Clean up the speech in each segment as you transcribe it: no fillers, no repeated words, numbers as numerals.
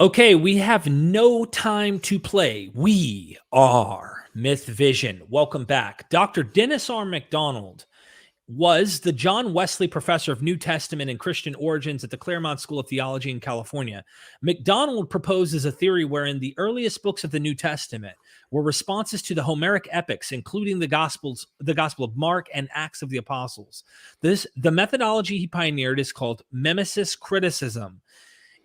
Okay, we have no time to play. We are MythVision. Welcome back. Dr. Dennis R. McDonald was the John Wesley Professor of New Testament and Christian Origins at the Claremont School of Theology in California. McDonald proposes a theory wherein the earliest books of the New Testament were responses to the Homeric epics, including the Gospel of Mark and Acts of the Apostles. The methodology he pioneered is called Mimesis criticism.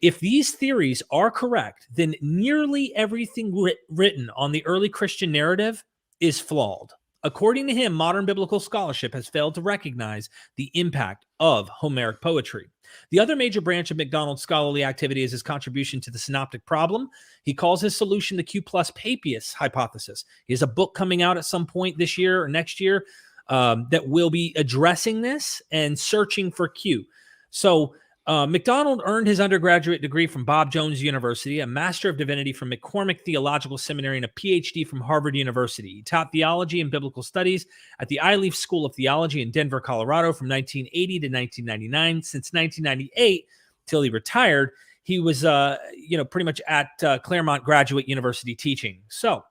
If these theories are correct, then nearly everything written on the early Christian narrative is flawed. According to him, modern biblical scholarship has failed to recognize the impact of Homeric poetry. The other major branch of McDonald's scholarly activity is his contribution to the synoptic problem. He calls his solution the Q plus Papias hypothesis. He has a book coming out at some point this year or next year that will be addressing this and searching for Q. So McDonald earned his undergraduate degree from Bob Jones University, a Master of Divinity from McCormick Theological Seminary, and a PhD from Harvard University. He taught theology and biblical studies at the Ilief School of Theology in Denver, Colorado from 1980 to 1999. Since 1998, till he retired, he was pretty much at Claremont Graduate University teaching. So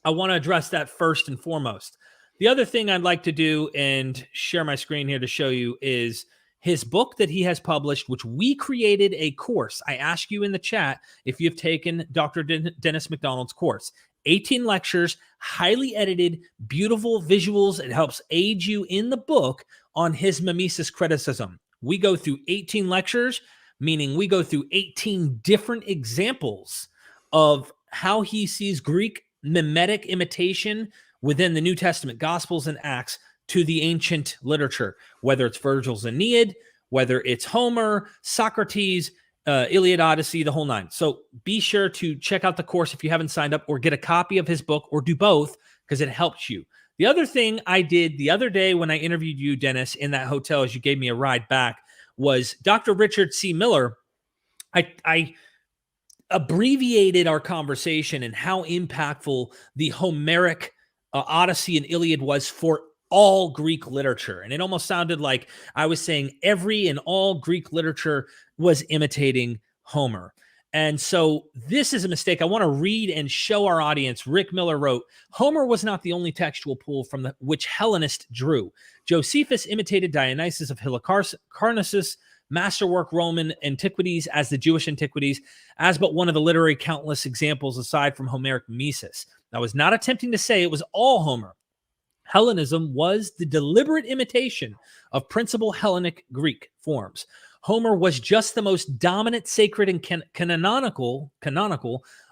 I want to address that first and foremost. The other thing I'd like to do and share my screen here to show you is his book that he has published, which we created a course. I ask you in the chat if you've taken Dr. Dennis McDonald's course. 18 lectures, highly edited, beautiful visuals. It helps aid you in the book on his mimesis criticism. We go through 18 lectures, meaning we go through 18 different examples of how he sees Greek mimetic imitation within the New Testament Gospels and Acts to the ancient literature, whether it's Virgil's Aeneid, whether it's Homer, Socrates, Iliad, Odyssey, the whole nine. So be sure to check out the course if you haven't signed up, or get a copy of his book, or do both, because it helps you. The other thing I did the other day when I interviewed you, Dennis, in that hotel as you gave me a ride back, was Dr. Richard C. Miller. I abbreviated our conversation and how impactful the Homeric Odyssey and Iliad was for all Greek literature. And it almost sounded like I was saying every and all Greek literature was imitating Homer. And so this is a mistake. I want to read and show our audience. Rick Miller wrote, Homer was not the only textual pool from which Hellenists drew. Josephus imitated Dionysius of Halicarnassus, masterwork Roman antiquities as the Jewish antiquities, as but one of the literary countless examples aside from Homeric mimesis. I was not attempting to say it was all Homer. Hellenism was the deliberate imitation of principal Hellenic Greek forms. Homer was just the most dominant, sacred, and canonical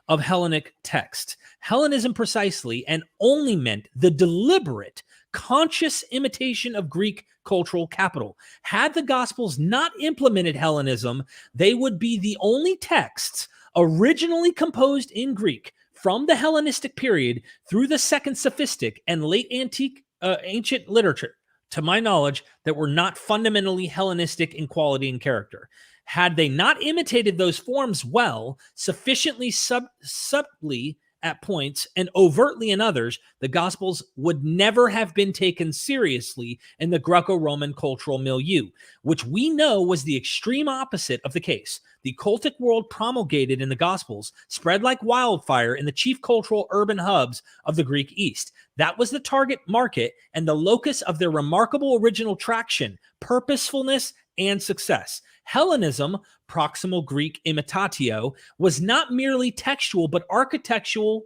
of Hellenic text. Hellenism precisely and only meant the deliberate, conscious imitation of Greek cultural capital. Had the Gospels not implemented Hellenism, they would be the only texts originally composed in Greek from the Hellenistic period through the Second Sophistic and late ancient literature, to my knowledge, that were not fundamentally Hellenistic in quality and character. Had they not imitated those forms well, sufficiently subtly at points and overtly in others, the Gospels would never have been taken seriously in the Greco-Roman cultural milieu, which we know was the extreme opposite of the case. The cultic world promulgated in the Gospels spread like wildfire in the chief cultural urban hubs of the Greek East. That was the target market and the locus of their remarkable original traction, purposefulness, and success. Hellenism, proximal Greek imitatio, was not merely textual, but architectural,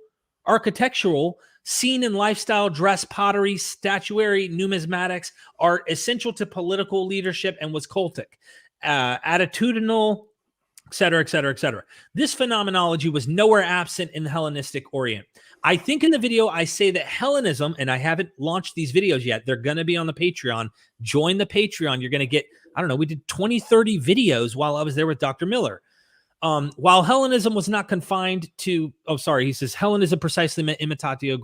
seen in lifestyle, dress, pottery, statuary, numismatics, art, essential to political leadership, and was cultic, attitudinal, etc., etc., etc. This phenomenology was nowhere absent in the Hellenistic Orient. I think in the video I say that Hellenism, and I haven't launched these videos yet, they're going to be on the Patreon. Join the Patreon. You're going to get, I don't know, we did 20, 30 videos while I was there with Dr. Miller. While Hellenism was not confined to, he says, Hellenism precisely meant imitatio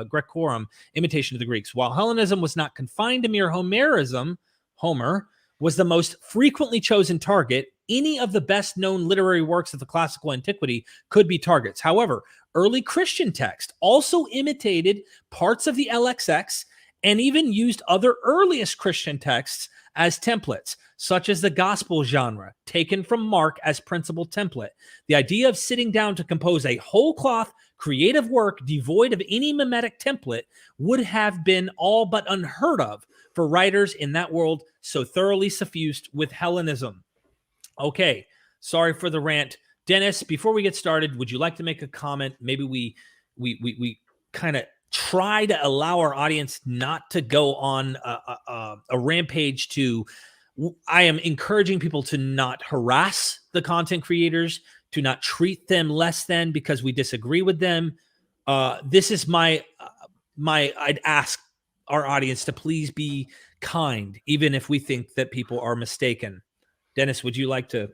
Graecorum, imitation of the Greeks. While Hellenism was not confined to mere Homerism, Homer was the most frequently chosen target. Any of the best known literary works of the classical antiquity could be targets. However, early Christian text also imitated parts of the LXX and even used other earliest Christian texts as templates, such as the gospel genre, taken from Mark as principal template. The idea of sitting down to compose a whole cloth creative work devoid of any mimetic template would have been all but unheard of for writers in that world so thoroughly suffused with Hellenism. Okay, sorry for the rant. Dennis, before we get started, would you like to make a comment? Maybe we kind of try to allow our audience not to go on a rampage to. I am encouraging people to not harass the content creators, to not treat them less than because we disagree with them. This is I'd ask our audience to please be kind, even if we think that people are mistaken. Dennis, would you like to?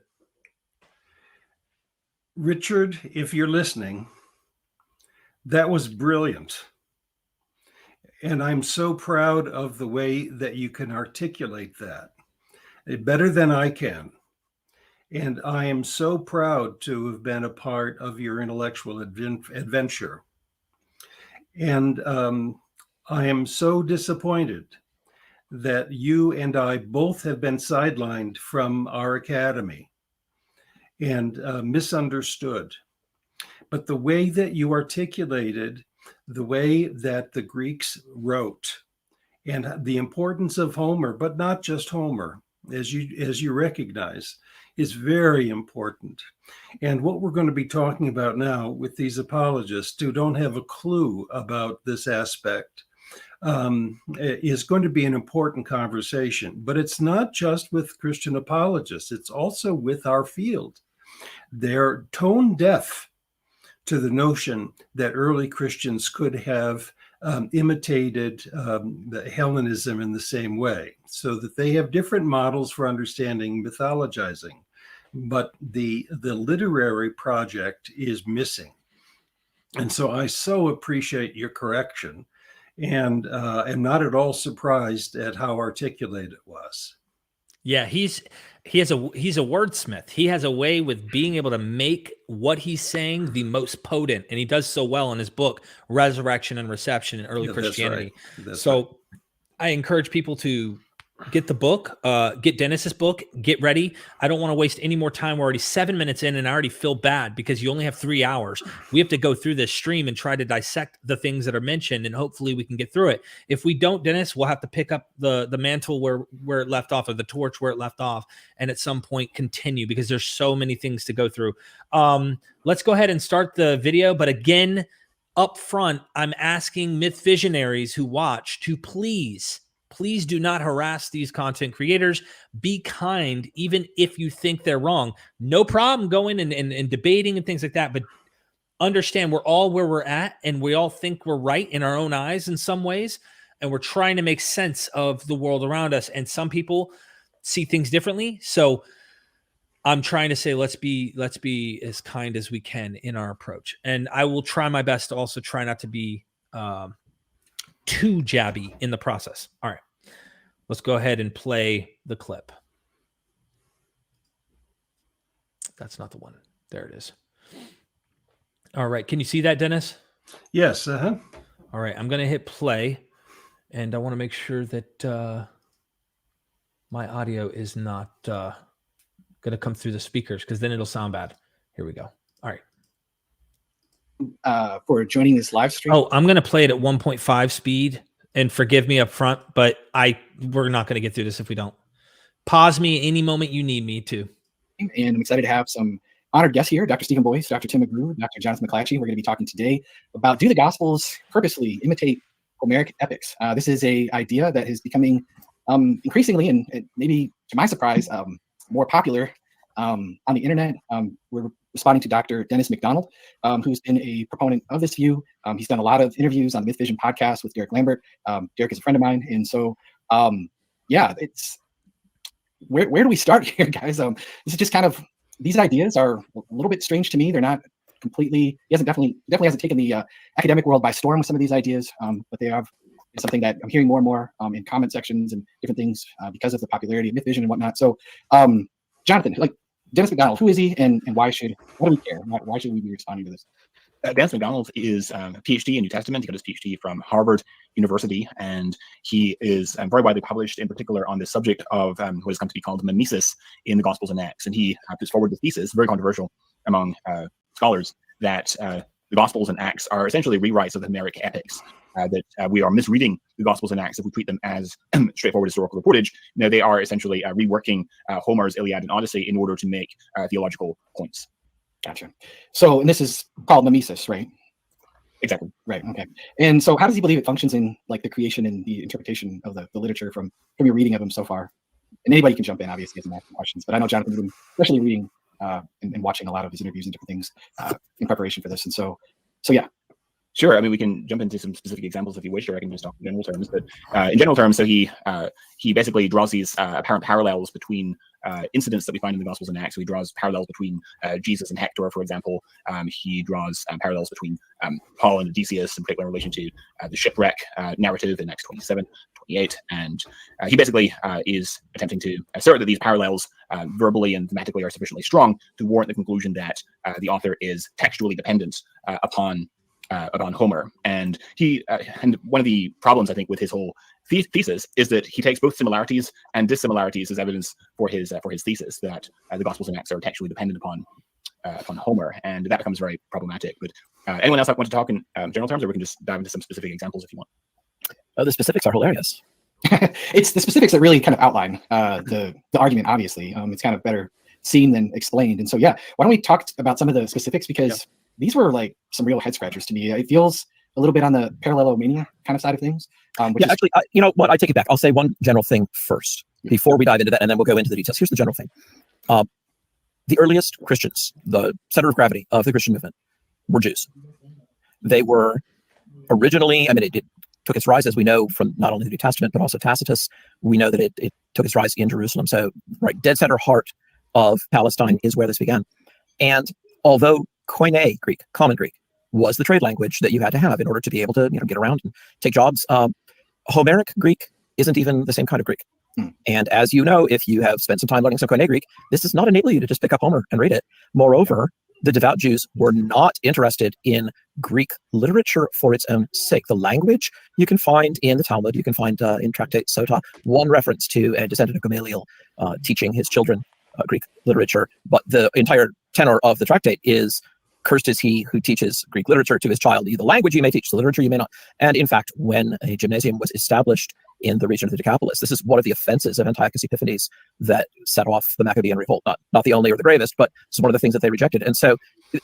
Richard, if you're listening, that was brilliant. And I'm so proud of the way that you can articulate that better than I can. And I am so proud to have been a part of your intellectual adventure. And I am so disappointed that you and I both have been sidelined from our academy and misunderstood. But the way that you articulated, the way that the Greeks wrote, and the importance of Homer, but not just Homer, as you recognize, is very important. And what we're going to be talking about now with these apologists who don't have a clue about this aspect is going to be an important conversation. But it's not just with Christian apologists, it's also with our field. They're tone deaf to the notion that early Christians could have imitated the Hellenism in the same way, so that they have different models for understanding mythologizing, but the literary project is missing. And so I so appreciate your correction, and am not at all surprised at how articulate it was. Yeah, he's a wordsmith. He has a way with being able to make what he's saying the most potent, and he does so well in his book Resurrection and Reception in Early Christianity. That's right. I encourage people to get the book, get Dennis's book, get ready. I don't want to waste any more time. We're already 7 minutes in and I already feel bad because you only have 3 hours. We have to go through this stream and try to dissect the things that are mentioned, and hopefully we can get through it. If we don't, Dennis, we'll have to pick up the mantle where it left off, or the torch where it left off, and at some point continue, because there's so many things to go through. Let's go ahead and start the video. But again, up front, I'm asking myth visionaries who watch to please do not harass these content creators. Be kind, even if you think they're wrong. No problem going and debating and things like that, but understand we're all where we're at, and we all think we're right in our own eyes in some ways, and we're trying to make sense of the world around us, and some people see things differently. So I'm trying to say, let's be as kind as we can in our approach. And I will try my best to also try not to be too jabby in the process. All right, let's go ahead and play the clip. That's not the one. There it is. All right. Can you see that, Dennis? Yes. All right. I'm going to hit play, and I want to make sure that my audio is not going to come through the speakers, because then it'll sound bad. Here we go. All right. For joining this live stream. Oh, I'm going to play it at 1.5 speed, and forgive me up front, but we're not going to get through this if we don't. Pause me any moment you need me to. And I'm excited to have some honored guests here, Dr. Stephen Boyce, Dr. Tim McGrew, Dr. Jonathan McClatchy. We're going to be talking today about, do the Gospels purposely imitate Homeric epics? This is an idea that is becoming increasingly, and maybe to my surprise, more popular on the internet. We're responding to Dr. Dennis McDonald, who's been a proponent of this view. He's done a lot of interviews on the MythVision podcast with Derek Lambert. Derek is a friend of mine. And so, yeah, it's where do we start here, guys? This is just kind of, these ideas are a little bit strange to me. They're not completely, he definitely hasn't taken the academic world by storm with some of these ideas, but they have something that I'm hearing more and more in comment sections and different things because of the popularity of MythVision and whatnot. So, Jonathan, like Dennis McDonald, who is he, and what do we care? Why should we be responding to this? Dennis McDonald is a PhD in New Testament. He got his PhD from Harvard University, and he is very widely published, in particular on the subject of what has come to be called mimesis in the Gospels and Acts. And he puts forward the thesis, very controversial among scholars, that the Gospels and Acts are essentially rewrites of the Homeric epics. That we are misreading the Gospels and Acts if we treat them as straightforward historical reportage. No, they are essentially reworking Homer's Iliad and Odyssey in order to make theological points. Gotcha. So, and this is called mimesis, right? Exactly. Right. Okay. And so, how does he believe it functions in like the creation and the interpretation of the literature from your reading of him so far? And anybody can jump in, obviously, as I'm asking questions. But I know Jonathan's been especially reading and watching a lot of his interviews and different things in preparation for this. And so yeah. Sure. I mean, we can jump into some specific examples if you wish, or I can just talk in general terms. But in general terms, so he basically draws these apparent parallels between incidents that we find in the Gospels and Acts. So he draws parallels between Jesus and Hector, for example. He draws parallels between Paul and Odysseus, in particular in relation to the shipwreck narrative in Acts 27, 28. And he basically is attempting to assert that these parallels verbally and thematically are sufficiently strong to warrant the conclusion that the author is textually dependent upon Homer. And and one of the problems, I think, with his whole thesis is that he takes both similarities and dissimilarities as evidence for his thesis that the Gospels and Acts are textually dependent upon Homer, and that becomes very problematic. But anyone else want to talk in general terms, or we can just dive into some specific examples if you want? The specifics are hilarious. It's the specifics that really kind of outline the argument. Obviously, it's kind of better seen than explained. And so, yeah, why don't we talk about some of the specifics, because these were like some real head scratchers to me. It feels a little bit on the parallelomania kind of side of things. Actually, you know what? I take it back. I'll say one general thing first before we dive into that, and then we'll go into the details. Here's the general thing. The earliest Christians, the center of gravity of the Christian movement, were Jews. They were originally, I mean, it took its rise, as we know, from not only the New Testament, but also Tacitus. We know that it took its rise in Jerusalem. So, right, dead center heart of Palestine is where this began. And although Koine Greek, common Greek, was the trade language that you had to have in order to be able to, get around and take jobs. Homeric Greek isn't even the same kind of Greek. And as you know, if you have spent some time learning some Koine Greek, this does not enable you to just pick up Homer and read it. Moreover, the devout Jews were not interested in Greek literature for its own sake. The language you can find in the Talmud, you can find in Tractate Sota, one reference to a descendant of Gamaliel teaching his children Greek literature, but the entire tenor of the tractate is, cursed is he who teaches Greek literature to his child. The language you may teach, the literature you may not. And in fact, when a gymnasium was established in the region of the Decapolis, this is one of the offenses of Antiochus Epiphanes that set off the Maccabean revolt. Not the only or the gravest, but it's one of the things that they rejected. And so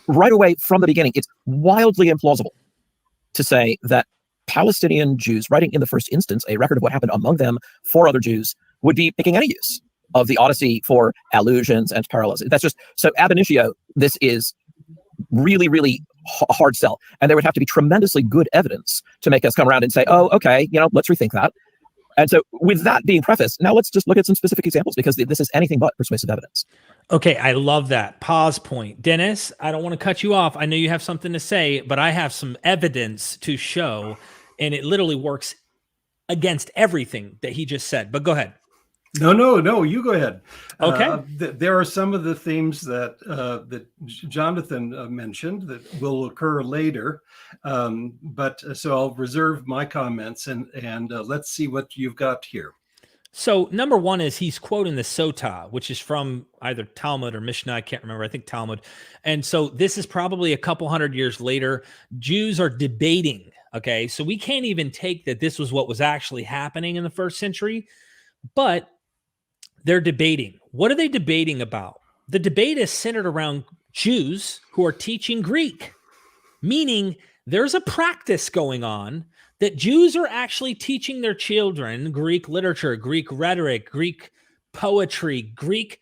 right away from the beginning, it's wildly implausible to say that Palestinian Jews, writing in the first instance a record of what happened among them for other Jews, would be making any use of the Odyssey for allusions and parallels. That's just, so ab initio, this is really, really hard sell. And there would have to be tremendously good evidence to make us come around and say, oh, okay, let's rethink that. And so with that being prefaced, now let's just look at some specific examples, because this is anything but persuasive evidence. Okay, I love that. Pause point. Dennis, I don't want to cut you off. I know you have something to say, but I have some evidence to show, and it literally works against everything that he just said. But go ahead. No, you go ahead. Okay. There are some of the themes that that Jonathan mentioned that will occur later, but so I'll reserve my comments and let's see what you've got here. So number one is he's quoting the Sota, which is from either Talmud or Mishnah. I can't remember. I think Talmud. And so this is probably a couple hundred years later. Jews are debating. Okay. So we can't even take that this was what was actually happening in the first century, but they're debating. What are they debating about? The debate is centered around Jews who are teaching Greek, meaning there's a practice going on that Jews are actually teaching their children Greek literature, Greek rhetoric, Greek poetry, Greek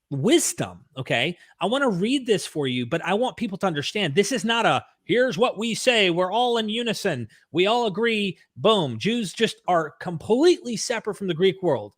wisdom. Okay. I want to read this for you, but I want people to understand this is not a, here's what we say, we're all in unison, we all agree, boom. Jews just are completely separate from the Greek world.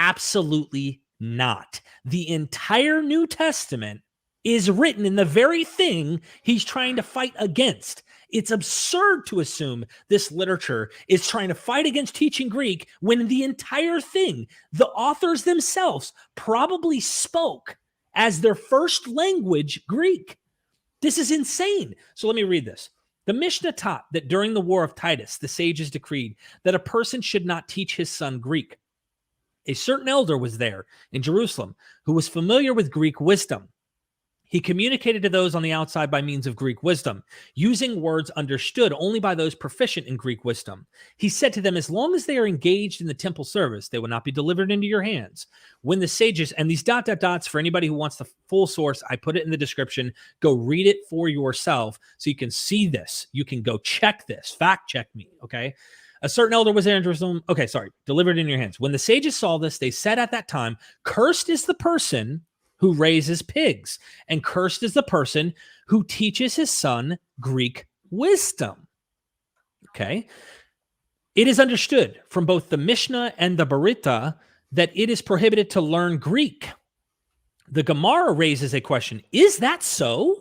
Absolutely not. The entire New Testament is written in the very thing he's trying to fight against. It's absurd to assume this literature is trying to fight against teaching Greek when the entire thing, the authors themselves probably spoke as their first language Greek. This is insane. So let me read this. The Mishnah taught that during the war of Titus, the sages decreed that a person should not teach his son Greek. A certain elder was there in Jerusalem who was familiar with Greek wisdom. He communicated to those on the outside by means of Greek wisdom, using words understood only by those proficient in Greek wisdom. He said to them, as long as they are engaged in the temple service, they will not be delivered into your hands. When the sages, and these ... for anybody who wants the full source, I put it in the description. Go read it for yourself so you can see this. You can go check this, fact check me, okay? A certain elder was there in Jerusalem. Okay, sorry, delivered in your hands. When the sages saw this, they said at that time, cursed is the person who raises pigs, and cursed is the person who teaches his son Greek wisdom. Okay. It is understood from both the Mishnah and the Barita that it is prohibited to learn Greek. The Gemara raises a question. Is that so?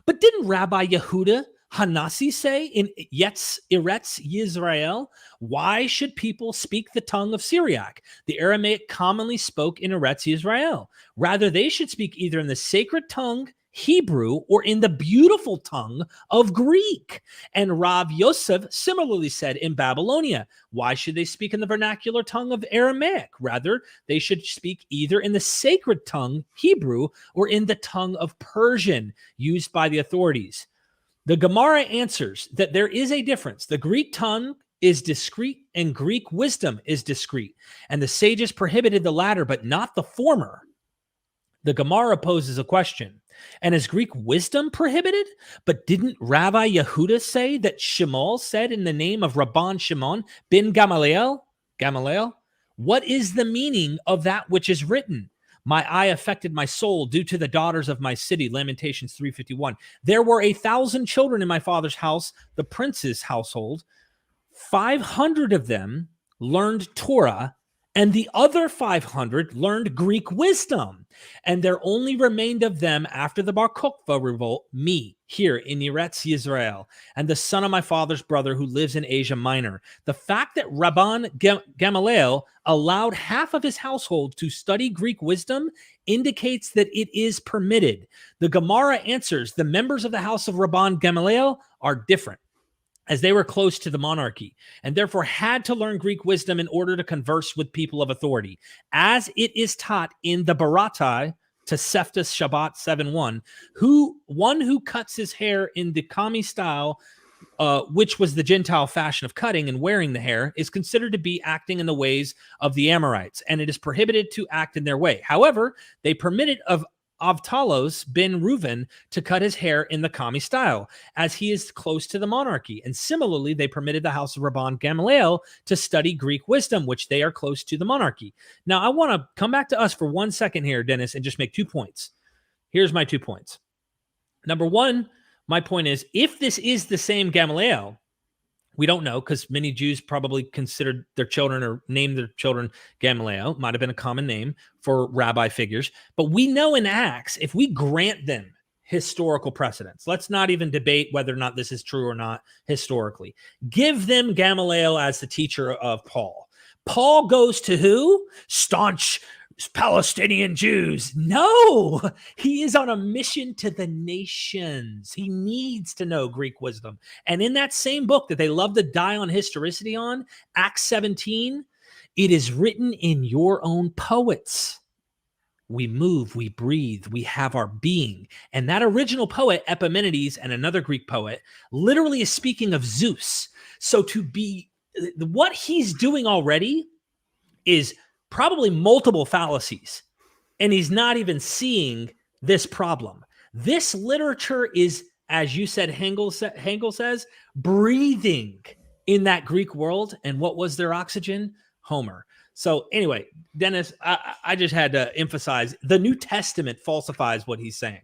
But didn't Rabbi Yehuda Hanasi say in Eretz Yisrael, why should people speak the tongue of Syriac? The Aramaic commonly spoke in Eretz Yisrael. Rather, they should speak either in the sacred tongue, Hebrew, or in the beautiful tongue of Greek. And Rav Yosef similarly said in Babylonia, why should they speak in the vernacular tongue of Aramaic? Rather, they should speak either in the sacred tongue, Hebrew, or in the tongue of Persian used by the authorities. The Gemara answers that there is a difference. The Greek tongue is discreet and Greek wisdom is discreet, and the sages prohibited the latter, but not the former. The Gemara poses a question. And is Greek wisdom prohibited? But didn't Rabbi Yehuda say that Shemuel said in the name of Rabban Shimon bin Gamaliel? What is the meaning of that which is written? My eye affected my soul due to the daughters of my city. Lamentations 3:51. There were 1,000 children in my father's house, the prince's household. 500 of them learned Torah, and the other 500 learned Greek wisdom. And there only remained of them after the Bar Kokhba revolt, me, here in Eretz Yisrael, and the son of my father's brother who lives in Asia Minor. The fact that Rabban Gamaliel allowed half of his household to study Greek wisdom indicates that it is permitted. The Gemara answers the members of the house of Rabban Gamaliel are different, as they were close to the monarchy, and therefore had to learn Greek wisdom in order to converse with people of authority. As it is taught in the Baratai, Toseftas Shabbat 7:1, one who cuts his hair in the kami style, which was the Gentile fashion of cutting and wearing the hair, is considered to be acting in the ways of the Amorites, and it is prohibited to act in their way. However, they permitted of Avtalos ben Reuven to cut his hair in the kami style, as he is close to the monarchy. And similarly, they permitted the house of Rabban Gamaliel to study Greek wisdom, which they are close to the monarchy. Now, I want to come back to us for 1 second here, Dennis, and just make 2 points. Here's my 2 points. Number one, my point is, if this is the same Gamaliel, we don't know, because many Jews probably considered their children or named their children Gamaliel. Might have been a common name for rabbi figures. But we know in Acts, if we grant them historical precedents, let's not even debate whether or not this is true or not historically. Give them Gamaliel as the teacher of Paul. Paul goes to who? Staunch Palestinian Jews. No, he is on a mission to the nations. He needs to know Greek wisdom. And in that same book that they love to die on historicity on, Acts 17, it is written in your own poets. We move, we breathe, we have our being. And that original poet, Epimenides, and another Greek poet, literally is speaking of Zeus. So to be, what he's doing already is probably multiple fallacies, and he's not even seeing this problem. This literature is, as you said, Hegel says, breathing in that Greek world. And what was their oxygen? Homer. So anyway, Dennis, I just had to emphasize the New Testament falsifies what he's saying.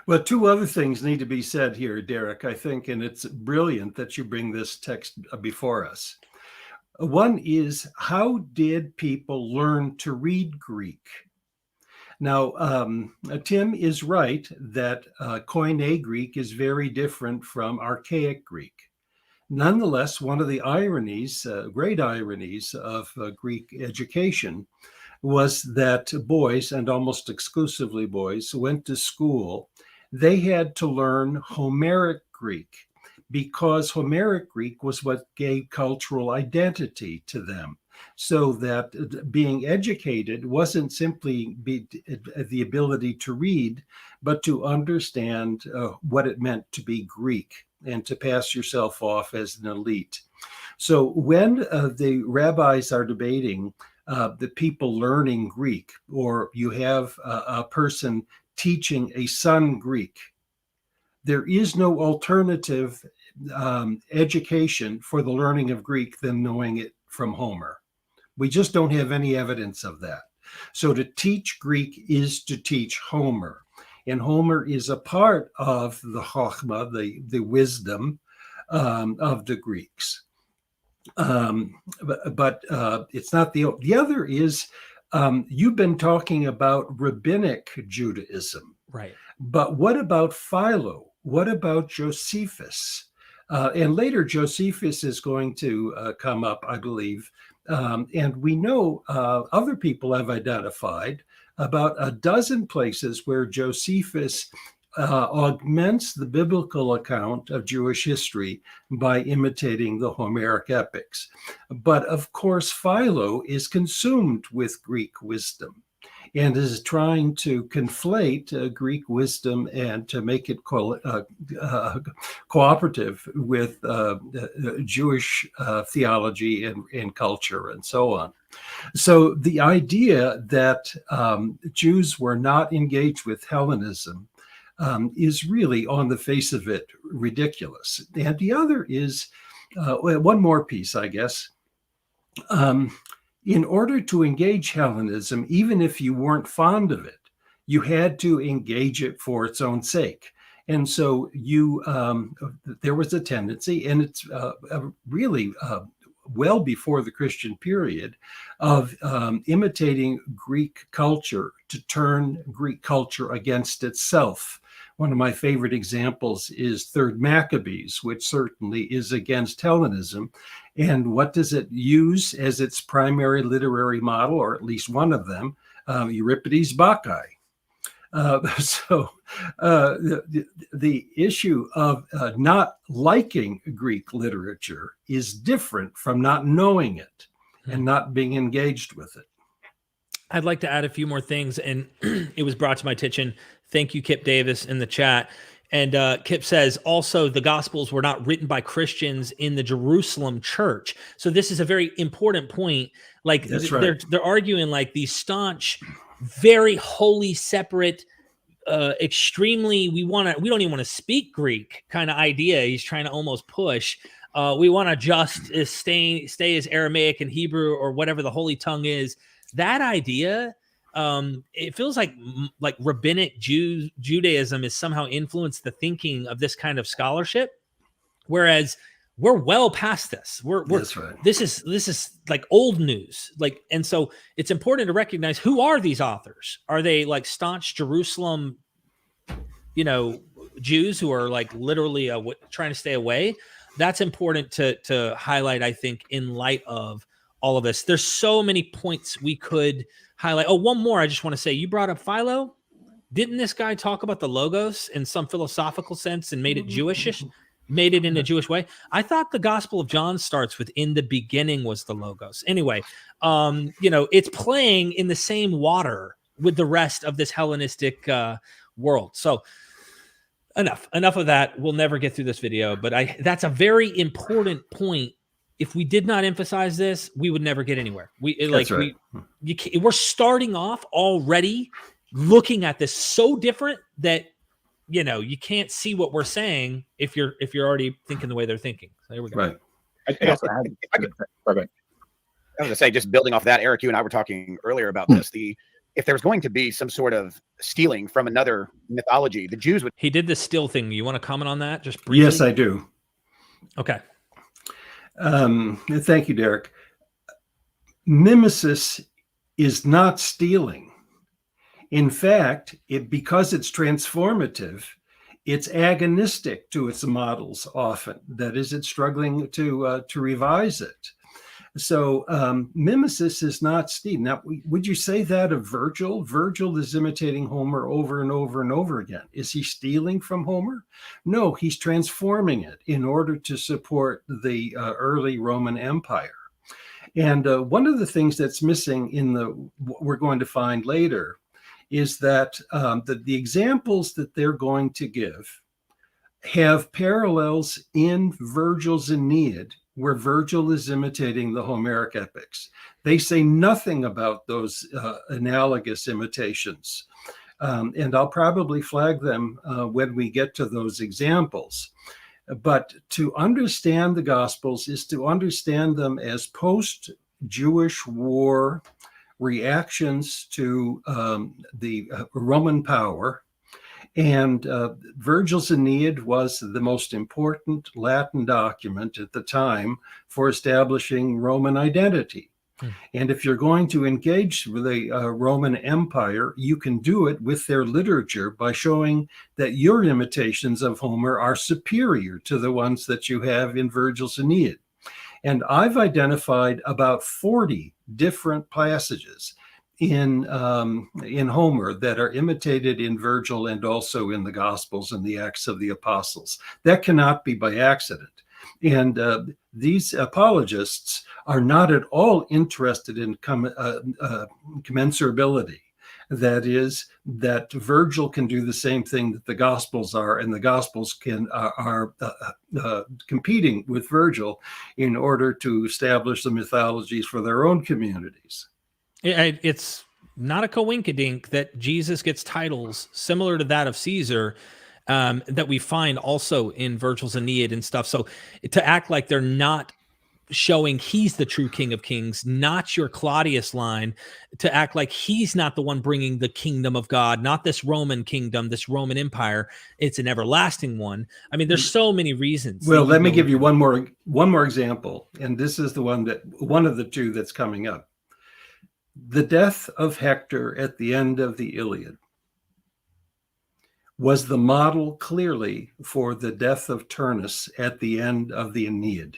Well, 2 other things need to be said here, Derek, I think, and it's brilliant that you bring this text before us. One is, how did people learn to read Greek? Now, Tim is right that Koine Greek is very different from archaic Greek. Nonetheless, one of the ironies, great ironies of Greek education was that boys, and almost exclusively boys, went to school they had to learn Homeric Greek, because Homeric Greek was what gave cultural identity to them. So that being educated wasn't simply the ability to read, but to understand what it meant to be Greek and to pass yourself off as an elite. So when the rabbis are debating the people learning Greek, or you have a person teaching a son Greek, there is no alternative education for the learning of Greek than knowing it from Homer. We just don't have any evidence of that. So to teach Greek is to teach Homer. And Homer is a part of the Chochmah, the wisdom of the Greeks. But it's not the other is, you've been talking about rabbinic Judaism. Right. But what about Philo? What about Josephus? And later Josephus is going to come up, I believe. And we know other people have identified about a dozen places where Josephus augments the biblical account of Jewish history by imitating the Homeric epics. But of course, Philo is consumed with Greek wisdom and is trying to conflate Greek wisdom and to make it cooperative with Jewish theology and culture and so on. So the idea that Jews were not engaged with Hellenism is really, on the face of it, ridiculous. And the other is, one more piece, I guess. In order to engage Hellenism, even if you weren't fond of it, you had to engage it for its own sake. And so there was a tendency, and it's really well before the Christian period, of imitating Greek culture to turn Greek culture against itself. One of my favorite examples is Third Maccabees, which certainly is against Hellenism. And what does it use as its primary literary model, or at least one of them? Euripides' Bacchae. So the issue of not liking Greek literature is different from not knowing it and not being engaged with it. I'd like to add a few more things, and it was brought to my attention. Thank you, Kipp Davis, in the chat. And Kipp says, also, the Gospels were not written by Christians in the Jerusalem church. So this is a very important point. Like, that's right. They're arguing like these staunch, very holy, separate, extremely, we don't even want to speak Greek kind of idea. He's trying to almost push. We want to just stay as Aramaic and Hebrew or whatever the holy tongue is. That idea, it feels like rabbinic Judaism has somehow influenced the thinking of this kind of scholarship, whereas we're well past this. That's right. This is like old news. Like, and so it's important to recognize, who are these authors? Are they like staunch Jerusalem, Jews who are like literally trying to stay away? That's important to highlight, I think, in light of all of this. There's so many points we could highlight. Oh, one more. I just want to say, you brought up Philo. Didn't this guy talk about the Logos in some philosophical sense and made it Jewishish? Made it in a Jewish way? I thought the Gospel of John starts with, in the beginning was the Logos. Anyway, it's playing in the same water with the rest of this Hellenistic world. So enough of that. We'll never get through this video, but that's a very important point. If we did not emphasize this, we would never get anywhere. We're starting off already looking at this so different that you can't see what we're saying if you're already thinking the way they're thinking. So there we go. Right. I was going to say, just building off that, Eric, you and I were talking earlier about this. If there's going to be some sort of stealing from another mythology, the Jews would. He did the still thing. You want to comment on that just briefly? Yes, I do. Okay. Thank you, Derek. Mimesis is not stealing. In fact, because it's transformative, it's agonistic to its models often. That is, it's struggling to revise it. So mimesis is not stealing. Now, would you say that of Virgil? Virgil is imitating Homer over and over and over again. Is he stealing from Homer? No, he's transforming it in order to support the early Roman Empire. And one of the things that's missing in what we're going to find later is that the examples that they're going to give have parallels in Virgil's Aeneid, where Virgil is imitating the Homeric epics. They say nothing about those analogous imitations. And I'll probably flag them when we get to those examples. But to understand the Gospels is to understand them as post-Jewish war reactions to the Roman power. And Virgil's Aeneid was the most important Latin document at the time for establishing Roman identity. And if you're going to engage with the Roman Empire, you can do it with their literature by showing that your imitations of Homer are superior to the ones that you have in Virgil's Aeneid. And I've identified about 40 different passages in Homer that are imitated in Virgil and also in the Gospels and the Acts of the Apostles. That cannot be by accident. And these apologists are not at all interested in commensurability. That is, that Virgil can do the same thing that the Gospels are, and the Gospels are competing with Virgil in order to establish the mythologies for their own communities. It's not a coinkydink that Jesus gets titles similar to that of Caesar that we find also in Virgil's Aeneid and stuff. So to act like they're not showing he's the true King of Kings, not your Claudius line, to act like he's not the one bringing the kingdom of God, not this Roman kingdom, this Roman Empire. It's an everlasting one. I mean, there's so many reasons. Well, let me give you one more example, and this is the one of the two that's coming up. The death of Hector at the end of the Iliad was the model clearly for the death of Turnus at the end of the Aeneid.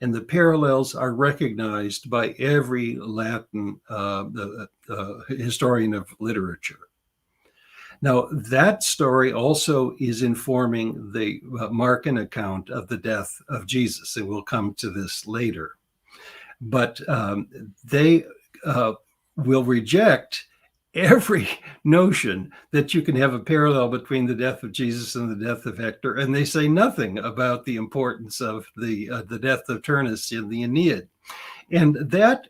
And the parallels are recognized by every Latin historian of literature. Now, that story also is informing the Markan account of the death of Jesus, and we'll come to this later. But they will reject every notion that you can have a parallel between the death of Jesus and the death of Hector, and they say nothing about the importance of the death of Turnus in the Aeneid. And that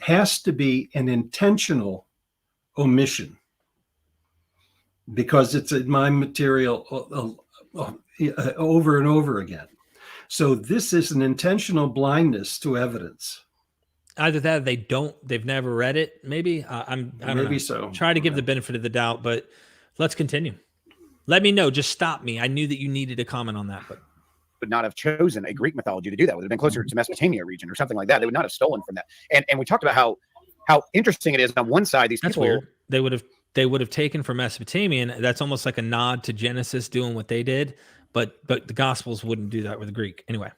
has to be an intentional omission, because it's in my material over and over again. So this is an intentional blindness to evidence. Either that, or they've never read it. Maybe I don't know. So. Try to give the benefit of the doubt, but let's continue. Let me know. Just stop me. I knew that you needed to comment on that, but would not have chosen a Greek mythology to do that. Would have been closer to Mesopotamia region or something like that. They would not have stolen from that. And we talked about how interesting it is. On one side, these people, weird. They would have taken from Mesopotamia, and that's almost like a nod to Genesis doing what they did. But the Gospels wouldn't do that with the Greek anyway.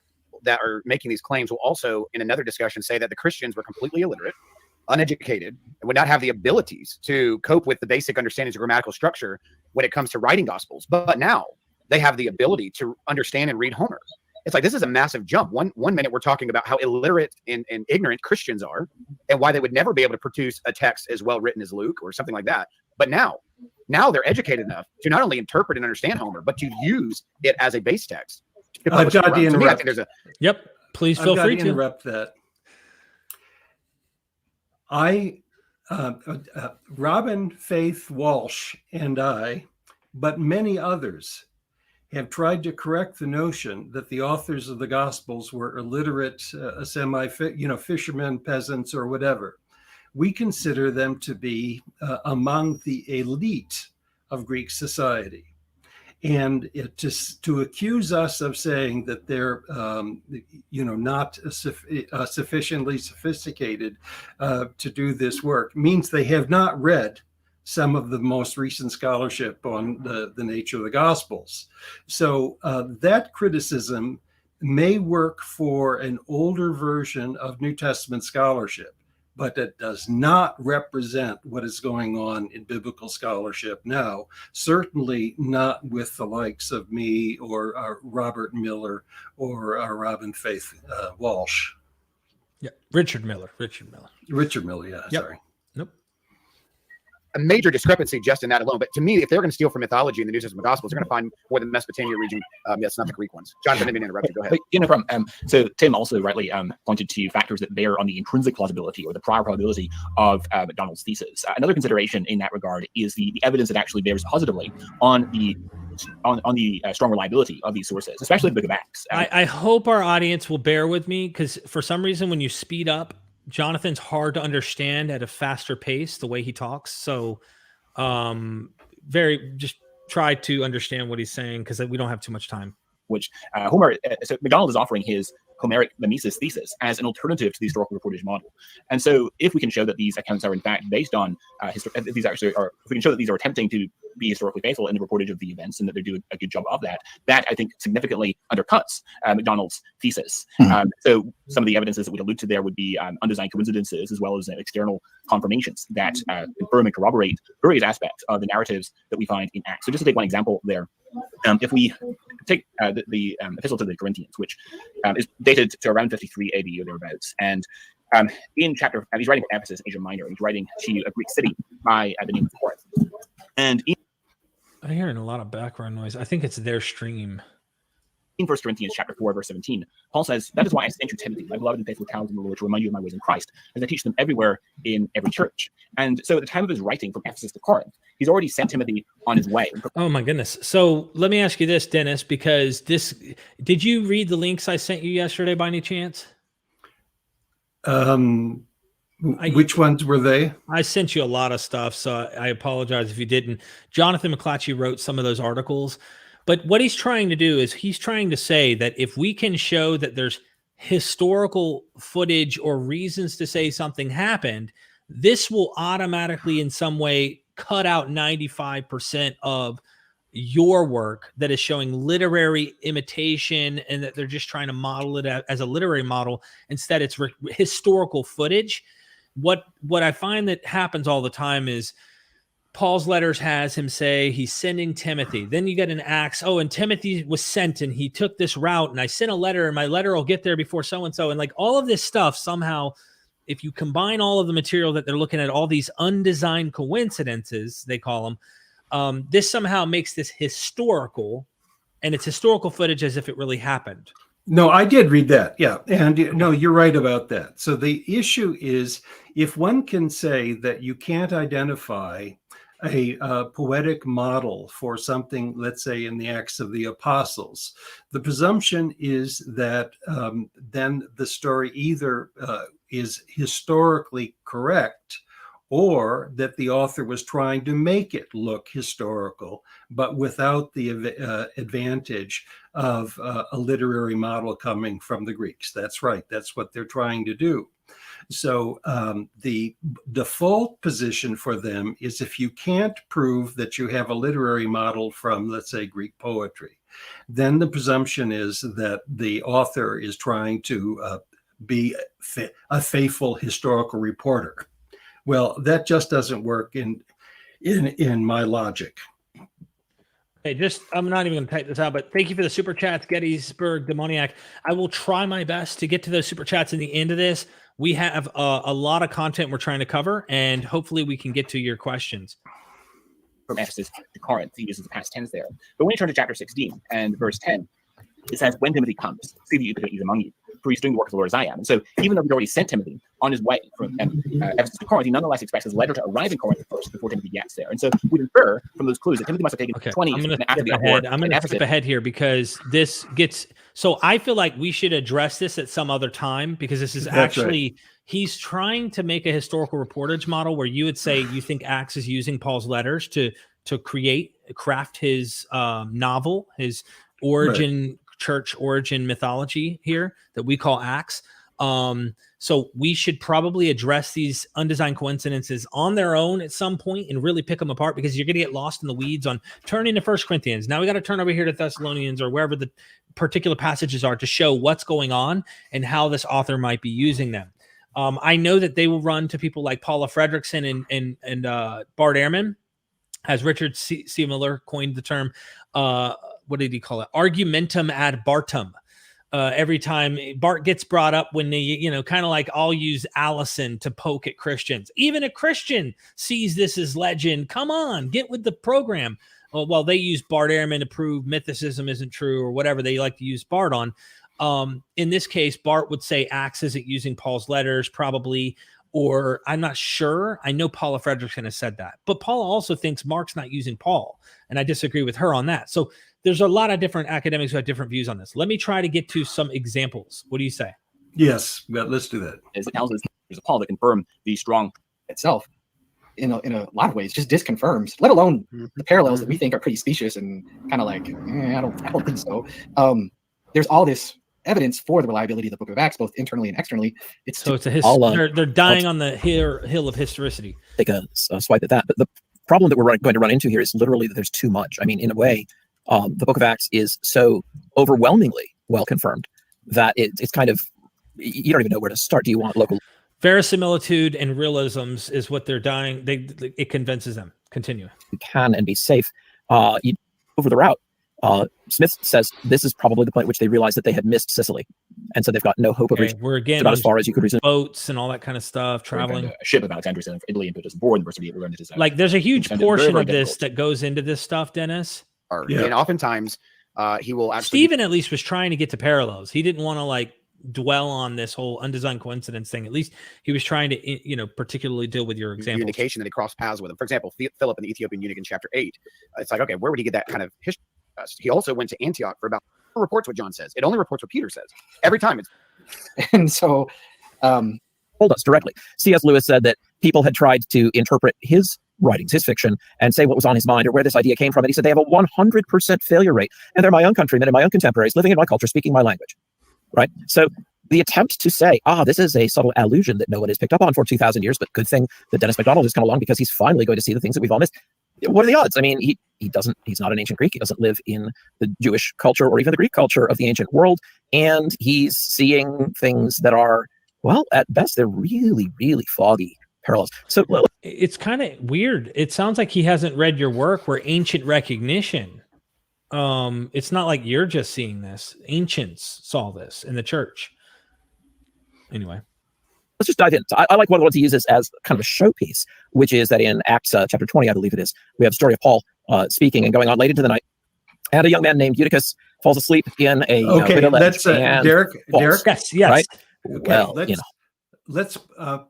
That are making these claims will also, in another discussion, say that the Christians were completely illiterate, uneducated, and would not have the abilities to cope with the basic understandings of grammatical structure when it comes to writing Gospels. But now they have the ability to understand and read Homer. It's like, this is a massive jump. One minute we're talking about how illiterate and ignorant Christians are and why they would never be able to produce a text as well written as Luke or something like that. But now they're educated enough to not only interpret and understand Homer, but to use it as a base text. I've got to interrupt. I think there's Yep. Please feel free to interrupt that. Robin Faith Walsh and I, but many others, have tried to correct the notion that the authors of the Gospels were illiterate, fishermen, peasants, or whatever. We consider them to be among the elite of Greek society. And to accuse us of saying that they're, not sufficiently sophisticated to do this work means they have not read some of the most recent scholarship on the nature of the Gospels. So that criticism may work for an older version of New Testament scholarship, but it does not represent what is going on in biblical scholarship now, certainly not with the likes of me or Robert Miller or Robin Faith Walsh. Yeah, Richard Miller, yeah, Yep. sorry. Nope. A major discrepancy just in that alone. But to me, if they're going to steal from mythology in the New Testament Gospels, they're going to find more the Mesopotamia region. That's not the Greek ones. Jonathan, I didn't interrupt you. Go ahead. But, no problem. So Tim also rightly pointed to factors that bear on the intrinsic plausibility or the prior probability of McDonald's thesis. Another consideration in that regard is the evidence that actually bears positively on the strong reliability of these sources, especially the Book of Acts. I hope our audience will bear with me, because for some reason, when you speed up, Jonathan's hard to understand at a faster pace, the way he talks. So just try to understand what he's saying, because we don't have too much time. Which so McDonald is offering his Homeric mimesis thesis as an alternative to the historical reportage model. And so if we can show that these accounts are in fact based on if we can show that these are attempting to be historically faithful in the reportage of the events and that they're doing a good job of that I think significantly undercuts McDonald's thesis. So some of the evidences that we'd allude to there would be undesigned coincidences, as well as external confirmations that confirm and corroborate various aspects of the narratives that we find in Acts. So just to take one example there, if we take the epistle to the Corinthians, which is dated to around 53 AD or thereabouts, and in chapter, he's writing to Ephesus, Asia Minor, he's writing to a Greek city by the name of Corinth. And I'm hearing a lot of background noise. I think it's their stream. in 1 Corinthians chapter 4, verse 17, Paul says, "That is why I sent you Timothy, my beloved and faithful child in the Lord, to remind you of my ways in Christ, as I teach them everywhere in every church." And so at the time of his writing from Ephesus to Corinth, he's already sent Timothy on his way. Oh my goodness. So let me ask you this, Dennis, because did you read the links I sent you yesterday by any chance? Which ones were they? I sent you a lot of stuff, so I apologize if you didn't. Jonathan McClatchy wrote some of those articles, but what he's trying to do is he's trying to say that if we can show that there's historical footage or reasons to say something happened, this will automatically in some way cut out 95% of your work that is showing literary imitation, and that they're just trying to model it as a literary model. Instead, it's historical footage. What I find that happens all the time is Paul's letters has him say he's sending Timothy. Then you get an Acts. Oh, and Timothy was sent and he took this route, and I sent a letter and my letter will get there before so-and-so. And like all of this stuff, somehow, if you combine all of the material that they're looking at, all these undesigned coincidences, they call them, this somehow makes this historical, and it's historical footage as if it really happened. No, I did read that. Yeah. And no, you're right about that. So the issue is, if one can say that you can't identify a poetic model for something, let's say in the Acts of the Apostles, the presumption is that then the story either is historically correct, or that the author was trying to make it look historical, but without the advantage of a literary model coming from the Greeks. That's right. That's what they're trying to do. So the default position for them is, if you can't prove that you have a literary model from, let's say, Greek poetry, then the presumption is that the author is trying to be a faithful historical reporter. Well, that just doesn't work in my logic. Hey, I'm not even going to type this out, but thank you for the super chats, Gettysburg Demoniac. I will try my best to get to those super chats in the end of this. We have a lot of content we're trying to cover, and hopefully we can get to your questions. From Ephesus to Corinth, he uses the past tense there. But when you turn to chapter 16 and verse 10, it says, "When Timothy comes, see that Eutychus is among you, for he's doing the work of the Lord as I am." And so even though he'd already sent Timothy on his way from Ephesus to Corinth, he nonetheless expects his letter to arrive in Corinth first before Timothy gets there. And so we infer from those clues that Timothy must have taken 20 I'm years going after the uproar. I'm going to skip ahead here, because this gets, so I feel like we should address this at some other time, because this is actually, he's trying to make a historical reportage model where you would say you think Acts is using Paul's letters to craft his novel, his origin, church origin mythology here that we call Acts. So we should probably address these undesigned coincidences on their own at some point and really pick them apart, because you're going to get lost in the weeds on turning to 1 Corinthians. Now we got to turn over here to Thessalonians or wherever the particular passages are to show what's going on and how this author might be using them. I know that they will run to people like Paula Fredrickson and Bart Ehrman, as Richard C. Miller coined the term. What did he call it? Argumentum ad Bartum. Every time Bart gets brought up, when they, kind of like, I'll use Allison to poke at Christians. Even a Christian sees this as legend. Come on, get with the program. Well, they use Bart Ehrman to prove mythicism isn't true, or whatever they like to use Bart on. In this case, Bart would say Acts isn't using Paul's letters, probably, or I'm not sure. I know Paula Fredrickson has said that, but Paula also thinks Mark's not using Paul, and I disagree with her on that. So there's a lot of different academics who have different views on this. Let me try to get to some examples. What do you say? Yes, but let's do that. Is it tells us there's a Paul that confirm the strong itself in a lot of ways, just disconfirms, let alone the parallels that we think are pretty specious and kind of like, I don't think so. There's all this evidence for the reliability of the Book of Acts, both internally and externally. It's a they're dying on the hill of historicity. Take a swipe at that. But the problem that we're going to run into here is literally that there's too much. I mean, in a way, the Book of Acts is so overwhelmingly well confirmed that it's kind of, you don't even know where to start. Do you want local verisimilitude and realisms is what they're dying? It convinces them. Continue. You can and be safe. Over the route. Smith says this is probably the point at which they realized that they had missed Sicily, and so they've got no hope of reaching. We're again about as far as you could reason. Boats and all that kind of stuff, traveling. A ship of Alexandria sailing from Italy and put us aboard and persevere. Like, there's a huge portion of this that goes into this stuff, Dennis. And oftentimes he will actually. Stephen at least was trying to get to parallels. He didn't want to dwell on this whole undesigned coincidence thing. At least he was trying to, particularly deal with your example. Indication that he crossed paths with him. For example, Philip and the Ethiopian eunuch in chapter 8. It's like, okay, where would he get that kind of history? He also went to Antioch for about reports what John says. It only reports what Peter says every time. And so, told us directly. C.S. Lewis said that people had tried to interpret his writings, his fiction, and say what was on his mind or where this idea came from. And he said they have a 100% failure rate, and they're my own countrymen and my own contemporaries living in my culture, speaking my language. Right. So the attempt to say, this is a subtle allusion that no one has picked up on for 2,000 years, but good thing that Dennis McDonald has come along because he's finally going to see the things that we've all missed. What are the odds? I mean, he's not an ancient Greek. He doesn't live in the Jewish culture or even the Greek culture of the ancient world. And he's seeing things that are, well, at best, they're really, really foggy parallels. So it's kind of weird. It sounds like he hasn't read your work where ancient recognition. It's not like you're just seeing this. Ancients saw this in the church. Anyway. Let's just dive in. So I like one of the ones he uses as kind of a showpiece, which is that in Acts chapter 20, I believe it is, we have a story of Paul speaking and going on late into the night. And a young man named Eutychus falls asleep in a that's Derek. Yes. Right? Okay, well, let's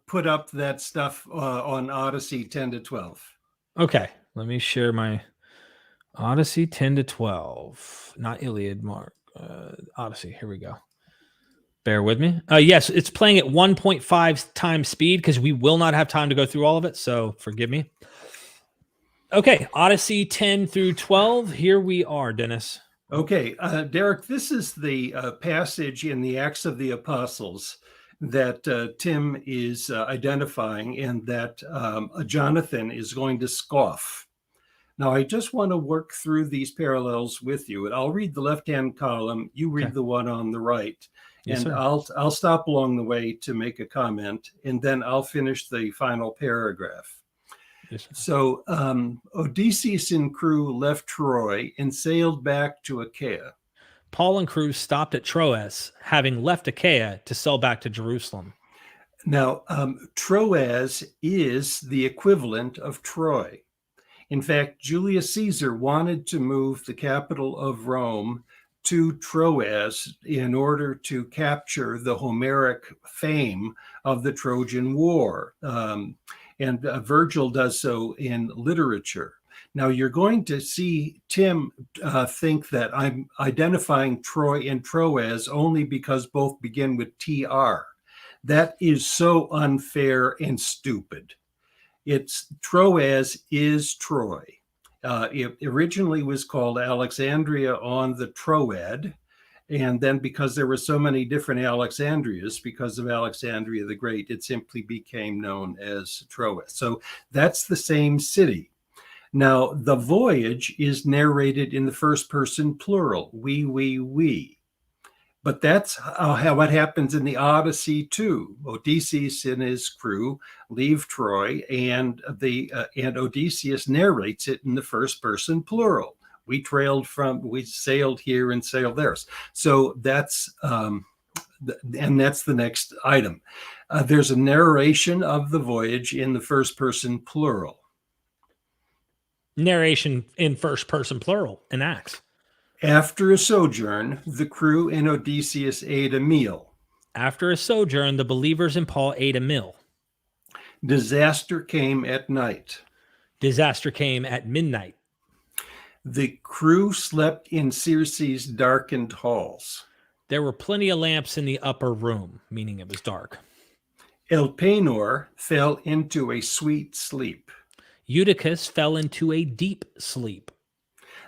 put up that stuff on Odyssey 10 to 12. Okay, let me share my Odyssey 10 to 12, not Iliad, Mark. Odyssey. Here we go. Bear with me. Yes, it's playing at 1.5 times speed because we will not have time to go through all of it. So forgive me. Okay, Odyssey 10 through 12. Here we are, Dennis. Okay, Derek, this is the passage in the Acts of the Apostles that Tim is identifying and that Jonathan is going to scoff. Now, I just want to work through these parallels with you. And I'll read the left-hand column. You read the one on the right. Yes, and sir. I'll stop along the way to make a comment, and then I'll finish the final paragraph. Yes, so Odysseus and crew left Troy and sailed back to Achaia. Paul and crew stopped at Troas, having left Achaia to sail back to Jerusalem. Now, Troas is the equivalent of Troy. In fact, Julius Caesar wanted to move the capital of Rome to Troas in order to capture the Homeric fame of the Trojan War. And Virgil does so in literature. Now, you're going to see Tim think that I'm identifying Troy and Troas only because both begin with TR. That is so unfair and stupid. Troas is Troy. It originally was called Alexandria on the Troad, And then because there were so many different Alexandrias, because of Alexandria the Great, it simply became known as Troas. So that's the same city. Now, the voyage is narrated in the first person plural, we. But that's what happens in the Odyssey too. Odysseus and his crew leave Troy, and Odysseus narrates it in the first person plural. We sailed here and sailed there. So that's and that's the next item. There's a narration of the voyage in the first person plural. Narration in first person plural in Acts. After a sojourn, the crew and Odysseus ate a meal. After a sojourn, the believers and Paul ate a meal. Disaster came at night. Disaster came at midnight. The crew slept in Circe's darkened halls. There were plenty of lamps in the upper room, meaning it was dark. Elpenor fell into a sweet sleep. Eutychus fell into a deep sleep.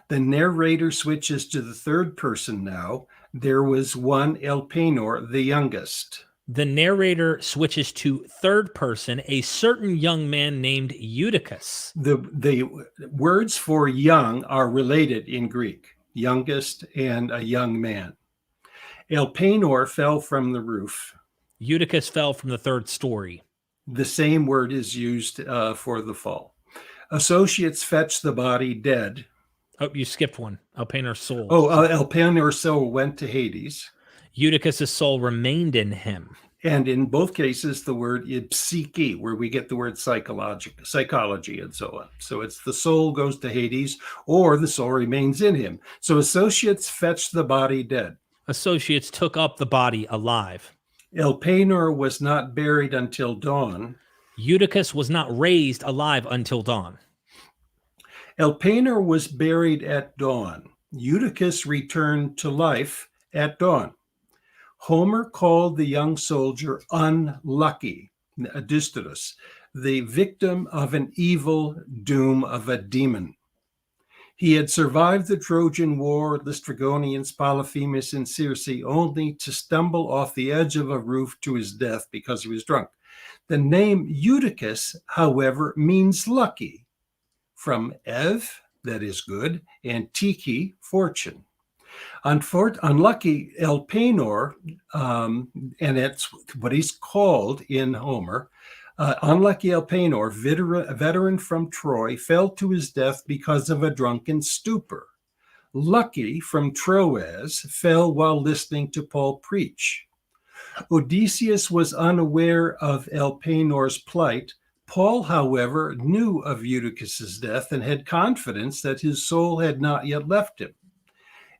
The narrator switches to the third person now. There was one Elpenor, the youngest. The narrator switches to third person, a certain young man named Eutychus. The words for young are related in Greek, youngest and a young man. Elpenor fell from the roof. Eutychus fell from the third story. The same word is used for the fall. Associates fetched the body dead. Oh, you skipped one. Elpenor's soul. Elpenor's soul went to Hades. Eutychus' soul remained in him. And in both cases, the word is psyche, where we get the word psychology and so on. So it's the soul goes to Hades, or the soul remains in him. So associates fetched the body dead. Associates took up the body alive. Elpenor was not buried until dawn. Eutychus was not raised alive until dawn. Elpenor was buried at dawn. Eutychus returned to life at dawn. Homer called the young soldier unlucky, Adistratus, the victim of an evil doom of a demon. He had survived the Trojan War, the Strygonians, Polyphemus, and Circe, only to stumble off the edge of a roof to his death because he was drunk. The name Eutychus, however, means lucky, from Ev, that is good, and Tiki, fortune. Unlucky Elpenor, and that's what he's called in Homer, unlucky Elpenor, veteran from Troy, fell to his death because of a drunken stupor. Lucky from Troas fell while listening to Paul preach. Odysseus was unaware of Elpenor's plight. Paul, however, knew of Eutychus's death and had confidence that his soul had not yet left him.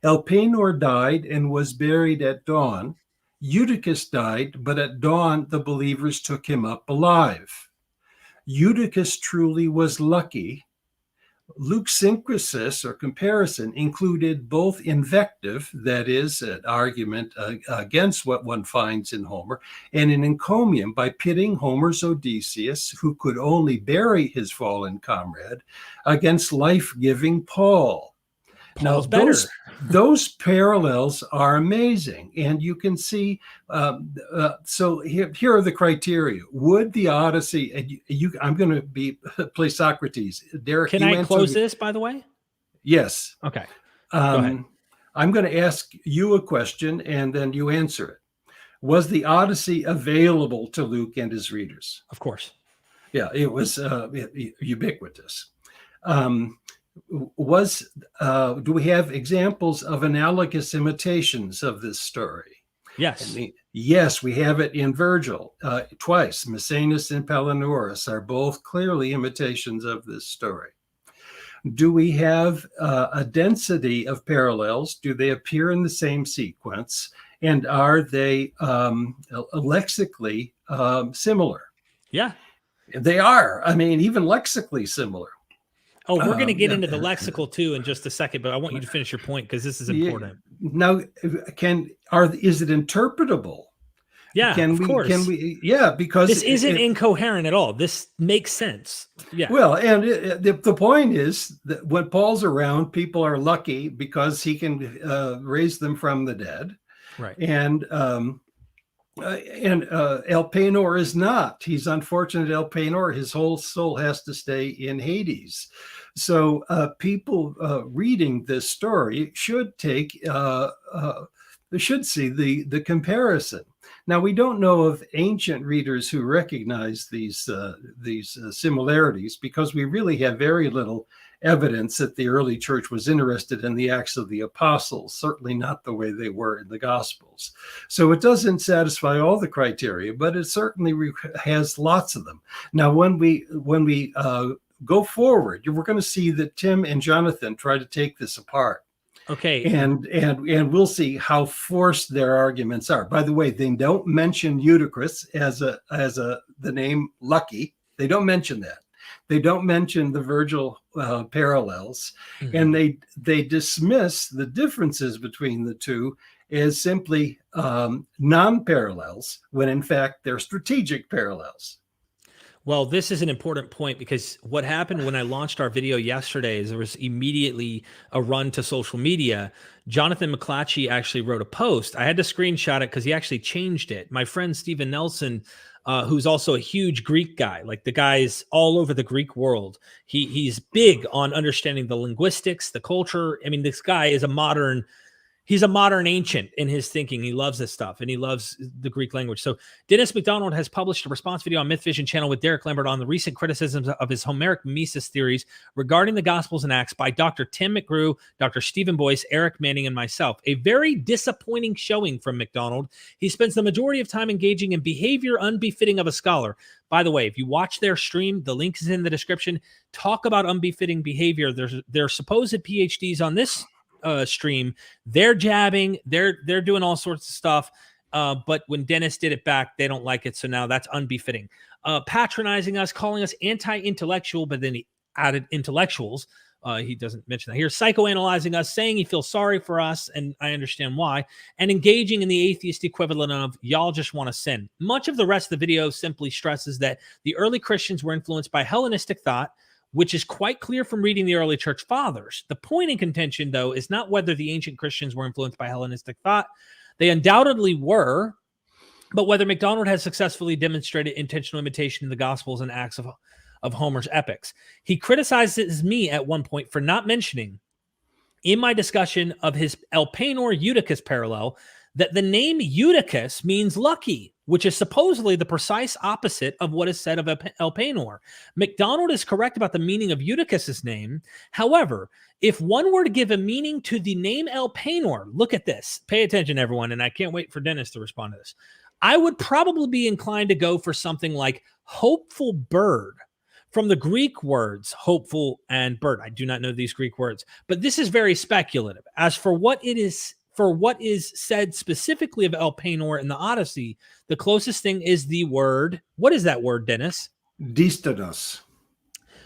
Elpenor died and was buried at dawn. Eutychus died, but at dawn the believers took him up alive. Eutychus truly was lucky. Luke's synchresis or comparison included both invective, that is, an argument against what one finds in Homer, and an encomium by pitting Homer's Odysseus, who could only bury his fallen comrade, against life-giving Paul. Paul's Now, better. those parallels are amazing, and you can see. So here are the criteria. Would the Odyssey? I'm going to play Socrates. Derek, Can I close this, by the way? Yes. Okay. Go ahead. I'm going to ask you a question, and then you answer it. Was the Odyssey available to Luke and his readers? Of course. Yeah, it was ubiquitous. Do we have examples of analogous imitations of this story? Yes. Yes, we have it in Virgil twice. Maecenas and Palinurus are both clearly imitations of this story. Do we have a density of parallels? Do they appear in the same sequence? And are they lexically similar? Yeah. They are. I mean, even lexically similar. Oh, we're going to get into the lexical too in just a second, but I want you to finish your point because this is important. Now, is it interpretable? Yeah, of course. Can we? Yeah, because this isn't incoherent at all. This makes sense. Yeah. Well, and the point is that when Paul's around, people are lucky because he can raise them from the dead. Right. And Elpenor is not. He's unfortunate. Elpenor, his whole soul has to stay in Hades. So people reading this story should should see the comparison. Now, we don't know of ancient readers who recognize these similarities because we really have very little evidence that the early church was interested in the Acts of the Apostles, certainly not the way they were in the Gospels. So it doesn't satisfy all the criteria, but it certainly has lots of them. Now, when we go forward, we're going to see that Tim and Jonathan try to take this apart. Okay. And we'll see how forced their arguments are. By the way, they don't mention Eutychus as the name Lucky. They don't mention that. They don't mention the Virgil parallels, and they dismiss the differences between the two as simply non-parallels, when in fact they're strategic parallels. Well, this is an important point because what happened when I launched our video yesterday is there was immediately a run to social media. Jonathan McClatchy actually wrote a post. I had to screenshot it because he actually changed it. My friend Stephen Nelson, who's also a huge Greek guy, like the guy's all over the Greek world. He's big on understanding the linguistics, the culture. I mean, this guy is he's a modern ancient in his thinking. He loves this stuff, and he loves the Greek language. So Dennis McDonald has published a response video on MythVision channel with Derek Lambert on the recent criticisms of his Homeric mimesis theories regarding the Gospels and Acts by Dr. Tim McGrew, Dr. Stephen Boyce, Eric Manning, and myself. A very disappointing showing from McDonald. He spends the majority of time engaging in behavior unbefitting of a scholar. By the way, if you watch their stream, the link is in the description. Talk about unbefitting behavior. There's supposed PhDs on this stream. They're jabbing, they're doing all sorts of stuff, but when Dennis did it back, they don't like it, so now that's unbefitting. Patronizing us, calling us anti-intellectual, but then he added intellectuals. He doesn't mention that here. Psychoanalyzing us, saying he feels sorry for us, and I understand why, and engaging in the atheist equivalent of y'all just want to sin. Much of the rest of the video simply stresses that the early Christians were influenced by Hellenistic thought, which is quite clear from reading the early church fathers. The point in contention, though, is not whether the ancient Christians were influenced by Hellenistic thought. They undoubtedly were, but whether McDonald has successfully demonstrated intentional imitation in the Gospels and Acts of Homer's epics. He criticizes me at one point for not mentioning in my discussion of his Elpenor Eutychus parallel that the name Eutychus means lucky, which is supposedly the precise opposite of what is said of Elpenor. McDonald is correct about the meaning of Eutychus's name. However, if one were to give a meaning to the name Elpenor, look at this. Pay attention, everyone, and I can't wait for Dennis to respond to this. I would probably be inclined to go for something like hopeful bird, from the Greek words hopeful and bird. I do not know these Greek words, but this is very speculative. As for what is said specifically of Elpenor in the Odyssey, the closest thing is the word. What is that word, Dennis? Distanos.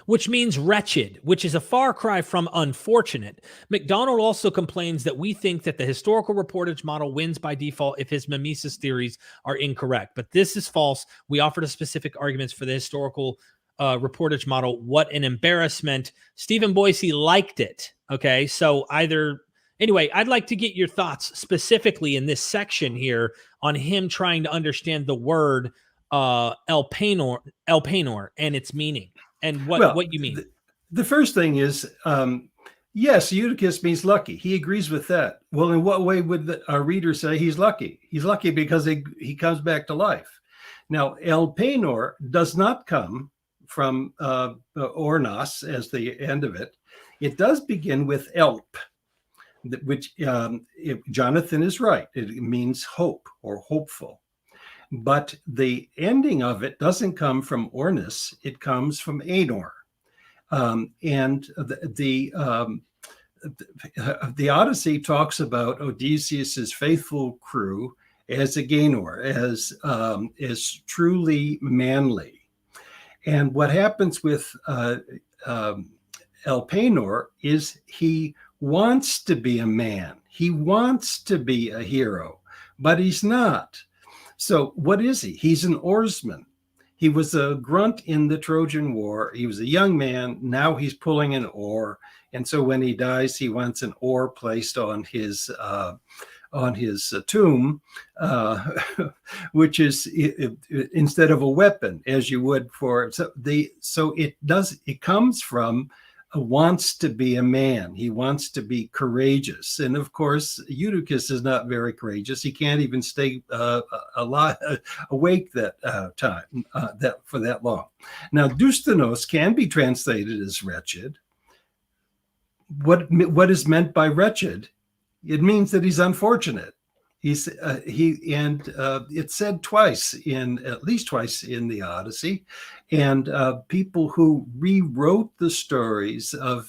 Which means wretched, which is a far cry from unfortunate. McDonald also complains that we think that the historical reportage model wins by default if his mimesis theories are incorrect. But this is false. We offered a specific arguments for the historical reportage model. What an embarrassment. Stephen Boyce liked it. Okay, so anyway, I'd like to get your thoughts specifically in this section here on him trying to understand the word Elpenor and its meaning and what you mean. The first thing is, yes, Eutychus means lucky. He agrees with that. Well, in what way would our reader say he's lucky? He's lucky because he comes back to life. Now, Elpenor does not come from ornos as the end of it. It does begin with elp, which Jonathan is right. It means hope or hopeful. But the ending of it doesn't come from ornis. It comes from anor. And the Odyssey talks about Odysseus's faithful crew as a Gainor, as truly manly. And what happens with Elpenor is he wants to be a man. He wants to be a hero, but he's not. So what is he? He's an oarsman. He was a grunt in the Trojan War. He was a young man. Now he's pulling an oar. And so when he dies, he wants an oar placed on his tomb, which is instead of a weapon, as you would for it comes from wants to be a man. He wants to be courageous, and of course Eutychus is not very courageous. He can't even stay awake that time for that long. Now doustenos can be translated as wretched. What is meant by wretched? It means that he's unfortunate. It's said at least twice in the Odyssey, and people who rewrote the stories of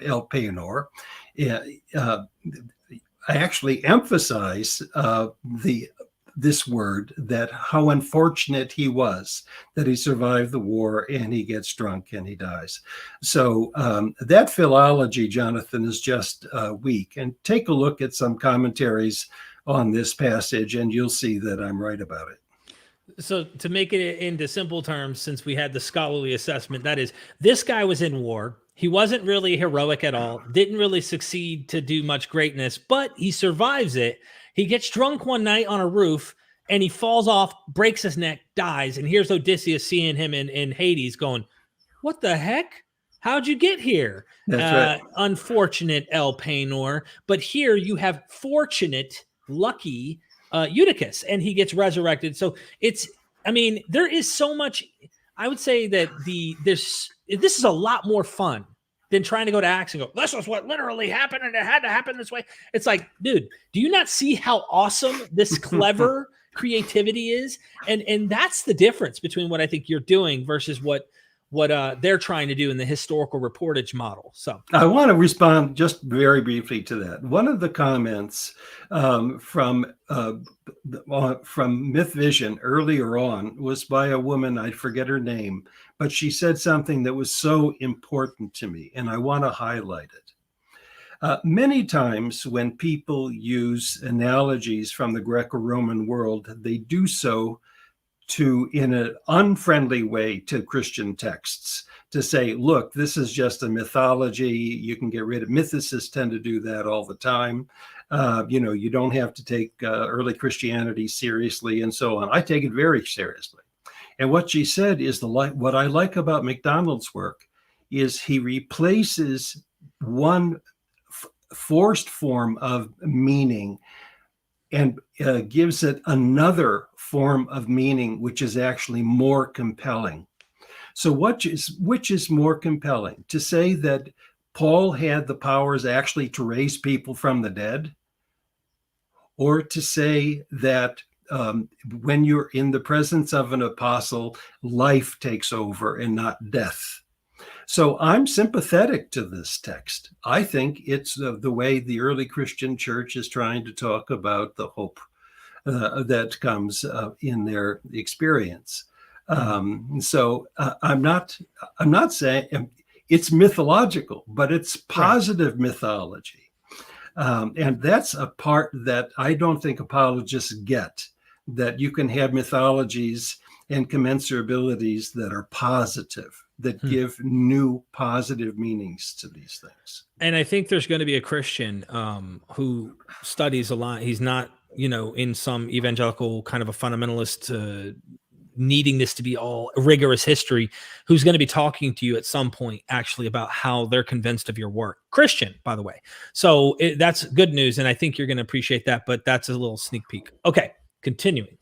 Elpenor actually emphasize this word, that how unfortunate he was that he survived the war and he gets drunk and he dies. So that philology, Jonathan, is just weak. And take a look at some commentaries on this passage and you'll see that I'm right about it. So to make it into simple terms, since we had the scholarly assessment, that is, this guy was in war. He wasn't really heroic at all, didn't really succeed to do much greatness, but he survives it. He gets drunk one night on a roof and he falls off, breaks his neck, dies. And here's Odysseus seeing him in Hades going, what the heck? How'd you get here? That's right. Unfortunate Elpenor. But here you have fortunate, lucky Eutychus, and he gets resurrected. So there is so much. I would say that this is a lot more fun than trying to go to Acts and go, this is what literally happened and it had to happen this way. It's like, dude, do you not see how awesome this clever creativity is? And that's the difference between what I think you're doing versus what they're trying to do in the historical reportage model. So I want to respond just very briefly to that. One of the comments from MythVision earlier on was by a woman, I forget her name, but she said something that was so important to me, and I want to highlight it. Many times when people use analogies from the Greco-Roman world, they do so in an unfriendly way to Christian texts, to say, look, this is just a mythology. You can get rid of mythicists tend to do that all the time. You don't have to take early Christianity seriously and so on. I take it very seriously. And what she said is what I like about McDonald's work is he replaces one forced form of meaning and gives it another form of meaning, which is actually more compelling. So which is more compelling? To say that Paul had the powers actually to raise people from the dead, or to say that when you're in the presence of an apostle, life takes over and not death? So I'm sympathetic to this text. I think it's the way the early Christian church is trying to talk about the hope that comes in their experience. So I'm not saying it's mythological, but it's positive mythology. And that's a part that I don't think apologists get, that you can have mythologies and commensurabilities that are positive, that give new positive meanings to these things. And I think there's going to be a Christian who studies a lot. He's not, in some evangelical kind of a fundamentalist needing this to be all rigorous history, who's going to be talking to you at some point actually about how they're convinced of your work. Christian, by the way. So that's good news. And I think you're going to appreciate that, but that's a little sneak peek. Okay, continuing.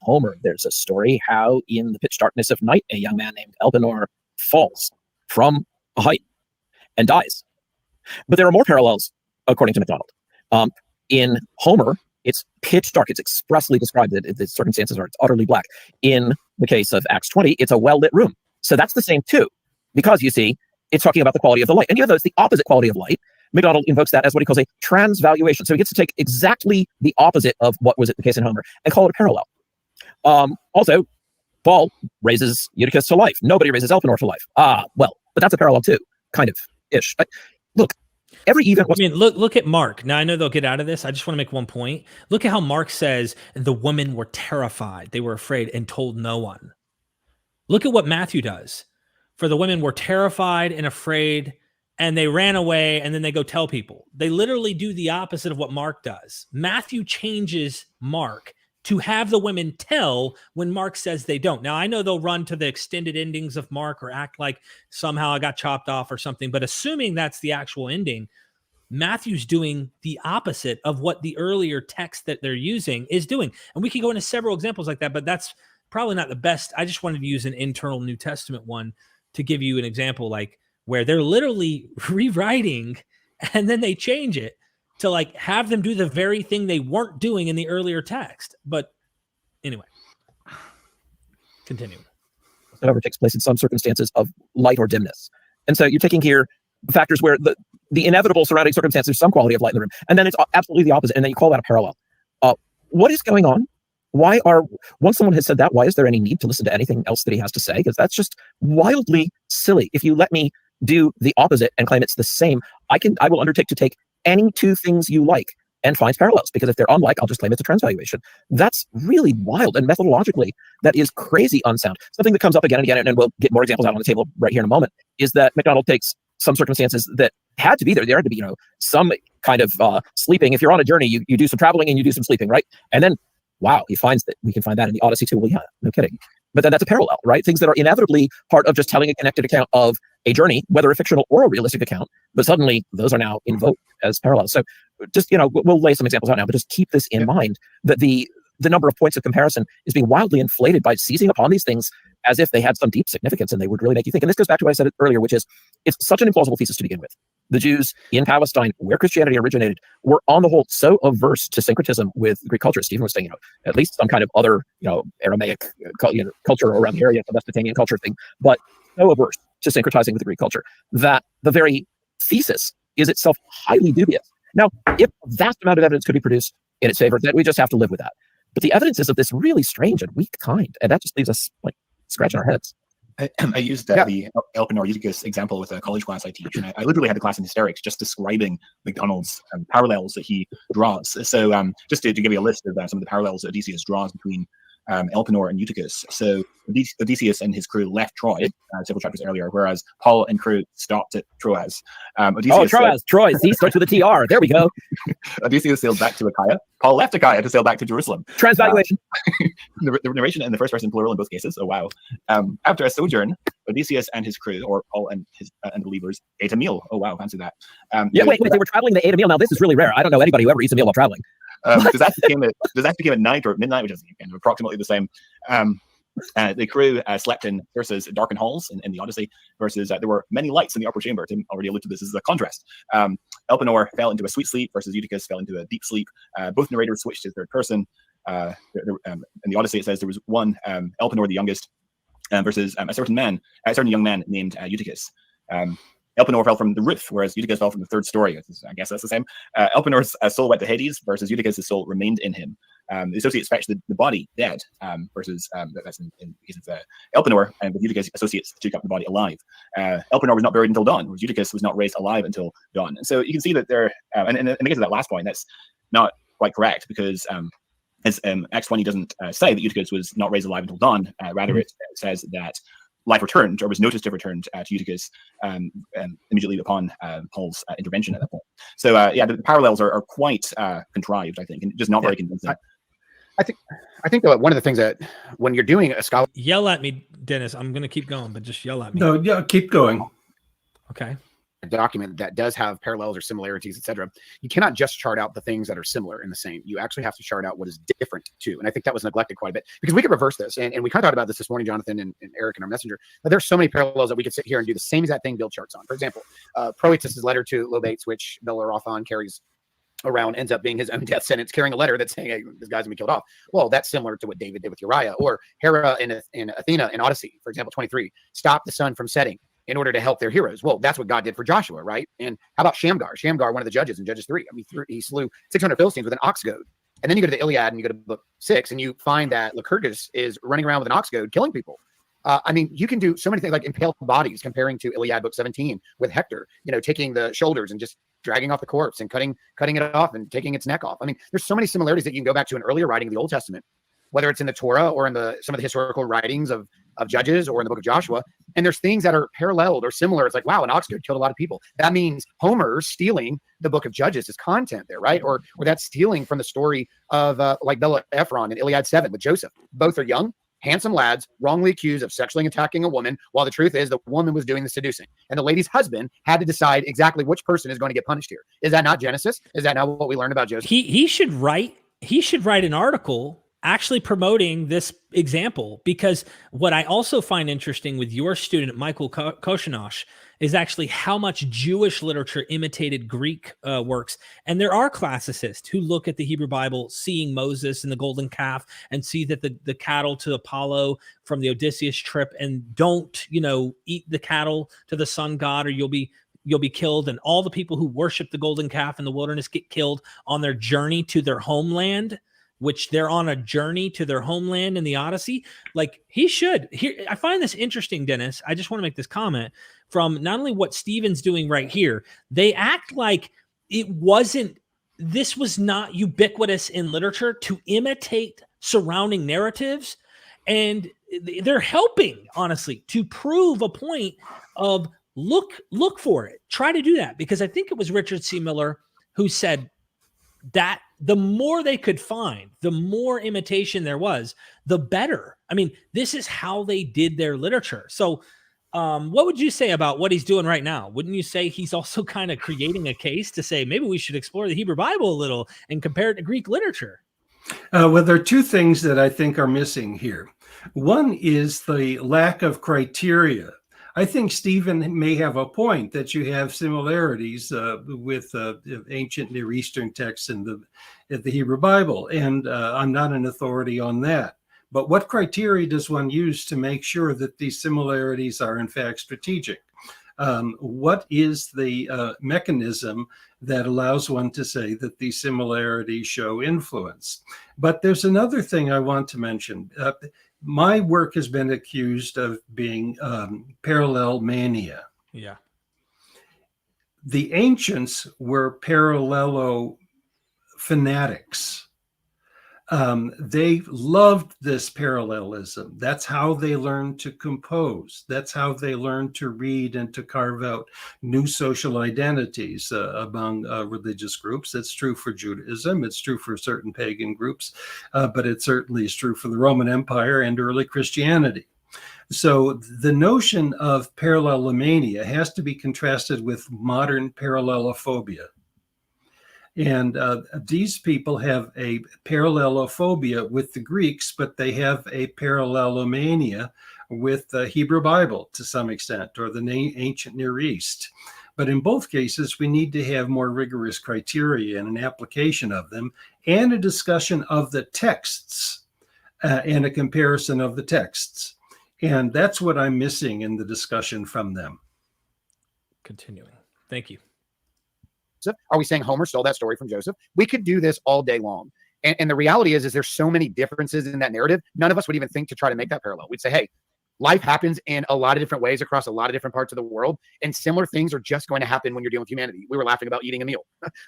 Homer, there's a story how in the pitch darkness of night, a young man named Elpenor falls from a height and dies. But there are more parallels, according to McDonald. In Homer, it's pitch dark. It's expressly described that the circumstances are utterly black. In the case of Acts 20, it's a well-lit room. So that's the same too, because you see, it's talking about the quality of the light. And it's the opposite quality of light. McDonald invokes that as what he calls a transvaluation. So he gets to take exactly the opposite of what was the case in Homer and call it a parallel. Also, Paul raises Eutychus to life. Nobody raises Elpenor to life. But that's a parallel too, kind of ish. Look, every event. I mean, look at Mark. Now I know they'll get out of this. I just want to make one point. Look at how Mark says, and the women were terrified. They were afraid and told no one. Look at what Matthew does. For the women were terrified and afraid, and they ran away, and then they go tell people. They literally do the opposite of what Mark does. Matthew changes Mark to have the women tell when Mark says they don't. Now, I know they'll run to the extended endings of Mark or act like somehow I got chopped off or something, but assuming that's the actual ending, Matthew's doing the opposite of what the earlier text that they're using is doing. And we can go into several examples like that, but that's probably not the best. I just wanted to use an internal New Testament one to give you an example, like where they're literally rewriting and then they change it to like have them do the very thing they weren't doing in the earlier text. But anyway, continue. Whatever takes place in some circumstances of light or dimness. And so you're taking here factors where the inevitable surrounding circumstances, there's some quality of light in the room. And then it's absolutely the opposite. And then you call that a parallel. What is going on? Once someone has said that, why is there any need to listen to anything else that he has to say? Because that's just wildly silly. If you let me do the opposite and claim it's the same, I will undertake to take any two things you like and find parallels, because if they're unlike, I'll just claim it's a transvaluation. That's really wild. And methodologically, that is crazy unsound. Something that comes up again and again, and we'll get more examples out on the table right here in a moment, is that McDonald takes some circumstances that had to be there. There had to be, some kind of sleeping. If you're on a journey, you do some traveling and you do some sleeping, right? And then, wow, he finds that we can find that in the Odyssey too. Well, yeah, no kidding. But then that's a parallel, right? Things that are inevitably part of just telling a connected account of a journey, whether a fictional or a realistic account, but suddenly those are now invoked as parallels. So just, we'll lay some examples out now, but just keep this in mind, that the number of points of comparison is being wildly inflated by seizing upon these things as if they had some deep significance and they would really make you think. And this goes back to what I said earlier, which is it's such an implausible thesis to begin with. The Jews in Palestine, where Christianity originated, were on the whole so averse to syncretism with Greek culture. Stephen was saying, at least some kind of other, Aramaic culture around the area, the Mesopotamian culture thing, but so averse to syncretizing with the Greek culture that the very thesis is itself highly dubious. Now, if a vast amount of evidence could be produced in its favor, then we just have to live with that. But the evidence is of this really strange and weak kind, and that just leaves us scratching our heads. I used the Elpenor Eutychus example with a college class I teach, and I literally had the class in hysterics just describing McDonald's parallels that he draws. So just to give you a list of some of the parallels that Odysseus draws between Elpenor and Eutychus. So Odysseus and his crew left Troy several chapters earlier, whereas Paul and crew stopped at Troas. Troy. See, starts with a TR. There we go. Odysseus sailed back to Achaia. Paul left Achaia to sail back to Jerusalem. Transvaluation. The narration in the first person plural in both cases. Oh wow! After a sojourn, Odysseus and his crew, or Paul and his believers, ate a meal. Oh wow, fancy that. Wait, they were traveling. They ate a meal. Now this is really rare. I don't know anybody who ever eats a meal while traveling. Does that became at night or at midnight, which is kind of approximately the same. The crew slept in Circe's darkened halls in the Odyssey, versus there were many lights in the upper chamber. Tim already alluded to this as a contrast. Elpenor fell into a sweet sleep versus Eutychus fell into a deep sleep. Both narrators switched to third person. In the Odyssey, it says there was one Elpenor the youngest versus a certain young man named Eutychus. Elpenor fell from the roof, whereas Eutychus fell from the third story. I guess that's the same. Elpenor's soul went to Hades, versus Eutychus' soul remained in him. The associates fetched the body dead, versus that's in case of Elpenor, and with Eutychus, associates took up the body alive. Elpenor was not buried until dawn, whereas Eutychus was not raised alive until dawn. And so you can see that there, and in the case of that last point, that's not quite correct, because as Acts 20 doesn't say that Eutychus was not raised alive until dawn. Rather, it says that life returned, or was noticed to have returned to Eutychus immediately upon Paul's intervention at that point. So the parallels are quite contrived, I think, and just not very convincing. I think that one of the things that when you're doing a scholar, yell at me, Dennis. I'm going to keep going, but just yell at me. No, yeah, keep going. Okay. a document that does have parallels or similarities, etc., you cannot just chart out the things that are similar and the same. You actually have to chart out what is different too. And I think that was neglected quite a bit, because we could reverse this. And we kind of talked about this morning, Jonathan and Eric in our messenger, but there's so many parallels that we could sit here and do the same exact thing, build charts on. For example, Proetus's letter to Lobates, which Bellerophon carries around, ends up being his own death sentence, carrying a letter that's saying, hey, this guy's gonna be killed off. Well, that's similar to what David did with Uriah, or Hera in Athena in Odyssey, for example, 23, stop the sun from setting in order to help their heroes. Well, that's what God did for Joshua, right? And how about Shamgar? Shamgar, one of the judges in Judges 3. I mean, he slew 600 Philistines with an ox goad. And then you go to the Iliad and you go to book 6 and you find that Lycurgus is running around with an ox goad killing people. I mean, you can do so many things like impaled bodies, comparing to Iliad book 17 with Hector, you know, taking the shoulders and just dragging off the corpse and cutting it off and taking its neck off. I mean, there's so many similarities that you can go back to an earlier writing of the Old Testament, whether it's in the Torah or in some of the historical writings of Judges or in the book of Joshua. And there's things that are paralleled or similar. It's like, wow, an ox goad killed a lot of people. That means Homer stealing the book of Judges' content there, right? Or that's stealing from the story of like Bella Ephron in Iliad 7 with Joseph. Both are young, handsome lads wrongly accused of sexually attacking a woman, while the truth is the woman was doing the seducing. And the lady's husband had to decide exactly which person is going to get punished here. Is that not Genesis? Is that not what we learned about Joseph? He should write an article actually promoting this example, because what I also find interesting with your student, Michael Koshinosh, is actually how much Jewish literature imitated Greek works. And there are classicists who look at the Hebrew Bible, seeing Moses and the golden calf, and see that the cattle to Apollo from the Odysseus trip, and don't, eat the cattle to the sun god or you'll be killed. And all the people who worship the golden calf in the wilderness get killed on their journey to their homeland, which they're on a journey to their homeland in the Odyssey. Like, he should. Here, I find this interesting, Dennis. I just want to make this comment from not only what Stephen's doing right here. They act like this was not ubiquitous in literature to imitate surrounding narratives. And they're helping, honestly, to prove a point of look for it. Try to do that, because I think it was Richard C. Miller who said that the more they could find, the more imitation there was, the better. I mean, this is how they did their literature. So what would you say about what he's doing right now? Wouldn't you say he's also kind of creating a case to say, maybe we should explore the Hebrew Bible a little and compare it to Greek literature? Well, there are two things that I think are missing here. One is the lack of criteria. I think Stephen may have a point that you have similarities with ancient Near Eastern texts in the Hebrew Bible, and I'm not an authority on that. But what criteria does one use to make sure that these similarities are in fact strategic? What is the mechanism that allows one to say that these similarities show influence? But there's another thing I want to mention. My work has been accused of being parallelomania. Yeah. The ancients were parallelo fanatics. They loved this parallelism. That's how they learned to compose. That's how they learned to read and to carve out new social identities among religious groups. It's true for Judaism. It's true for certain pagan groups, but it certainly is true for the Roman Empire and early Christianity. So the notion of parallelomania has to be contrasted with modern parallelophobia. And these people have a parallelophobia with the Greeks, but they have a parallelomania with the Hebrew Bible to some extent, or the ancient Near East. But in both cases, we need to have more rigorous criteria and an application of them, and a discussion of the texts and a comparison of the texts. And that's what I'm missing in the discussion from them. Continuing. Thank you. Are we saying Homer stole that story from Joseph? We could do this all day long. And the reality is there's so many differences in that narrative. None of us would even think to try to make that parallel. We'd say, hey, life happens in a lot of different ways across a lot of different parts of the world. And similar things are just going to happen when you're dealing with humanity. We were laughing about eating a meal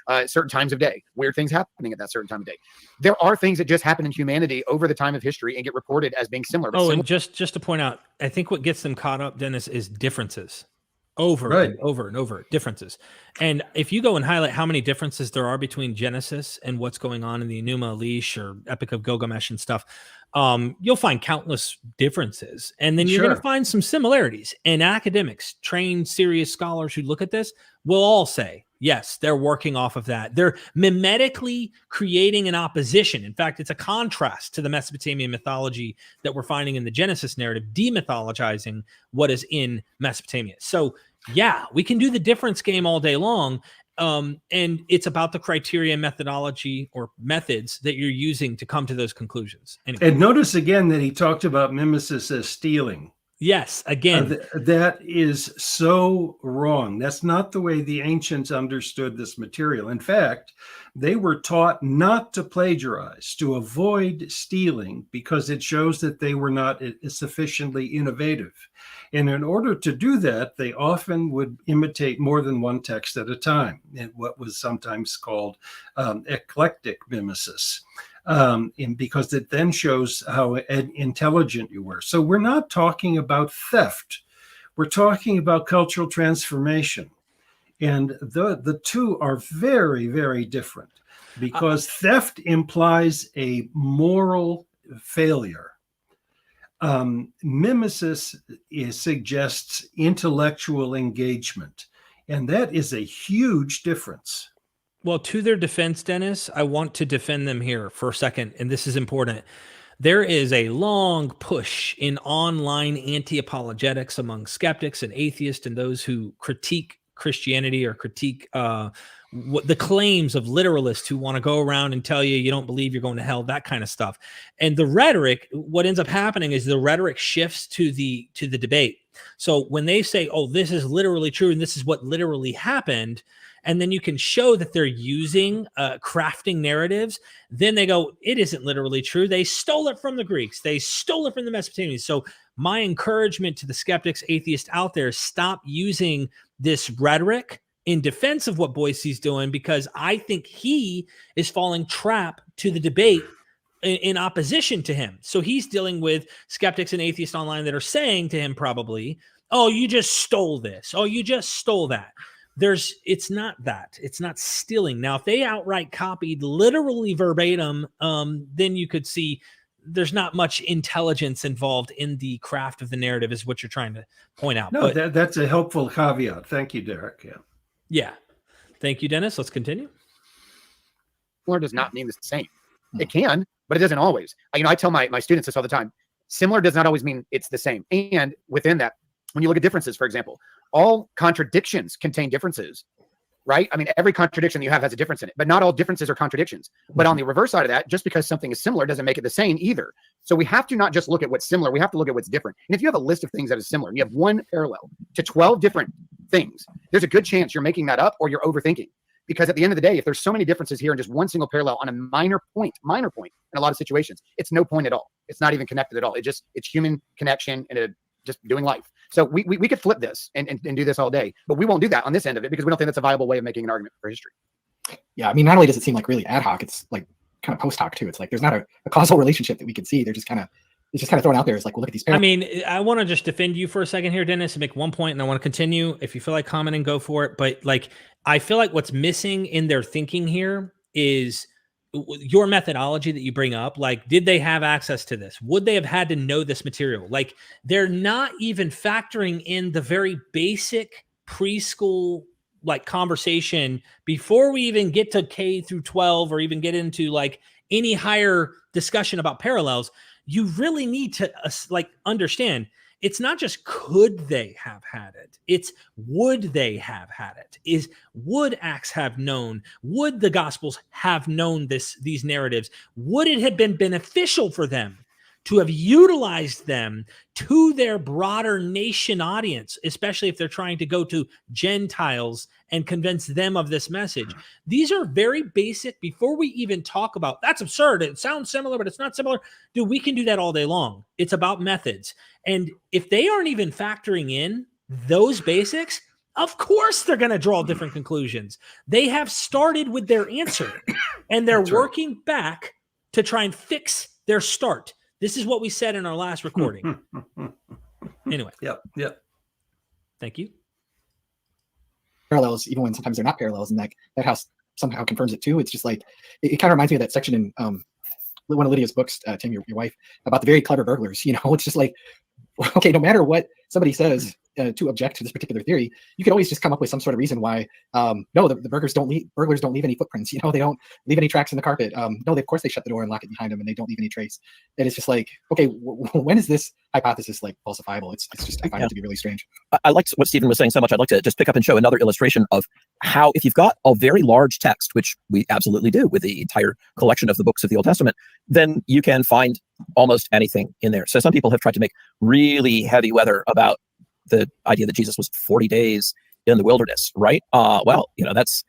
at certain times of day, weird things happening at that certain time of day. There are things that just happen in humanity over the time of history and get reported as being similar. And just to point out, I think what gets them caught up, Dennis, is differences. Over and over and over, differences. And if you go and highlight how many differences there are between Genesis and what's going on in the Enuma Elish or Epic of Gilgamesh and stuff, you'll find countless differences. And then you're going to find some similarities. And academics, trained, serious scholars who look at this will all say, yes, they're working off of that. They're mimetically creating an opposition. In fact, it's a contrast to the Mesopotamian mythology that we're finding in the Genesis narrative, demythologizing what is in Mesopotamia. So yeah, we can do the difference game all day long. And it's about the criteria, methodology, or methods that you're using to come to those conclusions. Anyway. And notice again that he talked about mimesis as stealing. Yes, again. That is so wrong. That's not the way the ancients understood this material. In fact, They were taught not to plagiarize, to avoid stealing, because it shows that they were not sufficiently innovative. And in order to do that, they often would imitate more than one text at a time, in what was sometimes called eclectic mimesis, and because it then shows how intelligent you were. So we're not talking about theft. We're talking about cultural transformation. And the two are very, very different, because theft implies a moral failure. Mimesis suggests intellectual engagement, and that is a huge difference. Well, to their defense, Dennis, I want to defend them here for a second, and this is important. There is a long push in online anti-apologetics among skeptics and atheists and those who critique Christianity or critique the claims of literalists who want to go around and tell you don't believe, you're going to hell, that kind of stuff. And the rhetoric, what ends up happening is the rhetoric shifts to the debate. So when they say, oh, this is literally true and this is what literally happened, and then you can show that they're using crafting narratives, then they go, it isn't literally true. They stole it from the Greeks. They stole it from the Mesopotamians. So my encouragement to the skeptics, atheists out there, stop using this rhetoric in defense of what Boise's doing, because I think he is falling trap to the debate in opposition to him. So he's dealing with skeptics and atheists online that are saying to him probably, oh, you just stole this. Oh, you just stole that. It's not that. It's not stealing. Now, if they outright copied literally verbatim, then you could see there's not much intelligence involved in the craft of the narrative, is what you're trying to point out. No, that's a helpful caveat. Thank you, Derek. Yeah. Thank you, Dennis. Let's continue. Similar does not mean the same. It can, but it doesn't always. I tell my students this all the time. Similar does not always mean it's the same. And within that, when you look at differences, for example, all contradictions contain differences, right? I mean, every contradiction you have has a difference in it, but not all differences are contradictions. But on the reverse side of that, just because something is similar doesn't make it the same either. So we have to not just look at what's similar, we have to look at what's different. And if you have a list of things that is similar and you have one parallel to 12 different things, there's a good chance you're making that up or you're overthinking. Because at the end of the day, if there's so many differences here in just one single parallel on a minor point in a lot of situations, it's no point at all. It's not even connected at all. It's human connection and just doing life. So we could flip this and do this all day, but we won't do that on this end of it because we don't think that's a viable way of making an argument for history. Yeah, I mean, not only does it seem like really ad hoc, it's like kind of post hoc too. It's like there's not a causal relationship that we can see. They're just kind of thrown out there. It's like, well, look at these parallels. I mean, I want to just defend you for a second here, Dennis, and make one point, and I want to continue. If you feel like commenting, go for it. But like, I feel like what's missing in their thinking here is your methodology that you bring up. Like, did they have access to this? Would they have had to know this material? Like, they're not even factoring in the very basic preschool like conversation before we even get to K through 12 or even get into like any higher discussion about parallels. You really need to understand it's not just could they have had it, it's would they have had it. Would Acts have known? Would the Gospels have known these narratives? Would it have been beneficial for them to have utilized them to their broader nation audience, especially if they're trying to go to Gentiles and convince them of this message? These are very basic. Before we even talk about, that's absurd, it sounds similar, but it's not similar. Dude, we can do that all day long. It's about methods. And if they aren't even factoring in those basics, of course they're going to draw different conclusions. They have started with their answer and they're working back to try and fix their start. This is what we said in our last recording. Anyway. Yep. Thank you. Parallels, even when sometimes they're not parallels, and that house somehow confirms it too. It's just like, it kind of reminds me of that section in one of Lydia's books, Tim, your wife, about the very clever burglars. It's just like, okay, no matter what somebody says to object to this particular theory, you can always just come up with some sort of reason why, no, the burglars don't leave any footprints. They don't leave any tracks in the carpet. No, of course they shut the door and lock it behind them and they don't leave any trace. And it's just like, okay, when is this hypothesis like falsifiable? It's just, I find it to be really strange. I liked what Stephen was saying so much. I'd like to just pick up and show another illustration of how, if you've got a very large text, which we absolutely do with the entire collection of the books of the Old Testament, then you can find almost anything in there. So some people have tried to make really heavy weather about the idea that Jesus was 40 days in the wilderness, right? Well, that's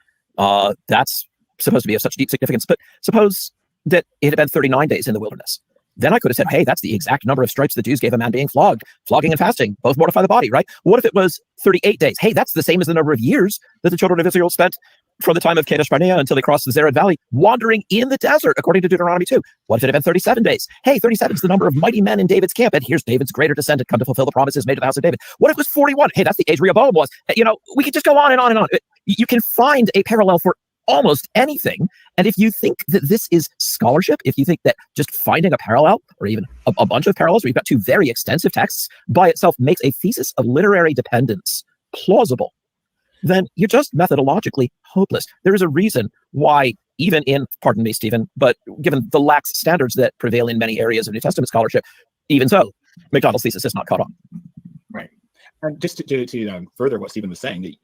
supposed to be of such deep significance. But suppose that it had been 39 days in the wilderness. Then I could have said, hey, that's the exact number of stripes the Jews gave a man being flogged. Flogging and fasting both mortify the body, right? What if it was 38 days? Hey, that's the same as the number of years that the children of Israel spent from the time of Kadesh Barnea until they crossed the Zered Valley, wandering in the desert, according to Deuteronomy 2. What if it had been 37 days? Hey, 37 is the number of mighty men in David's camp, and here's David's greater descendant come to fulfill the promises made to the house of David. What if it was 41? Hey, that's the age Rehoboam was. You know, we could just go on and on and on. You can find a parallel for almost anything. And if you think that this is scholarship, if you think that just finding a parallel or even a bunch of parallels where you've got two very extensive texts by itself makes a thesis of literary dependence plausible, then you're just methodologically hopeless. There is a reason why, even in, pardon me, Stephen, but given the lax standards that prevail in many areas of New Testament scholarship, even so, McDonald's thesis is not caught on. Right. And just to further what Stephen was saying,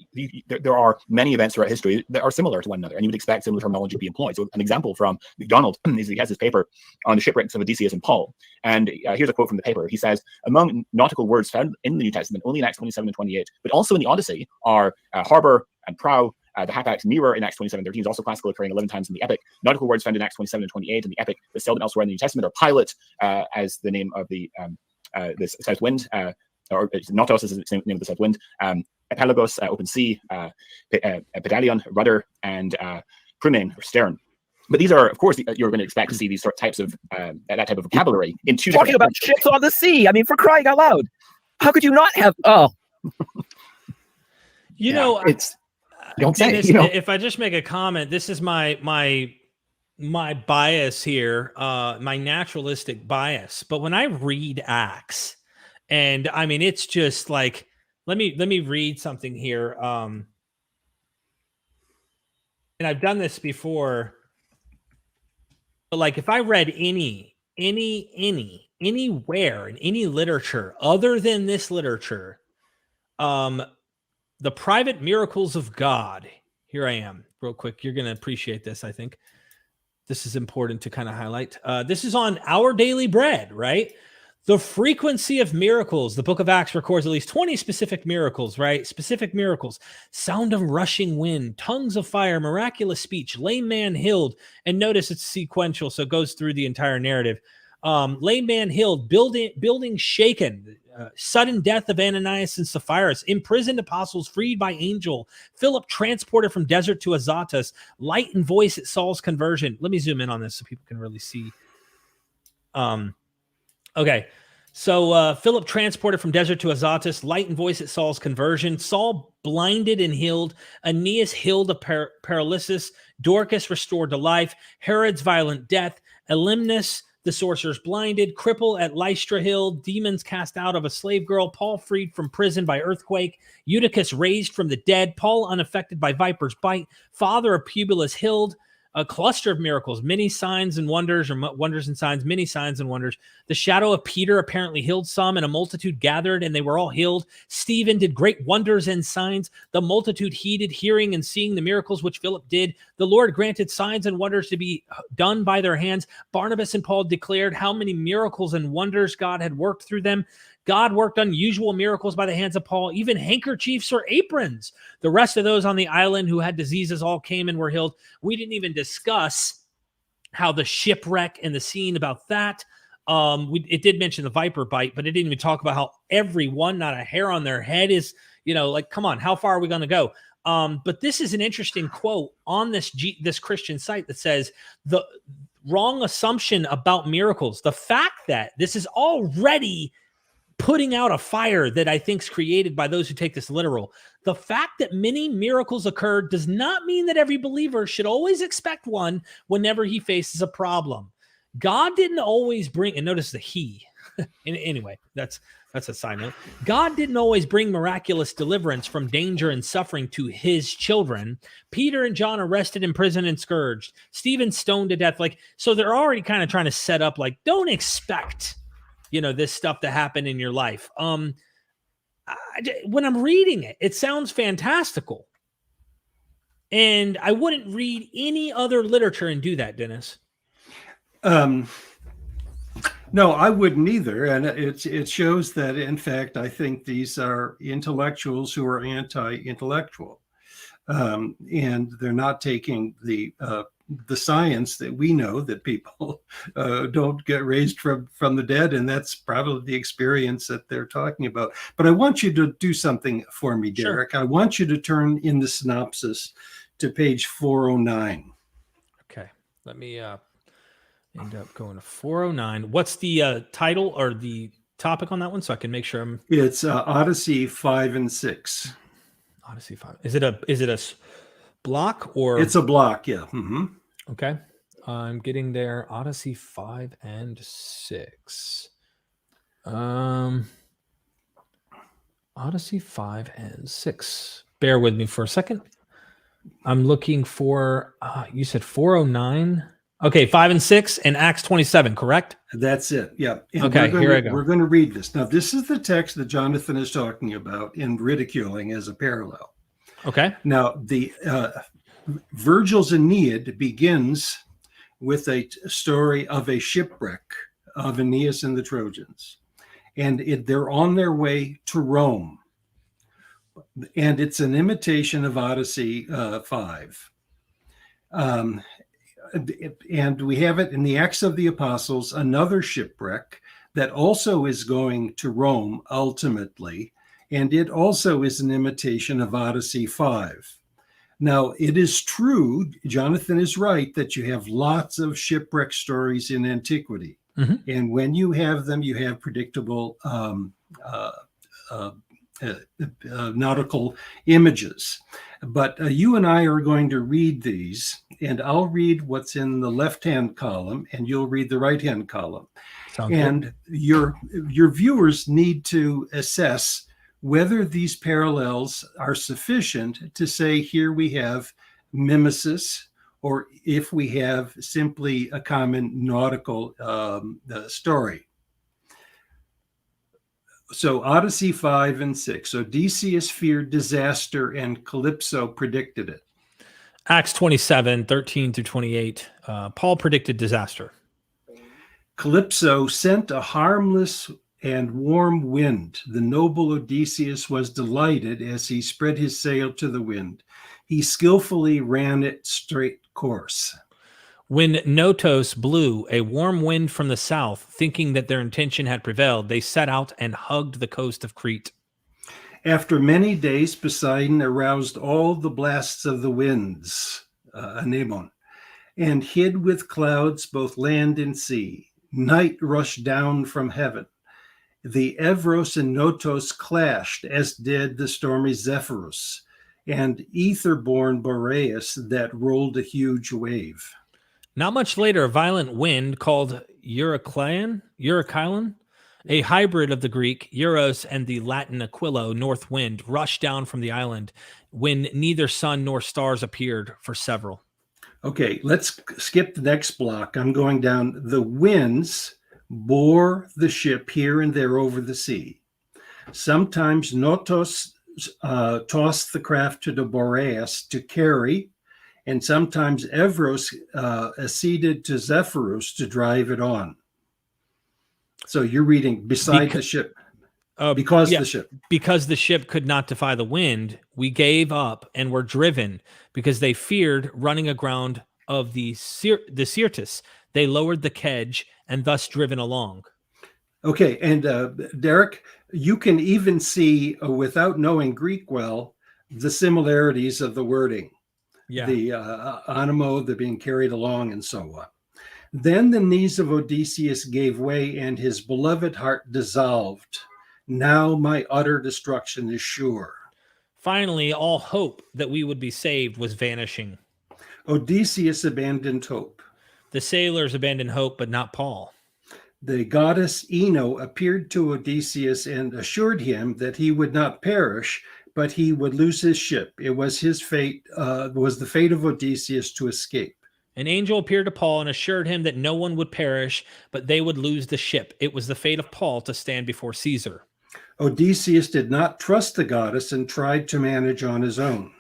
there are many events throughout history that are similar to one another, and you would expect similar terminology to be employed. So an example from McDonald is he has his paper on the shipwrecks of Odysseus and Paul. And here's a quote from the paper. He says, among nautical words found in the New Testament, only in Acts 27 and 28, but also in the Odyssey are harbor and prow. The hapax mirror in Acts 27:13 is also classical, occurring 11 times in the epic. Nautical words found in Acts 27 and 28 in the epic, but seldom elsewhere in the New Testament, are pilot as the name of the south wind, or Nautos is the name of the south wind, Epalogos, open sea, Pedalion, rudder, and Prumen, or stern. But these are, of course, you're going to expect to see these types of that type of vocabulary in two. Talking about ships on the sea. I mean, for crying out loud, how could you not have? Oh, you know, it's don't say. You know, if I just make a comment, this is my bias here, my naturalistic bias. But when I read Acts, and I mean, it's just like, let me read something here. And I've done this before, but like if I read anywhere in any literature other than this literature, the private miracles of God. Here I am, real quick. You're going to appreciate this, I think. This is important to kind of highlight. This is on Our Daily Bread, right? The frequency of miracles. The book of Acts records at least 20 specific miracles, right? Specific miracles. Sound of rushing wind, tongues of fire, miraculous speech, lame man healed. And notice it's sequential, so it goes through the entire narrative. Lame man healed, building shaken, sudden death of Ananias and Sapphira, imprisoned apostles freed by angel, Philip transported from desert to Azotus, light and voice at Saul's conversion. Let me zoom in on this so people can really see. Okay, so Philip transported from desert to Azotus, light and voice at Saul's conversion, Saul blinded and healed, Aeneas healed of paralysis, Dorcas restored to life, Herod's violent death, Elymnus the sorcerers blinded, cripple at Lystra Hill, demons cast out of a slave girl, Paul freed from prison by earthquake, Eutychus raised from the dead, Paul unaffected by viper's bite, father of Publius healed, a cluster of miracles, many signs and wonders, or wonders and signs, many signs and wonders. The shadow of Peter apparently healed some, and a multitude gathered, and they were all healed. Stephen did great wonders and signs. The multitude heeded, hearing and seeing the miracles which Philip did. The Lord granted signs and wonders to be done by their hands. Barnabas and Paul declared how many miracles and wonders God had worked through them. God worked unusual miracles by the hands of Paul, even handkerchiefs or aprons. The rest of those on the island who had diseases all came and were healed. We didn't even discuss how the shipwreck and the scene about that. It did mention the viper bite, but it didn't even talk about how everyone, not a hair on their head is, like, come on, how far are we going to go? But this is an interesting quote on this Christian site that says the wrong assumption about miracles. The fact that this is already putting out a fire that I think is created by those who take this literal. The fact that many miracles occurred does not mean that every believer should always expect one whenever he faces a problem. God didn't always bring, and notice the he. Anyway, that's a side note. God didn't always bring miraculous deliverance from danger and suffering to his children. Peter and John arrested, imprisoned, and scourged. Stephen stoned to death. So they're already kind of trying to set up, don't expect this stuff to happen in your life. When I'm reading it, it sounds fantastical. And I wouldn't read any other literature and do that, Dennis. No, I wouldn't either. And it shows that, in fact, I think these are intellectuals who are anti-intellectual. and they're not taking the science that we know that people don't get raised from the dead, and that's probably the experience that they're talking about. But I want you to do something for me, Derek. Sure. I want you to turn in the synopsis to page 409. Okay, let me end up going to 409. What's the title or the topic on that one, so I can make sure I'm... It's Odyssey 5 and 6. Odyssey 5. Is it a block or... It's a block, yeah. Mm-hmm. Okay, I'm getting there. Odyssey 5 and 6. Odyssey 5 and 6. Bear with me for a second. I'm looking for, you said 409. Okay, 5 and 6 and Acts 27, correct? That's it. Yeah. And okay, here I go. We're going to read this. Now, this is the text that Jonathan is talking about in ridiculing as a parallel. Okay. Now, the Virgil's Aeneid begins with a story of a shipwreck of Aeneas and the Trojans. And they're on their way to Rome. And it's an imitation of Odyssey 5. And we have it in the Acts of the Apostles, another shipwreck that also is going to Rome ultimately. And it also is an imitation of Odyssey 5. Now, it is true, Jonathan is right, that you have lots of shipwreck stories in antiquity. Mm-hmm. And when you have them, you have predictable nautical images. But you and I are going to read these, and I'll read what's in the left-hand column, and you'll read the right-hand column. Sounds and good. Your viewers need to assess whether these parallels are sufficient to say, here we have mimesis, or if we have simply a common nautical story. So Odyssey 5 and 6. Odysseus feared disaster and Calypso predicted it. Acts 27, 13 through 28. Paul predicted disaster. Calypso sent a harmless and warm wind. The noble Odysseus was delighted as he spread his sail to the wind. He skillfully ran its straight course. When Notos blew a warm wind from the south, thinking that their intention had prevailed, they set out and hugged the coast of Crete. After many days, Poseidon aroused all the blasts of the winds, anemon, and hid with clouds both land and sea. Night rushed down from heaven. The Evros and Notos clashed, as did the stormy Zephyrus, and ether-born Boreas that rolled a huge wave. Not much later, a violent wind called Euryclean, a hybrid of the Greek Euros and the Latin Aquilo, north wind, rushed down from the island when neither sun nor stars appeared for several. Okay, let's skip the next block. I'm going down. The winds bore the ship here and there over the sea. Sometimes Notos tossed the craft to the Boreas to carry, and sometimes Evros acceded to Zephyrus to drive it on. So you're reading beside the ship. Because the ship could not defy the wind, we gave up and were driven because they feared running aground of the Syrtis. They lowered the kedge and thus driven along. Okay, and Derek, you can even see, without knowing Greek well, the similarities of the wording. Yeah. The animo, the being carried along, and so on. Then the knees of Odysseus gave way and his beloved heart dissolved. Now my utter destruction is sure. Finally, all hope that we would be saved was vanishing. Odysseus abandoned hope. The sailors abandoned hope, but not Paul. The goddess Ino appeared to Odysseus and assured him that he would not perish, but he would lose his ship. It was his fate, was the fate of Odysseus to escape. An angel appeared to Paul and assured him that no one would perish, but they would lose the ship. It was the fate of Paul to stand before Caesar. Odysseus did not trust the goddess and tried to manage on his own.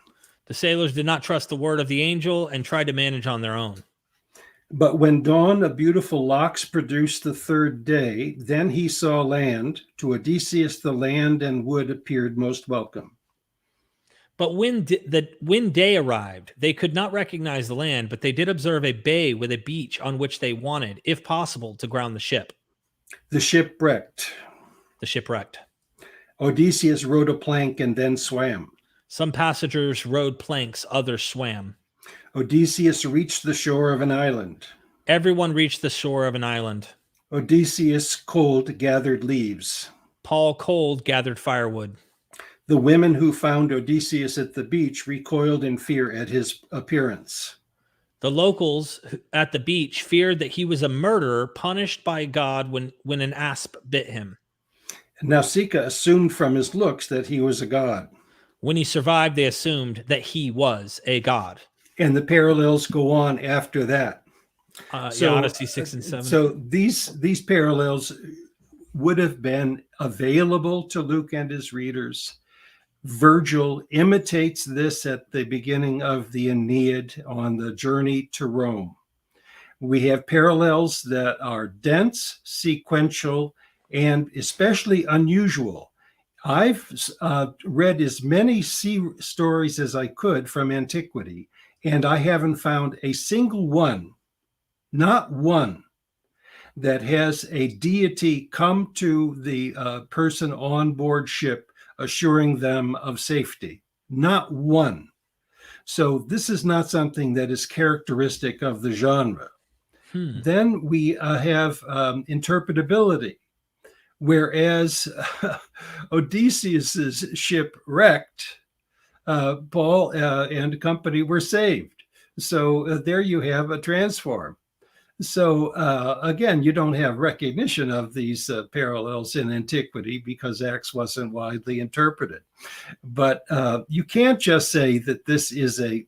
The sailors did not trust the word of the angel and tried to manage on their own. But when dawn of beautiful locks produced the third day, then he saw land. To Odysseus the land and wood appeared most welcome. But when day arrived, they could not recognize the land, but they did observe a bay with a beach on which they wanted, if possible, to ground the ship. The shipwrecked. The shipwrecked. Odysseus rode a plank and then swam. Some passengers rode planks, others swam. Odysseus reached the shore of an island. Everyone reached the shore of an island. Odysseus, cold, gathered leaves. Paul, cold, gathered firewood. The women who found Odysseus at the beach recoiled in fear at his appearance. The locals at the beach feared that he was a murderer punished by God when an asp bit him. Nausicaa assumed from his looks that he was a god. When he survived, they assumed that he was a god. And the parallels go on after that. Odyssey 6 and 7. So these parallels would have been available to Luke and his readers. Virgil imitates this at the beginning of the Aeneid on the journey to Rome. We have parallels that are dense, sequential, and especially unusual. I've read as many stories as I could from Antiquity, and I haven't found a single one, not one, that has a deity come to the person on board ship assuring them of safety. Not one. So this is not something that is characteristic of the genre. Then we have interpretability. Whereas Odysseus's ship wrecked, Paul and company were saved. So there you have a transform. So again, you don't have recognition of these parallels in Antiquity because Acts wasn't widely interpreted. But you can't just say that this is a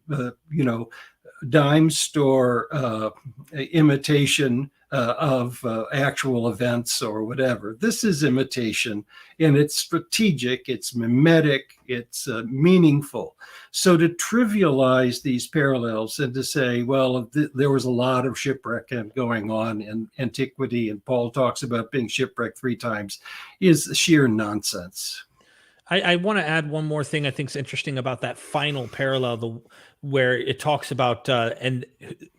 dime store imitation of actual events or whatever. This is imitation, and it's strategic, it's mimetic, it's meaningful. So to trivialize these parallels and to say, well, there was a lot of shipwreck going on in Antiquity, and Paul talks about being shipwrecked 3 times, is sheer nonsense. I want to add one more thing I think is interesting about that final parallel, where it talks about and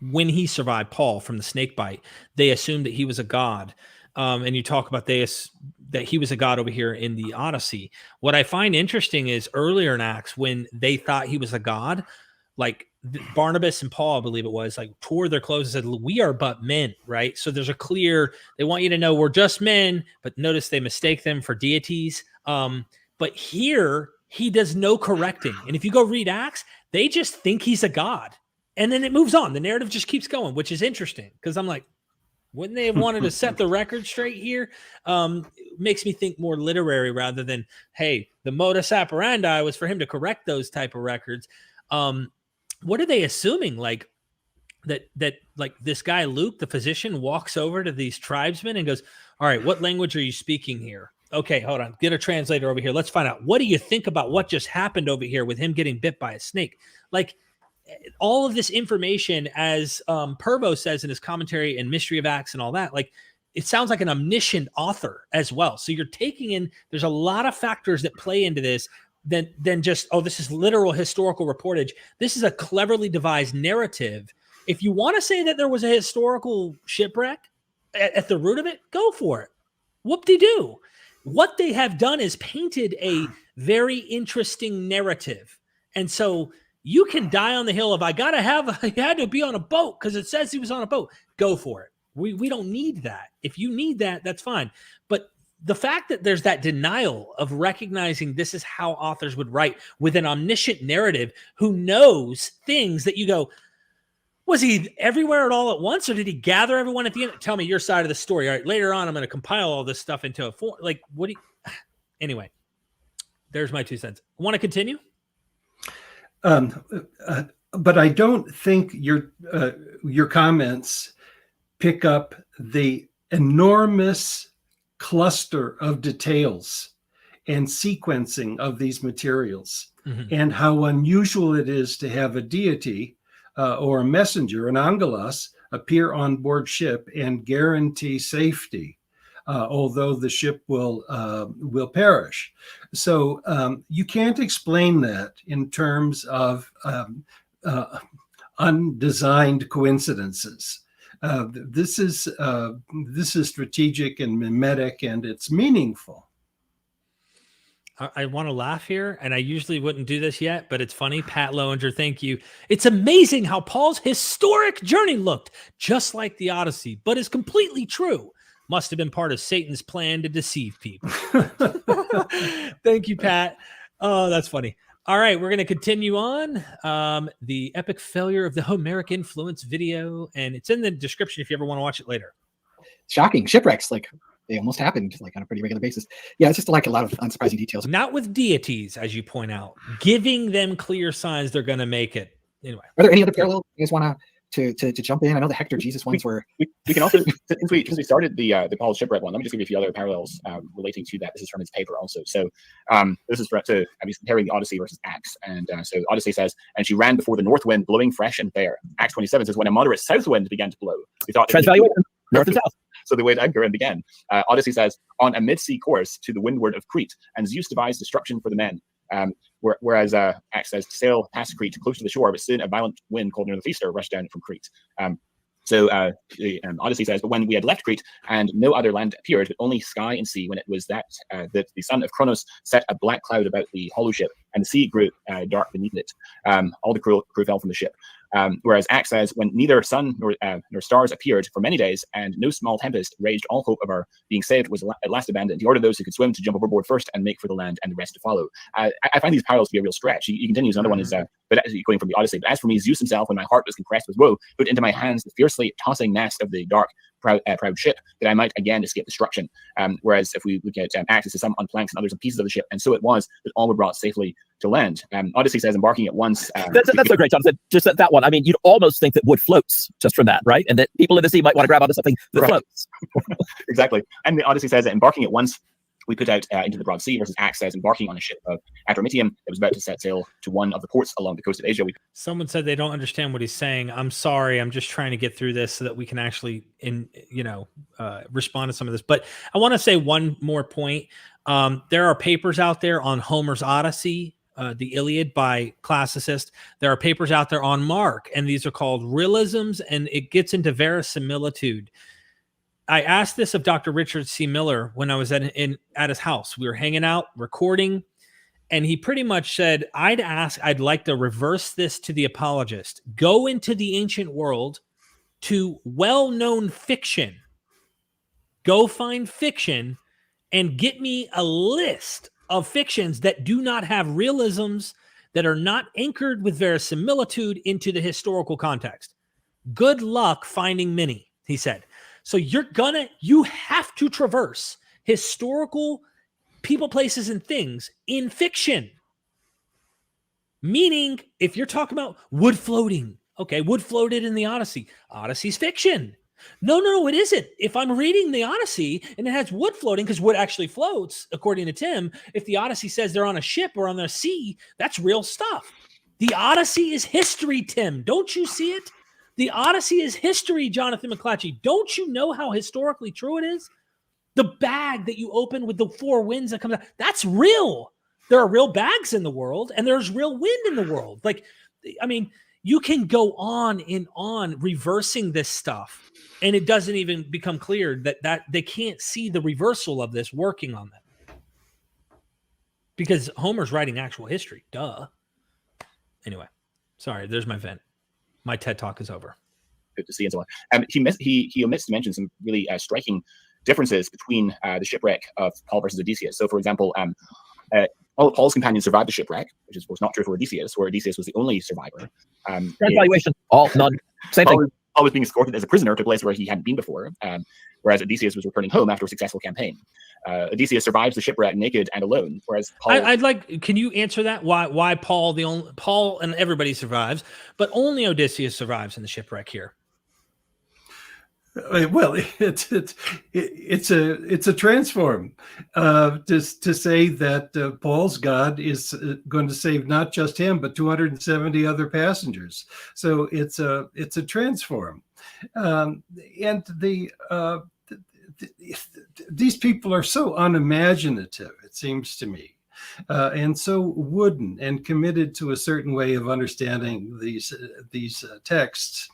when he survived, Paul, from the snake bite, they assumed that he was a god. And you talk about that he was a god over here in the Odyssey. What I find interesting is earlier in Acts, when they thought he was a god, like Barnabas and Paul, I believe it was, like tore their clothes and said, we are but men, right? So there's a clear, they want you to know we're just men, but notice they mistake them for deities. But here, he does no correcting. And if you go read Acts, they just think he's a god. And then it moves on. The narrative just keeps going, which is interesting. Because I'm like, wouldn't they have wanted to set the record straight here? It makes me think more literary rather than, hey, the modus operandi was for him to correct those type of records. What are they assuming? Like that like this guy, Luke, the physician, walks over to these tribesmen and goes, all right, what language are you speaking here? Okay, hold on. Get a translator over here. Let's find out. What do you think about what just happened over here with him getting bit by a snake? Like all of this information, as Purvo says in his commentary and Mystery of Acts and all that, like it sounds like an omniscient author as well. So you're taking in, there's a lot of factors that play into this than just, oh, this is literal historical reportage. This is a cleverly devised narrative. If you want to say that there was a historical shipwreck at the root of it, go for it. Whoop-de-doo. What they have done is painted a very interesting narrative. And so you can die on the hill of, he had to be on a boat because it says he was on a boat. Go for it. We don't need that. If you need that, that's fine. But the fact that there's that denial of recognizing this is how authors would write with an omniscient narrative who knows things that you go, was he everywhere at all at once, or did he gather everyone at the end? Tell me your side of the story. All right, later on, I'm going to compile all this stuff into a form. Like, what do you... Anyway, there's my 2 cents. Want to continue? But I don't think your comments pick up the enormous cluster of details and sequencing of these materials, and how unusual it is to have a deity or a messenger, an angelos, appear on board ship and guarantee safety. although the ship will perish. So you can't explain that in terms of undesigned coincidences. This is strategic and mimetic, and it's meaningful. I want to laugh here, and I usually wouldn't do this yet, but it's funny. Pat Lowinger, thank you. It's amazing how Paul's historic journey looked just like the Odyssey, but is completely true. Must have been part of Satan's plan to deceive people. Thank you, Pat. Oh, that's funny. All right, we're going to continue on. The epic failure of the Homeric influence video, and it's in the description if you ever want to watch it later. Shocking. Shipwrecks, like, they almost happened like on a pretty regular basis. Yeah, it's just like a lot of unsurprising details. Not with deities, as you point out, giving them clear signs they're going to make it. Anyway, Are there any other parallels you guys want to jump in? I know the Hector Jesus ones were. We can also, since we started the Paul Shipwreck one, let me just give you a few other parallels relating to that. This is from his paper also. So this is comparing the Odyssey versus Acts. And so Odyssey says, and she ran before the north wind, blowing fresh and fair. Acts 27 says, when a moderate south wind began to blow, we thought Transvaluation, north and south. So they weighed Edgar and began. Odyssey says, on a mid-sea course to the windward of Crete, and Zeus devised destruction for the men. Whereas Acts says, to sail past Crete, close to the shore, but soon a violent wind called Northeaster rushed down from Crete. So Odyssey says, but when we had left Crete and no other land appeared, but only sky and sea, when it was that the son of Kronos set a black cloud about the hollow ship, and the sea grew dark beneath it. All the crew fell from the ship. Whereas Acts says, when neither sun nor stars appeared for many days, and no small tempest raged, all hope of our being saved was at last abandoned. He ordered those who could swim to jump overboard first and make for the land, and the rest to follow. I find these parallels to be a real stretch. He continues. Another one is, but actually going from the Odyssey. But as for me, Zeus himself, when my heart was compressed with woe, put into my hands the fiercely tossing mast of the dark, proud ship, that I might again escape destruction. Whereas if we look at Acts, it says some on planks and others on pieces of the ship, and so it was that all were brought safely to land. Odyssey says, embarking at once. That's so great, Jonathan. Just that one. I mean, you'd almost think that wood floats just from that, right? And that people in the sea might want to grab onto something that floats. Exactly. And the Odyssey says that embarking at once, we put out into the broad sea, versus Acts says embarking on a ship of Adramyttium that was about to set sail to one of the ports along the coast of Asia. Someone said they don't understand what he's saying. I'm sorry. I'm just trying to get through this so that we can actually, respond to some of this. But I want to say one more point. There are papers out there on Homer's Odyssey, the Iliad by classicists. There are papers out there on Mark, and these are called realisms, and it gets into verisimilitude. I asked this of Dr. Richard C. Miller when I was at his house. We were hanging out, recording, and he pretty much said, I'd like to reverse this to the apologist. Go into the ancient world to well-known fiction. Go find fiction and get me a list of fictions that do not have realisms, that are not anchored with verisimilitude into the historical context. Good luck finding many, he said. So you have to traverse historical people, places, and things in fiction. Meaning, if you're talking about wood floating, okay, wood floated in the Odyssey. Odyssey's fiction. No, it isn't. If I'm reading the Odyssey and it has wood floating, because wood actually floats, according to Tim, if the Odyssey says they're on a ship or on the sea, that's real stuff. The Odyssey is history, Tim. Don't you see it? The Odyssey is history, Jonathan McClatchy. Don't you know how historically true it is? The bag that you open with the four winds that comes out, that's real. There are real bags in the world, and there's real wind in the world. Like, I mean, you can go on and on reversing this stuff, and it doesn't even become clear that they can't see the reversal of this working on them. Because Homer's writing actual history. Duh. Anyway, sorry, there's my vent. My TED Talk is over. Good to see and so on. He omits to mention some really striking differences between the shipwreck of Paul versus Odysseus. So, for example, all of Paul's companions survived the shipwreck, which is, of course, not true for Odysseus, where Odysseus was the only survivor. Transvaluation, all none. Same thing. Paul was being escorted as a prisoner to a place where he hadn't been before, whereas Odysseus was returning home after a successful campaign. Odysseus survives the shipwreck naked and alone, whereas Paul... Can you answer that? Why Paul and everybody survives, but only Odysseus survives in the shipwreck here? Well, it's a transform to say that Paul's God is going to save not just him but 270 other passengers. So it's a transform, and these people are so unimaginative, it seems to me, and so wooden and committed to a certain way of understanding these texts.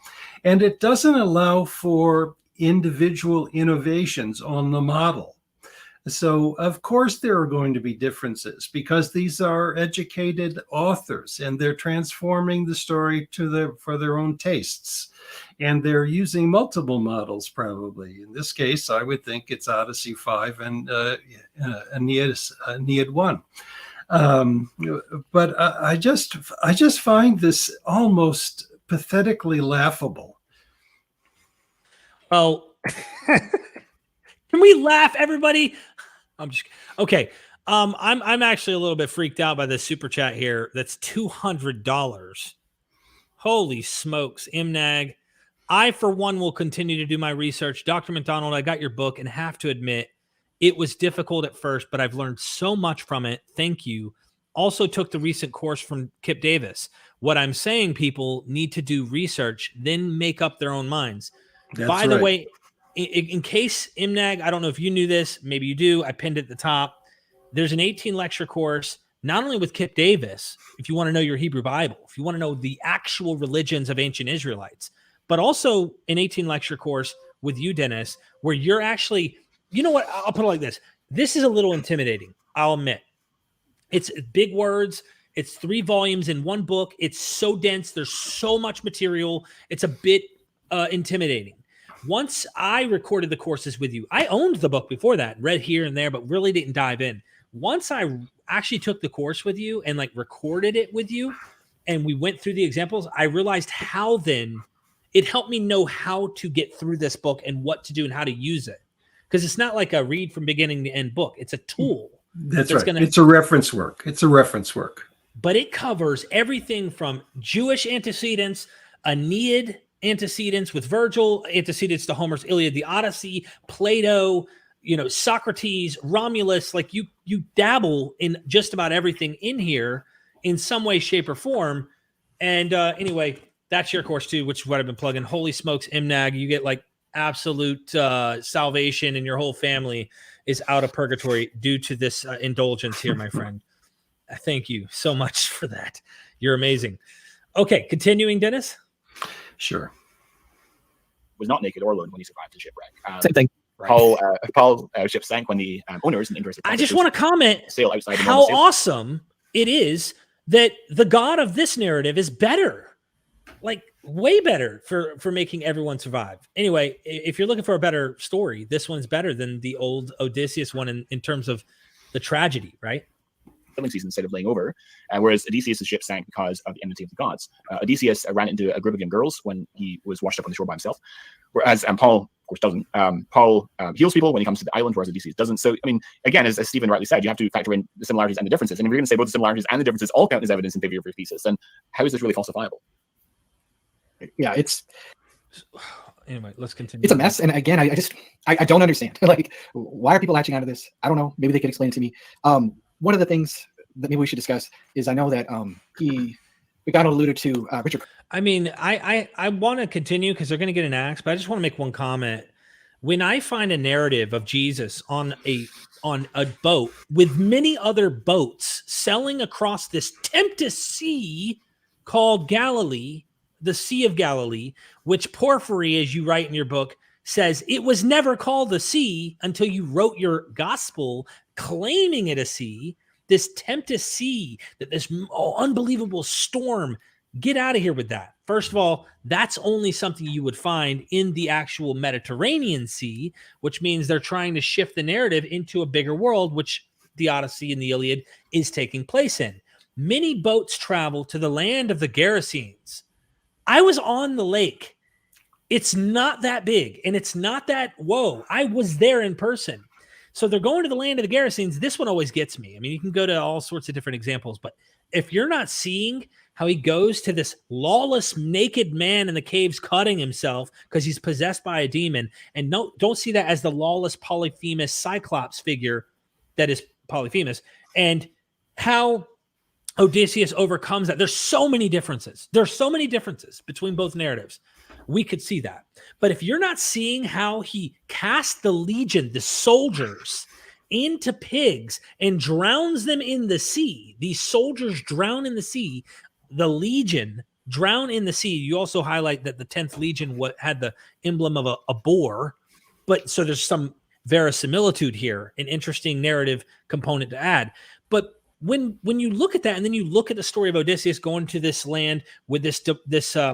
And it doesn't allow for individual innovations on the model. So, of course, there are going to be differences because these are educated authors and they're transforming the story for their own tastes. And they're using multiple models, probably. In this case, I would think it's Odyssey 5 and Aeneid 1. But I just find this almost pathetically laughable. Well, can we laugh, everybody? I'm just okay. I'm actually a little bit freaked out by this super chat here. That's $200. Holy smokes, MNAG. I, for one, will continue to do my research. Dr. McDonald, I got your book and have to admit it was difficult at first, but I've learned so much from it. Thank you. Also took the recent course from Kipp Davis. What I'm saying, people need to do research, then make up their own minds. By the way, in case MNAG, I don't know if you knew this, maybe you do, I pinned it at the top. There's an 18 lecture course, not only with Kipp Davis, if you want to know your Hebrew Bible, if you want to know the actual religions of ancient Israelites, but also an 18 lecture course with you, Dennis, where you're actually, you know what, I'll put it like this. This is a little intimidating, I'll admit. It's big words. It's 3 volumes in one book. It's so dense. There's so much material. It's a bit intimidating. Once I recorded the courses with you, I owned the book before that, read here and there, but really didn't dive in. Once I actually took the course with you and like recorded it with you and we went through the examples, I realized how then it helped me know how to get through this book and what to do and how to use it. Because it's not like a read from beginning to end book. It's a tool. That's right. It's a reference work. It's a reference work. But it covers everything from Jewish antecedents, Aeneid antecedents with Virgil, antecedents to Homer's Iliad, the Odyssey, Plato, Socrates, Romulus. Like you dabble in just about everything in here in some way, shape, or form. And anyway, that's your course too, which is what I've been plugging. Holy smokes, MNAG, you get like absolute salvation, and your whole family is out of purgatory due to this indulgence here, my friend. Thank you so much for that. You're amazing. Okay, continuing, Dennis. Sure. Was not naked or alone when he survived the shipwreck. Same thing. Paul ship sank when the owners and interested. I just want to comment sail outside how awesome it is that the God of this narrative is better, like way better for making everyone survive. Anyway, if you're looking for a better story, this one's better than the old Odysseus one in terms of the tragedy, right? Filling season instead of laying over, whereas Odysseus' ship sank because of the enmity of the gods. Odysseus ran into a group of young girls when he was washed up on the shore by himself, whereas Paul, of course, doesn't. Paul heals people when he comes to the island, whereas Odysseus doesn't. So, I mean, again, as Stephen rightly said, you have to factor in the similarities and the differences. And if you're going to say both the similarities and the differences all count as evidence in favor of your thesis, then how is this really falsifiable? Yeah, it's anyway. Let's continue. It's a mess, and again, I don't understand. Like, why are people latching onto this? I don't know. Maybe they can explain it to me. One of the things that maybe we should discuss is I know that McDonald alluded to Richard. I mean, I want to continue because they're going to get an axe, but I just want to make one comment. When I find a narrative of Jesus on a boat with many other boats sailing across this tempest sea called Galilee, the Sea of Galilee, which Porphyry, as you write in your book, says it was never called the sea until you wrote your gospel claiming it a sea. This tempest sea, that this unbelievable storm, get out of here with that. First of all, that's only something you would find in the actual Mediterranean Sea, which means they're trying to shift the narrative into a bigger world, which the Odyssey and the Iliad is taking place in. Many boats travel to the land of the Gerasenes. I was on the lake. It's not that big, and it's not that, whoa, I was there in person. So they're going to the land of the Gerasenes. This one always gets me. I mean, you can go to all sorts of different examples, but if you're not seeing how he goes to this lawless naked man in the caves cutting himself because he's possessed by a demon, and don't see that as the lawless Polyphemus Cyclops figure that is Polyphemus, and how Odysseus overcomes that. There's so many differences. There's so many differences between both narratives. we could see that. But if you're not seeing how he cast the legion, the soldiers, into pigs and drowns them in the sea, these soldiers drown in the sea, the legion drown in the sea. You also highlight that the 10th legion had the emblem of a boar, but so there's some verisimilitude here, an interesting narrative component to add. But when you look at that, and then you look at the story of Odysseus going to this land with this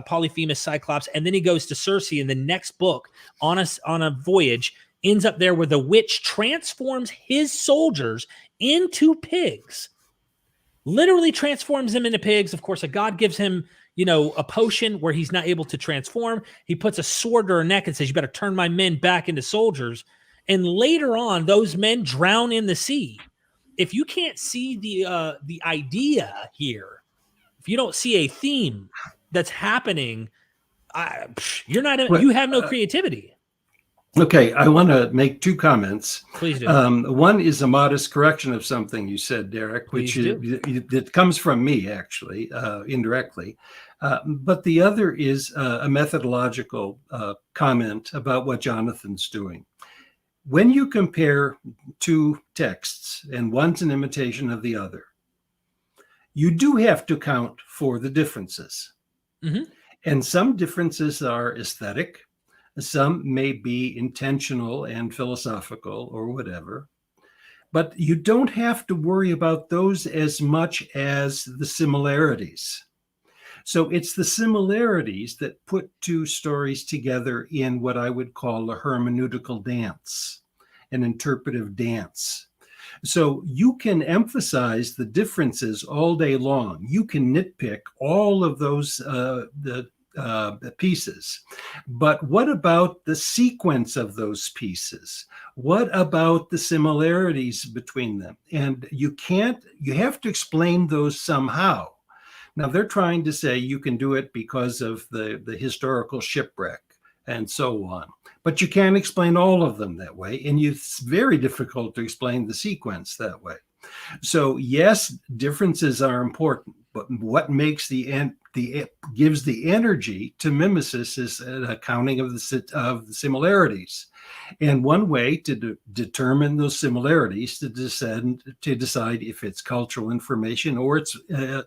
Polyphemus Cyclops, and then he goes to Circe in the next book on a voyage, ends up there where the witch transforms his soldiers into pigs, literally transforms them into pigs. Of course, a god gives him, a potion where he's not able to transform. He puts a sword to her neck and says, "You better turn my men back into soldiers." And later on, those men drown in the sea. If you can't see the idea here, if you don't see a theme that's happening, you have no creativity. Okay, I want to make two comments. Please do. One is a modest correction of something you said, Derek, which it comes from me, actually, indirectly. But the other is a methodological comment about what Jonathan's doing. When you compare two texts, and one's an imitation of the other, you do have to count for the differences. Mm-hmm. And some differences are aesthetic. Some may be intentional and philosophical or whatever, but you don't have to worry about those as much as the similarities. So it's the similarities that put two stories together in what I would call a hermeneutical dance, an interpretive dance. So you can emphasize the differences all day long. You can nitpick all of those pieces. But what about the sequence of those pieces? What about the similarities between them? And you have to explain those somehow. Now they're trying to say you can do it because of the historical shipwreck and so on. But you can't explain all of them that way. And it's very difficult to explain the sequence that way. So yes, differences are important, but what makes gives the energy to mimesis is an accounting of the similarities. And one way to determine those similarities to decide if it's cultural information or it's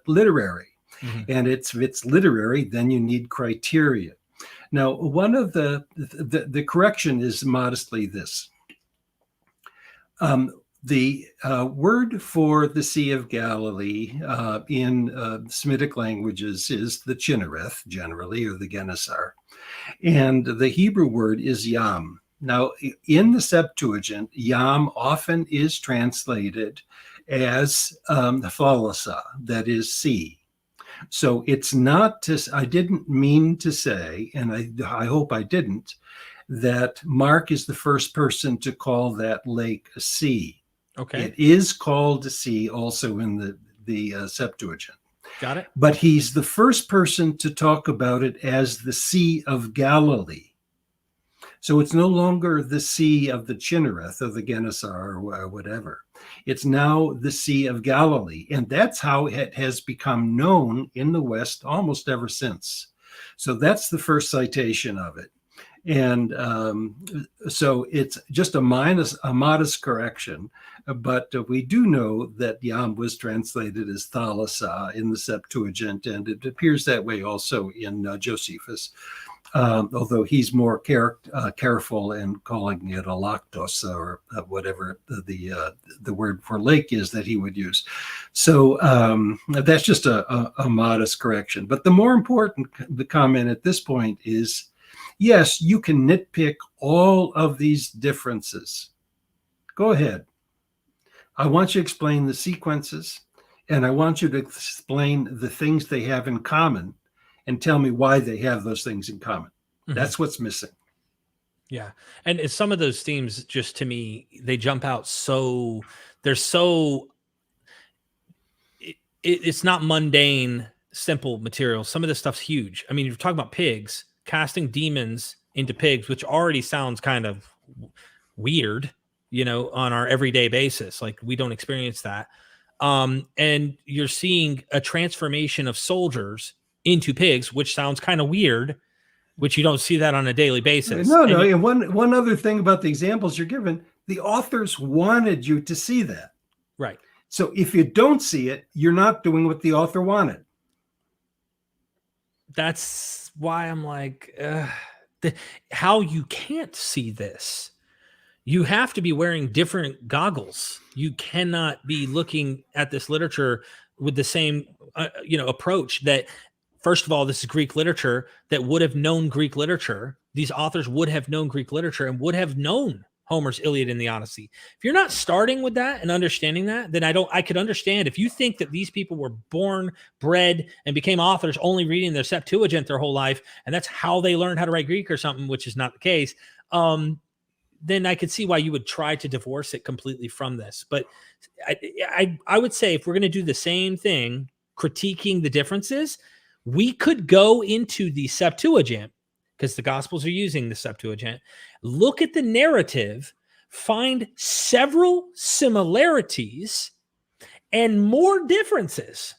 literary. Mm-hmm. And if it's literary, then you need criteria. Now, one of the correction is modestly this. The word for the Sea of Galilee in Semitic languages is the Chinnereth, generally, or the Gennesar. And the Hebrew word is Yam. Now, in the Septuagint, Yam often is translated as Thalassa, that is sea. So it's not, I didn't mean to say, and I hope I didn't, that Mark is the first person to call that lake a sea. Okay. It is called a sea also in the Septuagint. Got it. But he's the first person to talk about it as the Sea of Galilee. So it's no longer the Sea of the Chinnereth or the Gennesar or whatever. It's now the Sea of Galilee. And that's how it has become known in the West almost ever since. So that's the first citation of it. And so it's just a modest correction, but we do know that Yam was translated as Thalassa in the Septuagint, and it appears that way also in Josephus, although he's more careful in calling it a lactos or whatever the word for lake is that he would use. So that's just a modest correction. But the more important comment at this point is, yes, you can nitpick all of these differences. Go ahead. I want you to explain the sequences, and I want you to explain the things they have in common and tell me why they have those things in common. Mm-hmm. That's what's missing. Yeah. And some of those themes, just to me, they jump out so, they're so, it's not mundane, simple material. Some of this stuff's huge. I mean, you're talking about pigs, casting demons into pigs, which already sounds kind of weird, on our everyday basis. Like, we don't experience that. And you're seeing a transformation of soldiers into pigs, which sounds kind of weird. which you don't see that on a daily basis. No. And one other thing about the examples you're given, the authors wanted you to see that. Right. So if you don't see it, you're not doing what the author wanted. That's why I'm like, how you can't see this. You have to be wearing different goggles. You cannot be looking at this literature with the same, approach that, first of all, this is Greek literature that would have known Greek literature. These authors would have known Greek literature and would have known Homer's Iliad and the Odyssey. If you're not starting with that and understanding that, then I could understand if you think that these people were born, bred, and became authors only reading their Septuagint their whole life, and that's how they learned how to write Greek or something, which is not the case. Then I could see why you would try to divorce it completely from this. But I would say if we're going to do the same thing, critiquing the differences, we could go into the Septuagint, because the Gospels are using the Septuagint, look at the narrative, find several similarities and more differences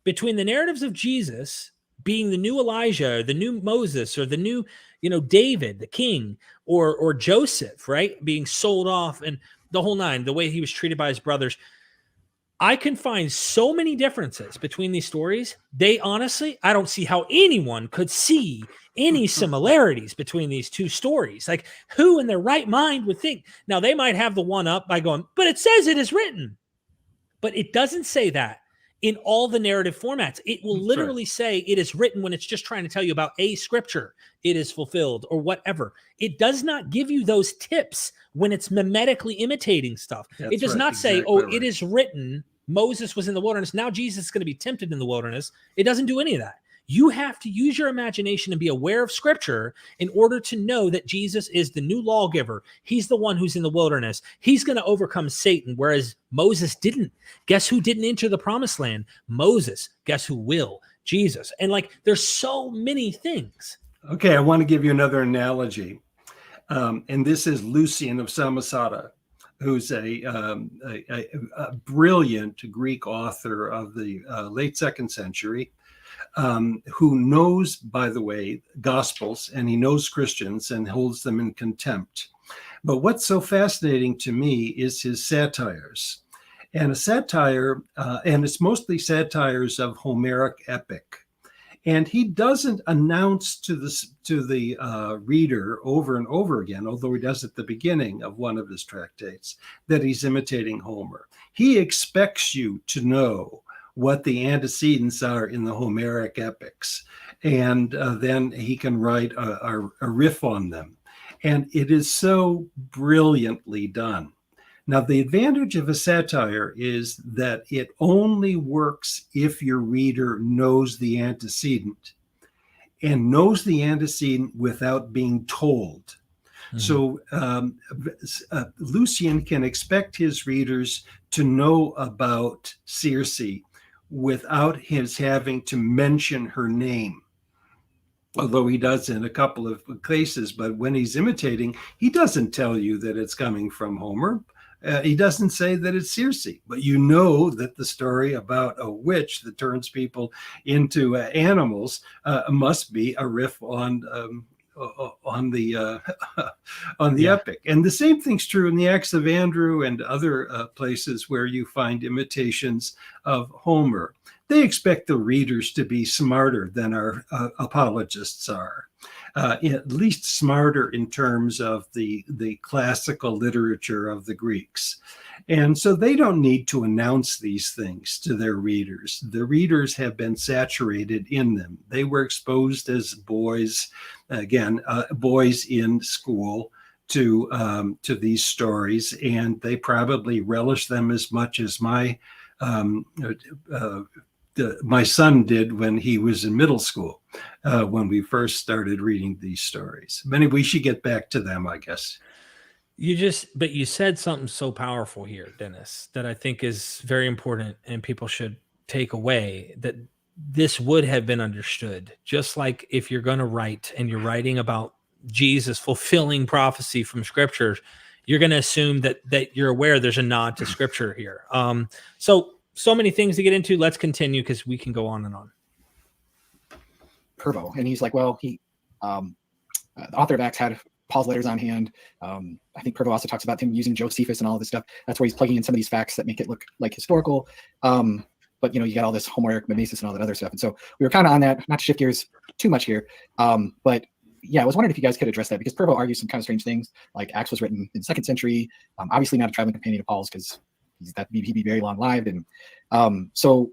between the narratives of Jesus being the new Elijah, or the new Moses, or the new, David, the king, or Joseph, right? Being sold off and the whole nine, the way he was treated by his brothers. I can find so many differences between these stories. I don't see how anyone could see any similarities between these two stories. Like, who in their right mind would think? Now, they might have the one up by going, but it says it is written. But it doesn't say that in all the narrative formats. It will literally say it is written when it's just trying to tell you about a scripture. It is fulfilled or whatever. It does not give you those tips when it's mimetically imitating stuff. It does not say, it is written, Moses was in the wilderness, now Jesus is going to be tempted in the wilderness. It doesn't do any of that. You have to use your imagination and be aware of scripture in order to know that Jesus is the new lawgiver. He's the one who's in the wilderness. He's going to overcome Satan, whereas Moses didn't. Guess who didn't enter the promised land? Moses. Guess who will? Jesus. And there's so many things. Okay, I want to give you another analogy. And this is Lucian of Samosata, who's a brilliant Greek author of the late 2nd century, who knows, by the way, Gospels, and he knows Christians and holds them in contempt. But what's so fascinating to me is his satires. And a satire, and it's mostly satires of Homeric epic. And he doesn't announce to the reader over and over again, although he does at the beginning of one of his tractates, that he's imitating Homer. He expects you to know what the antecedents are in the Homeric epics, and then he can write a riff on them. And it is so brilliantly done. Now, the advantage of a satire is that it only works if your reader knows the antecedent, and knows the antecedent without being told. Mm-hmm. So Lucian can expect his readers to know about Circe without his having to mention her name. Although he does in a couple of cases, but when he's imitating, he doesn't tell you that it's coming from Homer. He doesn't say that it's Circe, but you know that the story about a witch that turns people into animals must be a riff on the epic. And the same thing's true in the Acts of Andrew and other places where you find imitations of Homer. They expect the readers to be smarter than our apologists are. At least smarter in terms of the classical literature of the Greeks. And so they don't need to announce these things to their readers. The readers have been saturated in them. They were exposed as boys, boys in school to these stories, and they probably relish them as much as my son did when he was in middle school, when we first started reading these stories. Anyway, we should get back to them, I guess. But you said something so powerful here, Dennis, that I think is very important and people should take away, that this would have been understood. Just like if you're going to write and you're writing about Jesus fulfilling prophecy from scriptures, you're going to assume that you're aware there's a nod to scripture here. So many things to get into. Let's continue because we can go on and on. Pervo. And he's like, well, he The author of Acts had Paul's letters on hand. I think Pervo also talks about him using Josephus and all this stuff. That's where he's plugging in some of these facts that make it look like historical. But you got all this Homeric mimesis and all that other stuff. And so we were kind of on that, not to shift gears too much here. But yeah, I was wondering if you guys could address that, because Pervo argues some kind of strange things, like Acts was written in the 2nd century, obviously not a traveling companion of Paul's, because he'd be very long lived. And so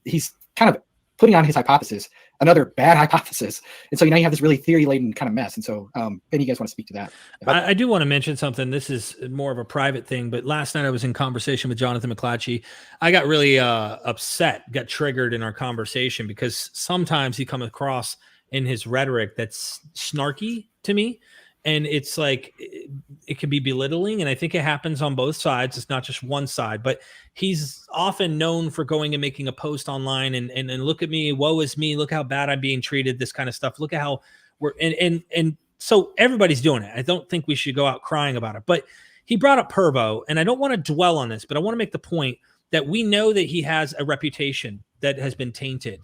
he's kind of putting on his hypothesis, another bad hypothesis. And so now you have this really theory-laden kind of mess. And so Ben, you guys want to speak to that? I do want to mention something. This is more of a private thing, but last night I was in conversation with Jonathan McClatchy. I got really upset, got triggered in our conversation, because sometimes he comes across in his rhetoric that's snarky to me. And it's like, it can be belittling. And I think it happens on both sides. It's not just one side, but he's often known for going and making a post online and look at me, woe is me, look how bad I'm being treated, this kind of stuff. Look at how we're, and so everybody's doing it. I don't think we should go out crying about it, but he brought up Pervo, and I don't want to dwell on this, but I want to make the point that we know that he has a reputation that has been tainted.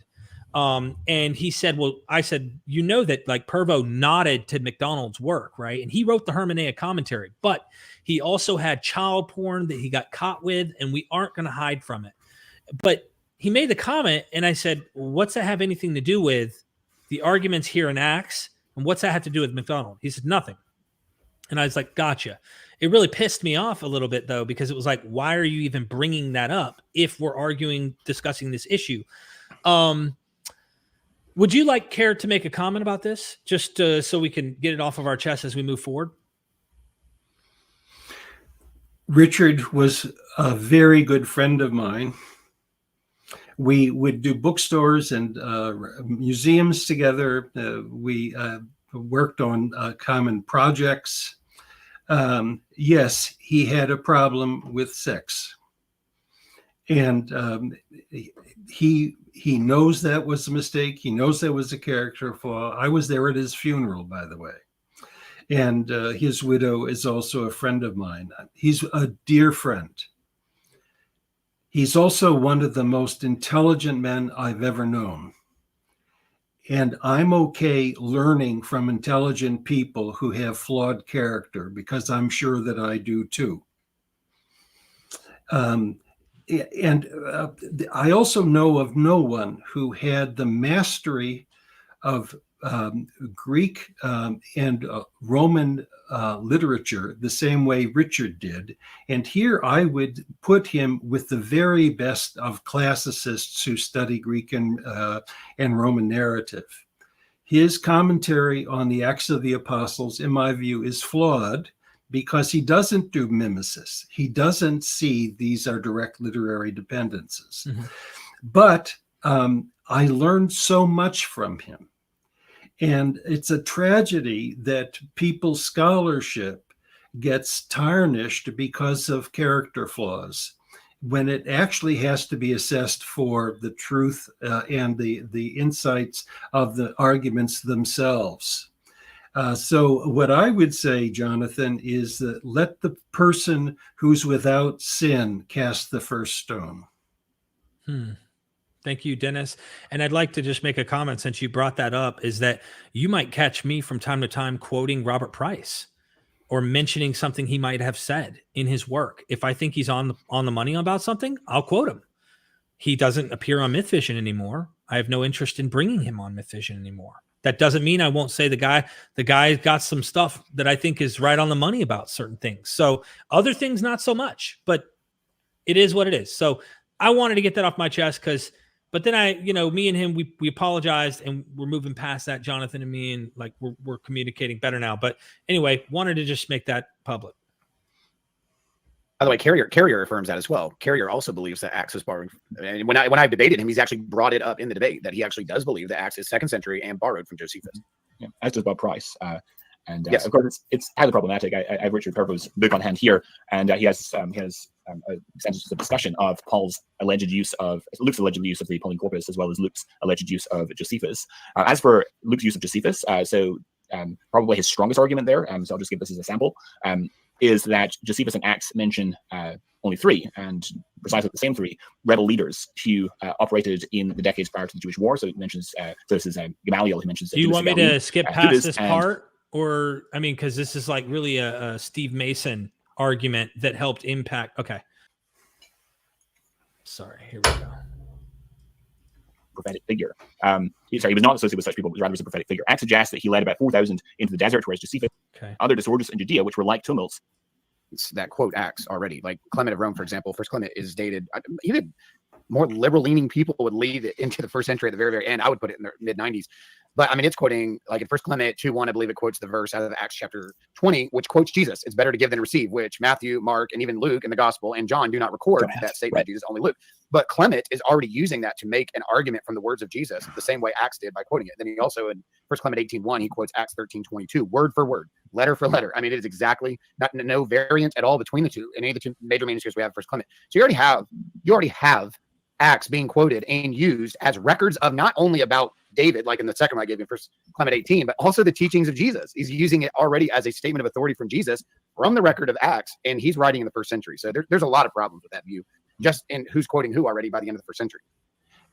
And he said, well, I said, that like Pervo nodded to McDonald's work, right? And he wrote the Hermeneutic commentary, but he also had child porn that he got caught with, and we aren't going to hide from it. But he made the comment, and I said, what's that have anything to do with the arguments here in Acts? And what's that have to do with McDonald? He said, nothing. And I was like, gotcha. It really pissed me off a little bit, though, because it was like, why are you even bringing that up if we're discussing this issue? Would you care to make a comment about this, just so we can get it off of our chest as we move forward? Richard was a very good friend of mine. We would do bookstores and museums together. We worked on common projects. Yes, he had a problem with sex. And he knows that was a mistake. He knows that was a character flaw. I was there at his funeral, by the way. And his widow is also a friend of mine. He's a dear friend. He's also one of the most intelligent men I've ever known. And I'm okay learning from intelligent people who have flawed character, because I'm sure that I do too. And I also know of no one who had the mastery of Greek and Roman literature the same way Richard did. And here I would put him with the very best of classicists who study Greek and Roman narrative. His commentary on the Acts of the Apostles, in my view, is flawed, because he doesn't do mimesis. He doesn't see these are direct literary dependencies. Mm-hmm. But I learned so much from him. And it's a tragedy that people's scholarship gets tarnished because of character flaws, when it actually has to be assessed for the truth and the insights of the arguments themselves. So what I would say, Jonathan, is that let the person who's without sin cast the first stone. Thank you, Dennis. And I'd like to just make a comment, since you brought that up, is that you might catch me from time to time quoting Robert Price or mentioning something he might have said in his work. If I think he's on the money about something, I'll quote him. He doesn't appear on MythVision anymore. I have no interest in bringing him on MythVision anymore. That doesn't mean I won't say the guy got some stuff that I think is right on the money about certain things. So other things, not so much, but it is what it is. So I wanted to get that off my chest, but then me and him, we apologized, and we're moving past that, Jonathan and me, and we're communicating better now. But anyway, wanted to just make that public. By the way, Carrier affirms that as well. Carrier also believes that Acts is borrowed. And when I've debated him, he's actually brought it up in the debate that he actually does believe that Acts is 2nd century and borrowed from Josephus. Yeah, as does Bob Price. Yes. Of course, it's highly problematic. I have Richard Pervo's book on hand here, and he has extensive discussion of Luke's alleged use of the Pauline corpus, as well as Luke's alleged use of Josephus. As for Luke's use of Josephus, probably his strongest argument there, so I'll just give this as a sample, is that Josephus and Acts mention only 3, and precisely the same 3 rebel leaders who operated in the decades prior to the Jewish War. So it mentions, so this is Gamaliel who mentions. Do you want me to skip past Judas this part? Or, I mean, because this is like really a Steve Mason argument that helped impact. Okay. Sorry, here we go. Prophetic figure. He was not associated with such people, but rather as a prophetic figure. Acts suggests that he led about 4,000 into the desert, whereas Josephus, other disorders in Judea, which were like tumults. It's that quote Acts already. Like Clement of Rome, for example, First Clement is dated. Even more liberal-leaning people would lead it into the first century at the very, very end. I would put it in the mid-90s. But I mean, it's quoting, like in First Clement 2:1, I believe it quotes the verse out of Acts chapter 20, which quotes Jesus. It's better to give than receive, which Matthew, Mark, and even Luke in the Gospel and John do not record that statement of Jesus, only Luke. But Clement is already using that to make an argument from the words of Jesus the same way Acts did by quoting it. Then he also, in First Clement 18:1, he quotes Acts 13:22, word for word, letter for letter. I mean, it is exactly no variant at all between the two in any of the 2 major manuscripts we have First Clement. So you already have Acts being quoted and used as records of not only about David, like in the second one I gave you, First Clement 18, but also the teachings of Jesus. He's using it already as a statement of authority from Jesus from the record of Acts, and he's writing in the first century. So there's a lot of problems with that view, just in who's quoting who already by the end of the first century.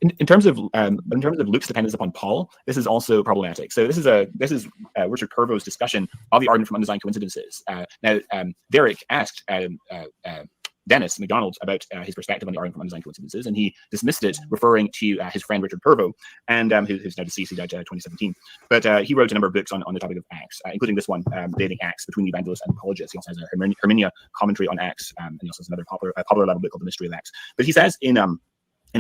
In terms of Luke's dependence upon Paul, this is also problematic. So this is Richard Curvo's discussion of the argument from undesigned coincidences. Now, Derek asked Dennis McDonald about his perspective on the argument from undesigned coincidences, and he dismissed it, referring to his friend Richard Curvo, and who's now deceased. He died in 2017. But he wrote a number of books on the topic of Acts, including this one, dating Acts between the evangelists and apologists. He also has a Hermenia commentary on Acts, and he also has another popular level book called The Mystery of Acts. But he says in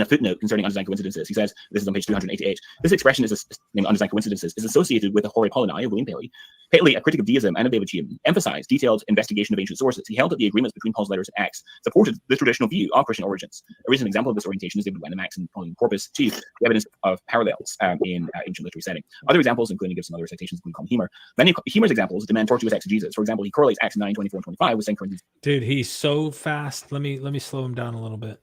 a footnote concerning undesigned coincidences, he says, this is on page 288, this expression named undesigned coincidences is associated with the Hori Pollini of William Paley. Paley, a critic of deism and of Babachim, emphasized detailed investigation of ancient sources. He held that the agreements between Paul's letters and Acts supported the traditional view of Christian origins. A recent example of this orientation is David Wenham, Acts and Pauline Corpus, to the evidence of parallels in ancient literary setting. Other examples, including give some other citations, include Hemer. Many of Hemer's examples demand tortuous exegesis. For example, he correlates Acts 9, 24, and 25 with 2 Corinthians. Dude, he's so fast. Let me slow him down a little bit.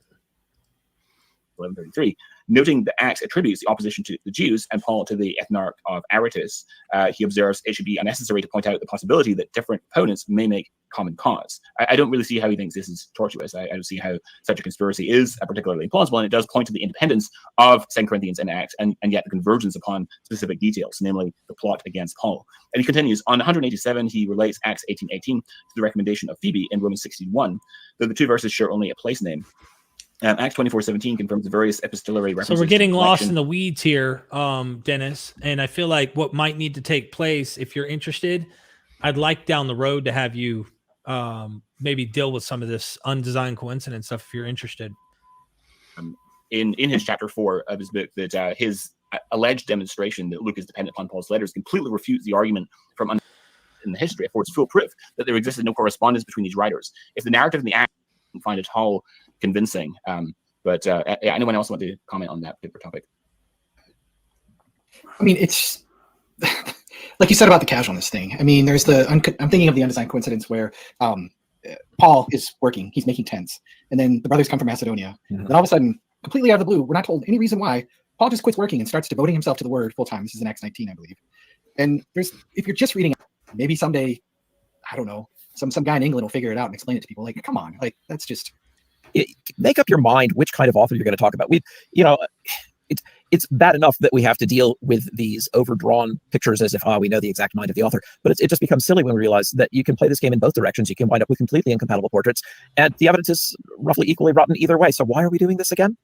1133, noting that Acts attributes the opposition to the Jews and Paul to the ethnarch of Aretas. He observes it should be unnecessary to point out the possibility that different opponents may make common cause. I don't really see how he thinks this is tortuous. I don't see how such a conspiracy is particularly plausible, and it does point to the independence of 2 Corinthians and Acts, and yet the convergence upon specific details, namely the plot against Paul. And he continues, on 187, he relates Acts 18:18 to the recommendation of Phoebe in Romans 16:1, though the 2 verses share only a place name. Acts 24:17 confirms the various epistolary references. So we're getting lost in the weeds here, Dennis, and I feel like what might need to take place, if you're interested, I'd like down the road to have you maybe deal with some of this undesigned coincidence stuff if you're interested. In his chapter 4 of his book, that his alleged demonstration that Luke is dependent upon Paul's letters completely refutes the argument from in the history. It affords full proof that there existed no correspondence between these writers. If the narrative in the Acts find it all convincing, but anyone else want to comment on that particular topic? I mean, it's like you said about the casualness thing. I mean, there's I'm thinking of the undesigned coincidence where Paul is working, he's making tents, and then the brothers come from Macedonia. Mm-hmm. Then all of a sudden, completely out of the blue, we're not told any reason why, Paul just quits working and starts devoting himself to the word full time. This is in Acts 19, I believe. And if you're just reading, maybe someday, I don't know, some guy in England will figure it out and explain it to people. Like, come on, like that's just make up your mind which kind of author you're going to talk about. It's bad enough that we have to deal with these overdrawn pictures as if we know the exact mind of the author, but it just becomes silly when we realize that you can play this game in both directions. You can wind up with completely incompatible portraits, and the evidence is roughly equally rotten either way. So why are we doing this again?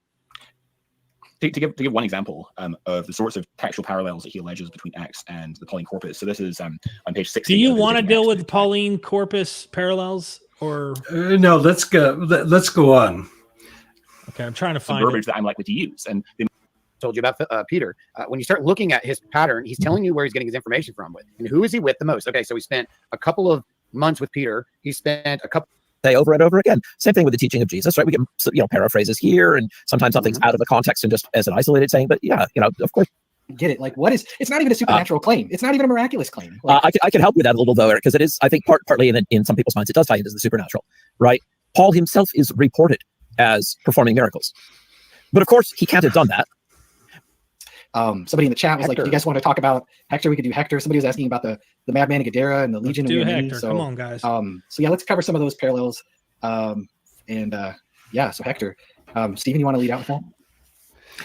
To give one example of the sorts of textual parallels that he alleges between Acts and the Pauline corpus. So this is on page 60. Do you want to deal with the Pauline corpus parallels, or no? Let's go on. Okay, I'm trying to find verbiage that I'm likely to use. And told you about Peter. When you start looking at his pattern, he's telling you where he's getting his information from. And who is he with the most? Okay, so he spent a couple of months with Peter. He spent a couple. Say over and over again. Same thing with the teaching of Jesus, right? We get paraphrases here, and sometimes something's out of the context and just as an isolated saying. But yeah, of course. Get it? Like, what is? It's not even a supernatural claim. It's not even a miraculous claim. Like, I can help with that a little though, Eric, because it is. I think partly in some people's minds it does tie into the supernatural, right? Paul himself is reported as performing miracles, but of course he can't have done that. Somebody in the chat was like, Hector. "You guys want to talk about Hector? We could do Hector." Somebody was asking about the madman in Gadara and the Legion. Do of Hector. So, Come on, guys. So yeah, let's cover some of those parallels. Yeah, so Hector, Stephen, you want to lead out with that?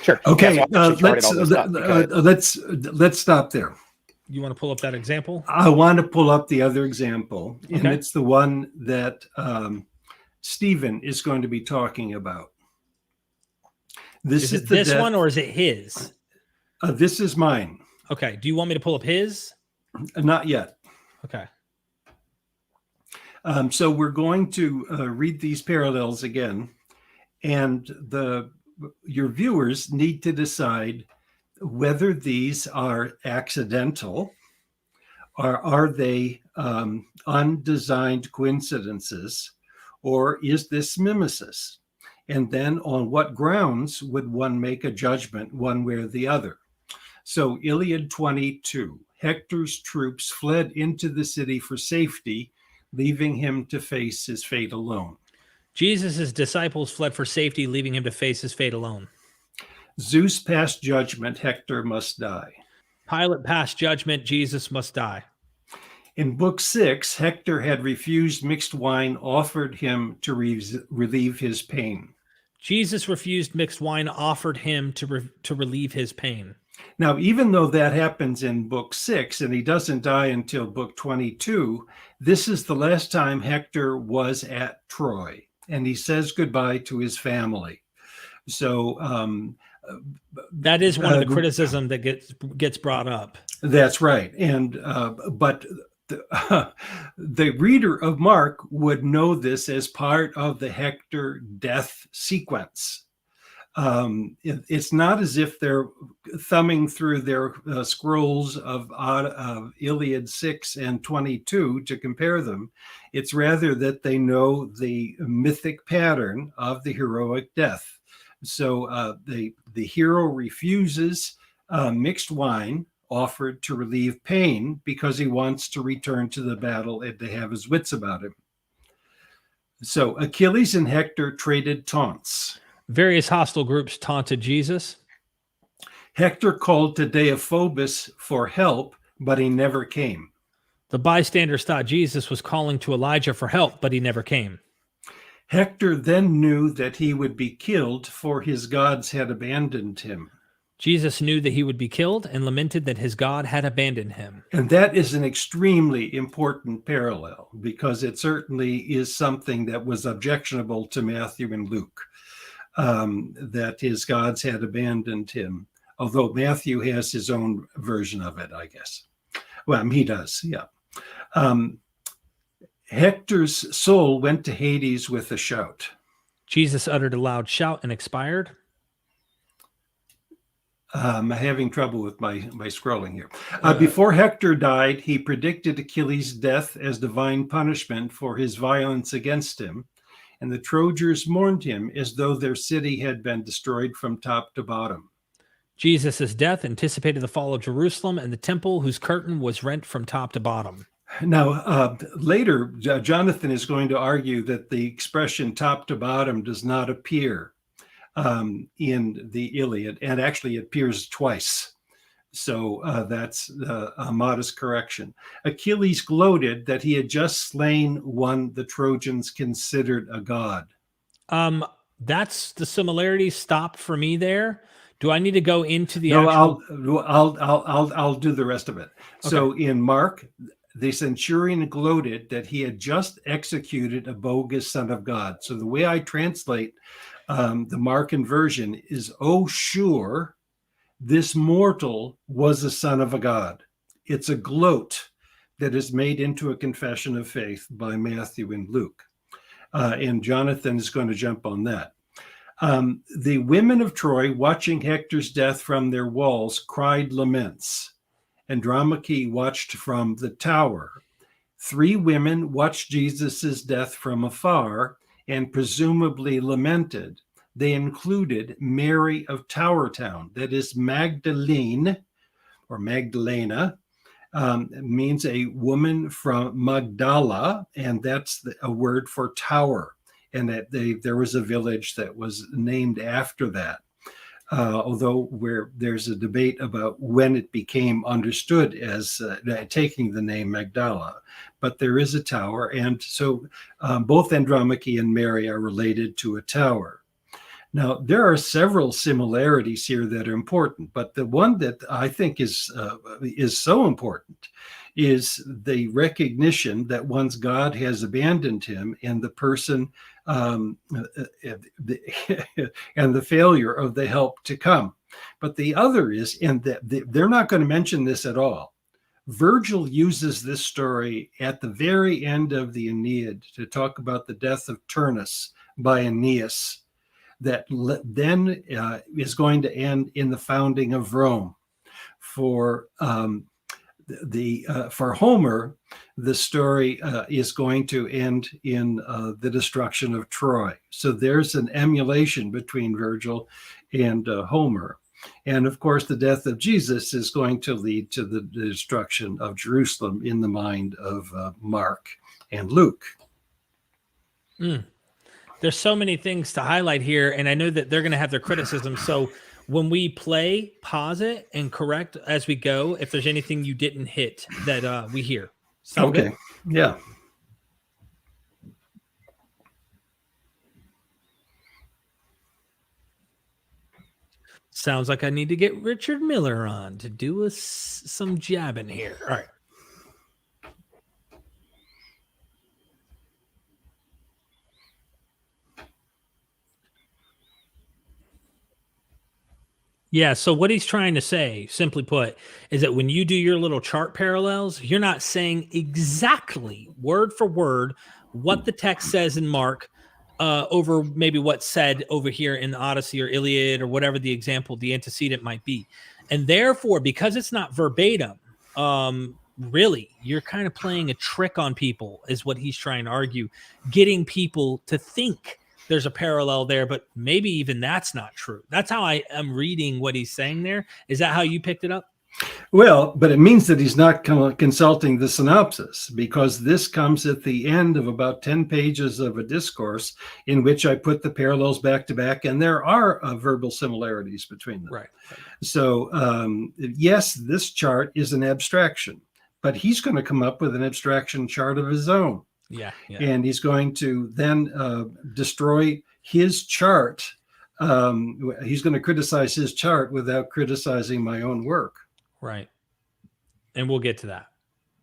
Sure. Okay, Yeah, so I actually charted all this up because- let's stop there. You want to pull up that example? I want to pull up the other example, and Okay. it's the one that Stephen is going to be talking about. Is it this one or is it his? This is mine. Okay. Do you want me to pull up his? Not yet. Okay. So we're going to read these parallels again, and your viewers need to decide whether these are accidental or are they undesigned coincidences, or is this mimesis? And then on what grounds would one make a judgment one way or the other? So Iliad 22, Hector's troops fled into the city for safety, leaving him to face his fate alone. Jesus' disciples fled for safety, leaving him to face his fate alone. Zeus passed judgment, Hector must die. Pilate passed judgment, Jesus must die. In Book 6, Hector had refused mixed wine offered him to relieve his pain. Jesus refused mixed wine offered him to relieve his pain. Now, even though that happens in Book 6 and he doesn't die until Book 22, this is the last time Hector was at Troy, and he says goodbye to his family. So that is one of the criticism that gets brought up. That's right. And but the reader of Mark would know this as part of the Hector death sequence. It's not as if they're thumbing through their scrolls of Iliad 6 and 22 to compare them. It's rather that they know the mythic pattern of the heroic death. So the hero refuses mixed wine offered to relieve pain because he wants to return to the battle and to have his wits about him. So Achilles and Hector traded taunts. Various hostile groups taunted Jesus. Hector called to Deiphobus for help, but he never came. The bystanders thought Jesus was calling to Elijah for help, but he never came. Hector then knew that he would be killed, for his gods had abandoned him. Jesus knew that he would be killed and lamented that his God had abandoned him. And that is an extremely important parallel, because it certainly is something that was objectionable to Matthew and Luke, that his gods had abandoned him, although Matthew has his own version of it, I guess. Well, he does, yeah. Hector's soul went to Hades with a shout. Jesus uttered a loud shout and expired. I'm having trouble with my scrolling here. Before Hector died, he predicted Achilles' death as divine punishment for his violence against him, and the Trojans mourned him as though their city had been destroyed from top to bottom. Jesus' death anticipated the fall of Jerusalem and the temple, whose curtain was rent from top to bottom. Now, later, Jonathan is going to argue that the expression top to bottom does not appear in the Iliad, and actually it appears twice. So that's a modest correction. Achilles gloated that he had just slain one the Trojans considered a god. That's the similarity stopped for me there. Do I need to go into the No, actual... I'll do the rest of it. Okay. So in Mark, the centurion gloated that he had just executed a bogus son of God. So the way I translate the Markan version is, oh, sure, this mortal was a son of a god. It's a gloat that is made into a confession of faith by Matthew and Luke. And Jonathan is going to jump on that. The women of Troy, watching Hector's death from their walls, cried laments. Andromache watched from the tower. 3 women watched Jesus's death from afar and presumably lamented. They included Mary of Tower Town, that is Magdalene or Magdalena, means a woman from Magdala, and that's a word for tower. And that there was a village that was named after that. although where there's a debate about when it became understood as taking the name Magdala. But there is a tower, and so both Andromache and Mary are related to a tower. Now, there are several similarities here that are important, but the one that I think is so important is the recognition that once God has abandoned him, and the person and the failure of the help to come. But the other is, and they're not going to mention this at all, Virgil uses this story at the very end of the Aeneid to talk about the death of Turnus by Aeneas, that then is going to end in the founding of Rome. For Homer, the story is going to end in the destruction of Troy. So there's an emulation between Virgil and Homer. And of course, the death of Jesus is going to lead to the destruction of Jerusalem in the mind of Mark and Luke. There's so many things to highlight here, and I know that they're going to have their criticism. So when we play, pause it and correct as we go if there's anything you didn't hit that we hear. Sound Okay. good? Yeah. Sounds like I need to get Richard Miller on to do some jabbing here. All right. Yeah, so what he's trying to say, simply put, is that when you do your little chart parallels, you're not saying exactly word for word what the text says in Mark over maybe what's said over here in the Odyssey or Iliad or whatever the example, the antecedent might be. And therefore, because it's not verbatim, really, you're kind of playing a trick on people, is what he's trying to argue, getting people to think there's a parallel there, but maybe even that's not true. That's how I am reading what he's saying there. Is that how you picked it up? Well, but it means that he's not consulting the synopsis, because this comes at the end of about 10 pages of a discourse in which I put the parallels back to back, and there are verbal similarities between them. Right. So, yes, this chart is an abstraction, but he's going to come up with an abstraction chart of his own. Yeah. And he's going to then destroy his chart. He's going to criticize his chart without criticizing my own work. Right. And we'll get to that.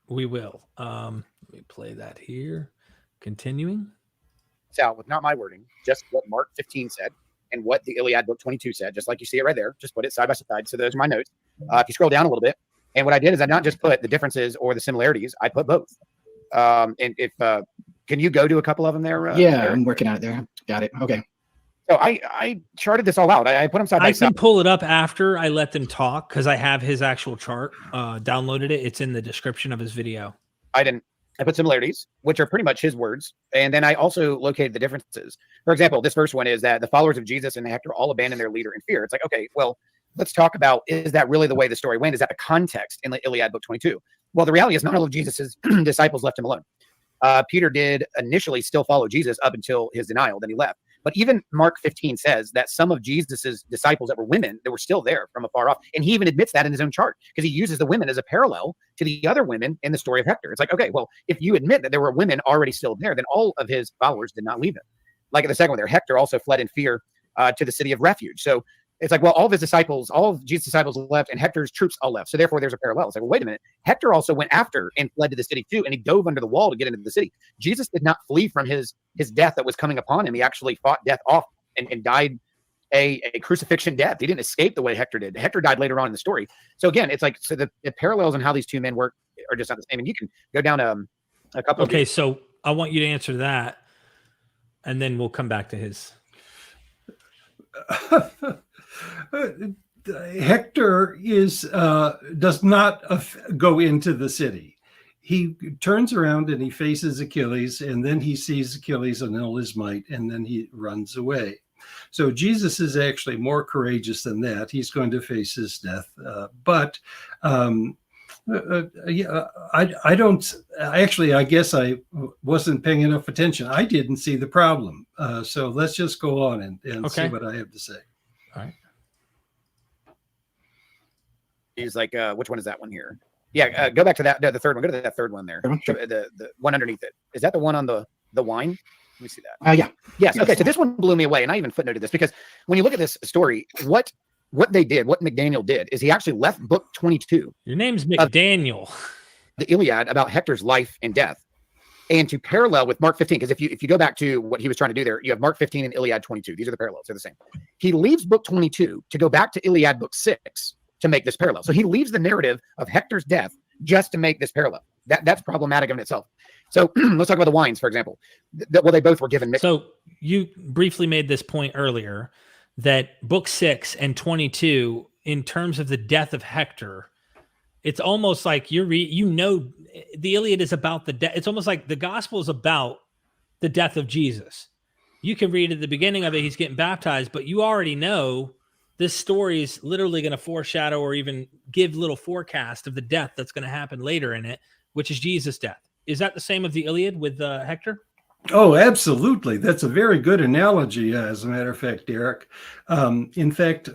We will. Let me play that here. Continuing. Out with not my wording, just what Mark 15 said and what the Iliad book 22 said, just like you see it right there. Just put it side by side. So those are my notes. If you scroll down a little bit, and what I did is I not just put the differences or the similarities, I put both. And if can you go to a couple of them there? Yeah, Eric? I'm working on it there. Got it. Okay. So I charted this all out. I put them side by I side. can pull it up after I let them talk because I have his actual chart. Downloaded it. It's in the description of his video. I put similarities, which are pretty much his words. And then I also located the differences. For example, this first one is that the followers of Jesus and Hector all abandon their leader in fear. It's like, okay, well, let's talk about, is that really the way the story went? Is that the context in the Iliad book 22? Well, the reality is not all of Jesus's disciples left him alone. Peter did initially still follow Jesus up until his denial, then he left. But even Mark 15 says that some of Jesus's disciples that were women, that were still there from afar off. And he even admits that in his own chart, because he uses the women as a parallel to the other women in the story of Hector. It's like, okay, well, if you admit that there were women already still there, then all of his followers did not leave him. Like in the second one there, Hector also fled in fear to the city of refuge. So it's like, well, all of his disciples, all of Jesus' disciples left, and Hector's troops all left. So therefore, there's a parallel. It's like, well, wait a minute. Hector also went after and fled to the city too, and he dove under the wall to get into the city. Jesus did not flee from his death that was coming upon him. He actually fought death off and died a crucifixion death. He didn't escape the way Hector did. Hector died later on in the story. So again, it's like, so the parallels on how these two men work are just not the same. And you can go down a couple. Okay, so I want you to answer that, and then we'll come back to his. Hector does not go into the city. He turns around and he faces Achilles, and then he sees Achilles in all his might, and then he runs away. So Jesus is actually more courageous than that. He's going to face his death. I guess I wasn't paying enough attention. I didn't see the problem. So let's just go on and see what I have to say. All right. He's like, which one is that one here? Yeah, go back to that, the third one. Go to that third one there. Sure. The one underneath it. Is that the one on the wine? Let me see that. Yeah. Yes. Okay. So this one blew me away, and I even footnoted this because when you look at this story, what they did, what McDaniel did, is he actually left book 22. Your name's McDaniel. The Iliad about Hector's life and death, and to parallel with Mark 15, because if you go back to what he was trying to do there, you have Mark 15 and Iliad 22. These are the parallels; they're the same. He leaves book 22 to go back to Iliad book 6 to make this parallel. So he leaves the narrative of Hector's death just to make this parallel. That's problematic in itself. So let's talk about the wines, for example. Well, they both were given mixed. So you briefly made this point earlier that book 6 and 22, in terms of the death of Hector, it's almost like the Iliad is about the death. It's almost like the gospel is about the death of Jesus. You can read at the beginning of it, he's getting baptized, but you already know this story is literally going to foreshadow or even give little forecast of the death that's going to happen later in it, which is Jesus' death. Is that the same of the Iliad with Hector? Oh, absolutely. That's a very good analogy, as a matter of fact, Derek. In fact,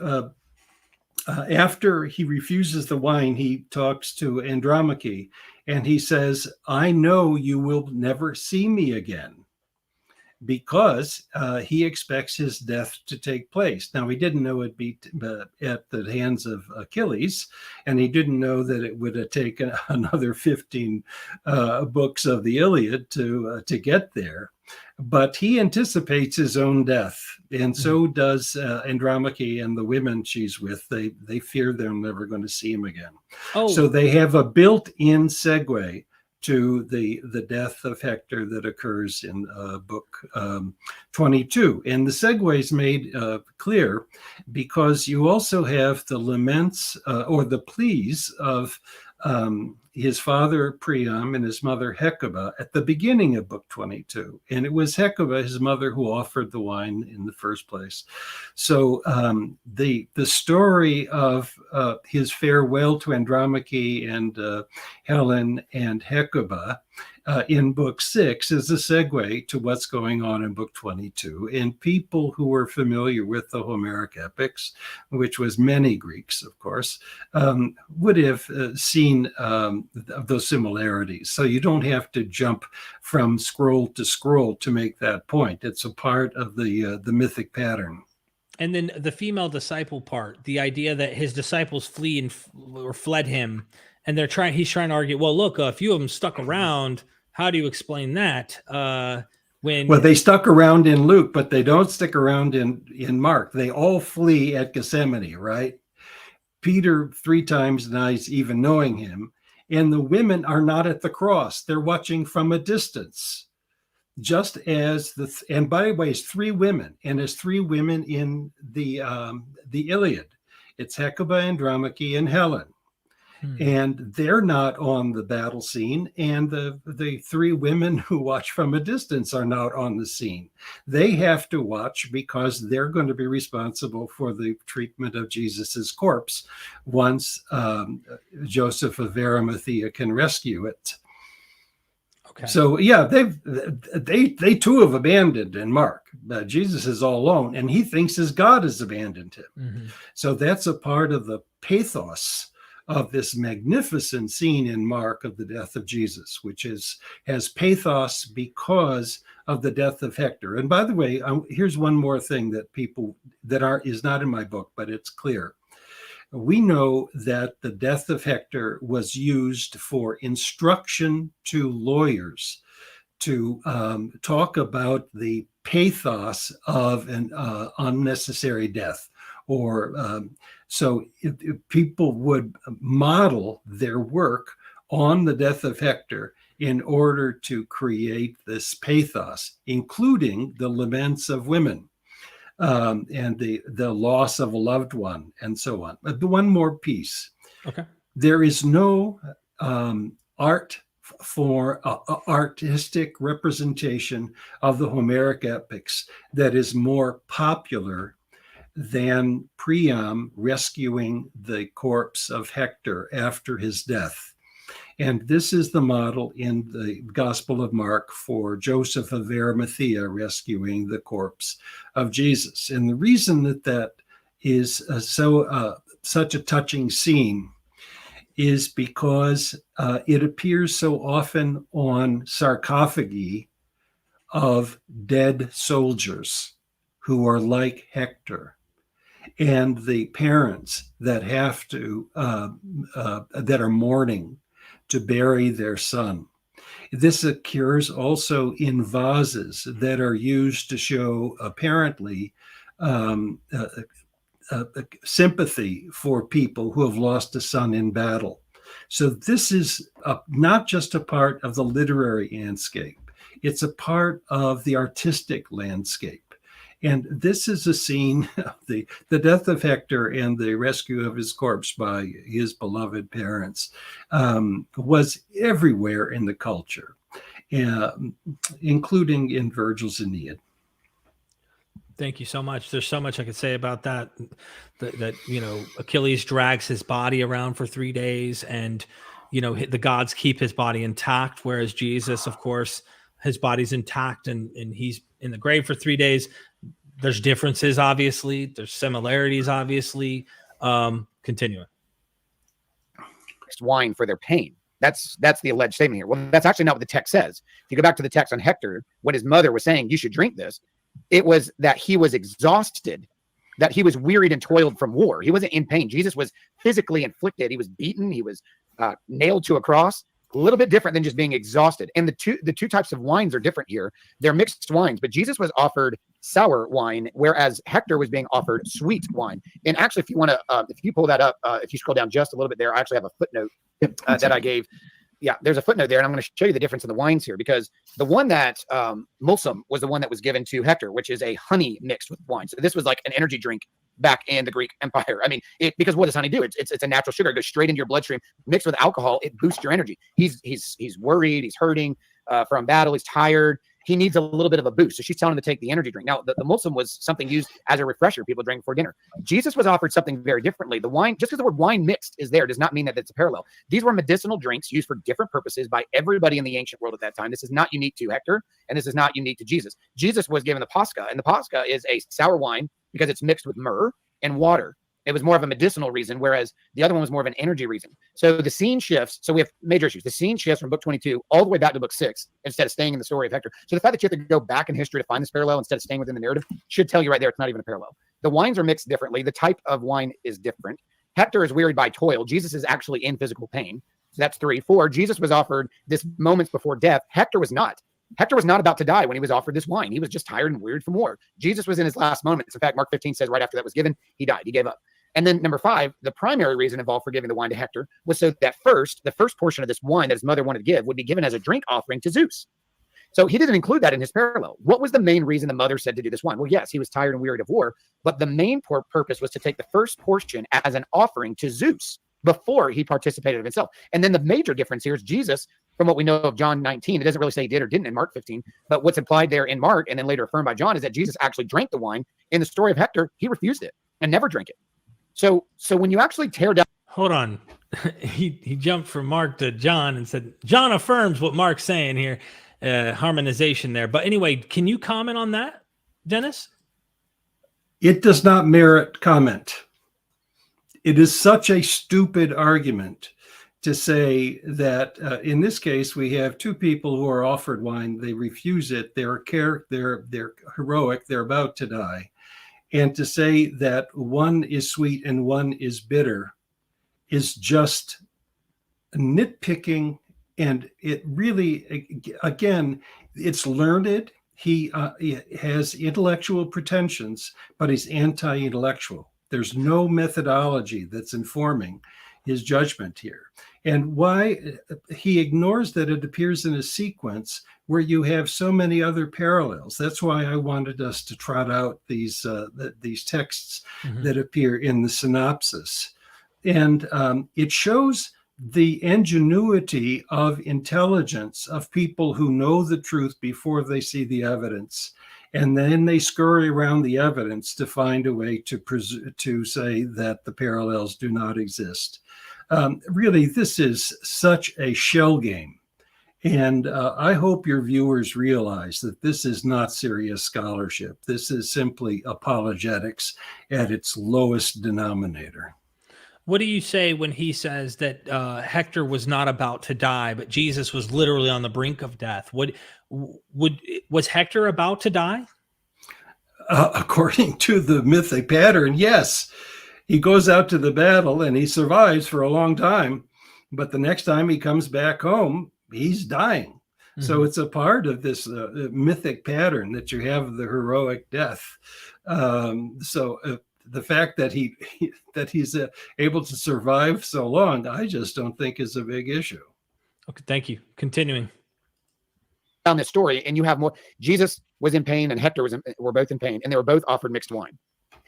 after he refuses the wine, he talks to Andromache, and he says, "I know you will never see me again," because he expects his death to take place. Now, he didn't know it'd be at the hands of Achilles, and he didn't know that it would have taken another 15 books of the Iliad to get there. But he anticipates his own death, and so does Andromache and the women she's with. They fear they're never going to see him again. Oh, So they have a built-in segue to the death of Hector that occurs in book 22. And the segue is made clear because you also have the laments or the pleas of his father Priam and his mother Hecuba at the beginning of book 22. And it was Hecuba, his mother, who offered the wine in the first place. So the story of his farewell to Andromache and Helen and Hecuba in book 6 is a segue to what's going on in book 22. And people who were familiar with the Homeric epics, which was many Greeks, of course, would have seen those similarities. So you don't have to jump from scroll to scroll to make that point. It's a part of the mythic pattern. and then the female disciple part, the idea that his disciples or fled him, and he's trying to argue, well, look, a few of them stuck around. How do you explain that? Well, they stuck around in Luke, but they don't stick around in Mark. They all flee at Gethsemane, right? Peter 3 times denies even knowing him. And the women are not at the cross. They're watching from a distance. Just as and by the way, it's 3 women, and it's 3 women in the Iliad. It's Hecuba, Andromache, and Helen. And they're not on the battle scene, and the 3 women who watch from a distance are not on the scene. They have to watch because they're going to be responsible for the treatment of Jesus's corpse once Joseph of Arimathea can rescue it. Okay. So yeah, they too have abandoned in Mark. Jesus is all alone, and he thinks his God has abandoned him. Mm-hmm. So that's a part of the pathos of this magnificent scene in Mark of the death of Jesus, which has pathos because of the death of Hector. And by the way, here's one more thing that is not in my book, but it's clear. We know that the death of Hector was used for instruction to lawyers to talk about the pathos of an unnecessary death. Or so if people would model their work on the death of Hector in order to create this pathos, including the laments of women and the loss of a loved one and so on. But one more piece. Okay. There is no artistic representation of the Homeric epics that is more popular than Priam rescuing the corpse of Hector after his death. And this is the model in the Gospel of Mark for Joseph of Arimathea rescuing the corpse of Jesus. And the reason that is such a touching scene is because it appears so often on sarcophagi of dead soldiers who are like Hector, and the parents that have to, that are mourning to bury their son. This occurs also in vases that are used to show apparently sympathy for people who have lost a son in battle. So this is not just a part of the literary landscape, it's a part of the artistic landscape. And this is a scene of the death of Hector and the rescue of his corpse by his beloved parents was everywhere in the culture, including in Virgil's Aeneid. Thank you so much. There's so much I could say about that. That you know, Achilles drags his body around for 3 days, and you know, the gods keep his body intact, whereas Jesus, of course, his body's intact and he's in the grave for 3 days. There's differences, obviously. There's similarities, obviously. Continuing. Wine for their pain. That's the alleged statement here. Well, that's actually not what the text says. If you go back to the text on Hector, when his mother was saying, you should drink this, it was that he was exhausted, that he was wearied and toiled from war. He wasn't in pain. Jesus was physically inflicted. He was beaten. He was nailed to a cross. A little bit different than just being exhausted. And the two types of wines are different here. They're mixed wines, but Jesus was offered sour wine, whereas Hector was being offered sweet wine. And actually, if you want to, if you pull that up, if you scroll down just a little bit there, I actually have a footnote that I gave. Yeah, there's a footnote there, and I'm going to show you the difference in the wines here, because the one that Mulsum was the one that was given to Hector, which is a honey mixed with wine. So this was like an energy drink back in the Greek Empire. I mean, because what does honey do? It's a natural sugar. It goes straight into your bloodstream, mixed with alcohol. It boosts your energy. He's worried. He's hurting from battle. He's tired. He needs a little bit of a boost. So she's telling him to take the energy drink. Now, the Mulsum was something used as a refresher people drank before dinner. Jesus was offered something very differently. The wine, just because the word wine mixed is there, does not mean that it's a parallel. These were medicinal drinks used for different purposes by everybody in the ancient world at that time. This is not unique to Hector, and this is not unique to Jesus. Jesus was given the Pascha, and the Pascha is a sour wine because it's mixed with myrrh and water. It was more of a medicinal reason, whereas the other one was more of an energy reason. So the scene shifts. So we have major issues. The scene shifts from book 22 all the way back to book 6 instead of staying in the story of Hector. So the fact that you have to go back in history to find this parallel instead of staying within the narrative should tell you right there it's not even a parallel. The wines are mixed differently. The type of wine is different. Hector is wearied by toil. Jesus is actually in physical pain. So that's 3. 4, Jesus was offered this moments before death. Hector was not. Hector was not about to die when he was offered this wine. He was just tired and wearied from war. Jesus was in his last moments. In fact, Mark 15 says right after that was given, he died. He gave up. And then number 5, the primary reason involved for giving the wine to Hector was so that the first portion of this wine that his mother wanted to give would be given as a drink offering to Zeus. So he didn't include that in his parallel. What was the main reason the mother said to do this wine? Well, yes, he was tired and wearied of war, but the main purpose was to take the first portion as an offering to Zeus before he participated of himself. And then the major difference here is Jesus, from what we know of John 19, it doesn't really say he did or didn't in Mark 15, but what's implied there in Mark and then later affirmed by John is that Jesus actually drank the wine. In the story of Hector, he refused it and never drank it. So when you actually tear down, Hold on. He jumped from Mark to John and said, John affirms what Mark's saying here. Harmonization there. But anyway, can you comment on that, Dennis? It does not merit comment. It is such a stupid argument to say that in this case, we have 2 people who are offered wine. They refuse it. They're heroic. They're about to die. And to say that one is sweet and one is bitter is just nitpicking. And it really, again, it's learned. He has intellectual pretensions, but he's anti-intellectual. There's no methodology that's informing his judgment here. And why he ignores that it appears in a sequence where you have so many other parallels. That's why I wanted us to trot out these texts that appear in the synopsis. And it shows the ingenuity of intelligence of people who know the truth before they see the evidence. And then they scurry around the evidence to find a way to say that the parallels do not exist. Really, this is such a shell game. And I hope your viewers realize that this is not serious scholarship. This is simply apologetics at its lowest denominator. What do you say when he says that Hector was not about to die, but Jesus was literally on the brink of death? Was Hector about to die? According to the mythic pattern, yes. He goes out to the battle and he survives for a long time, but the next time he comes back home, he's dying. Mm-hmm. So it's a part of this mythic pattern that you have the heroic death. The fact that he's able to survive so long, I just don't think is a big issue. Okay, thank you. Continuing on this story, and you have more. Jesus was in pain, and Hector were both in pain, and they were both offered mixed wine.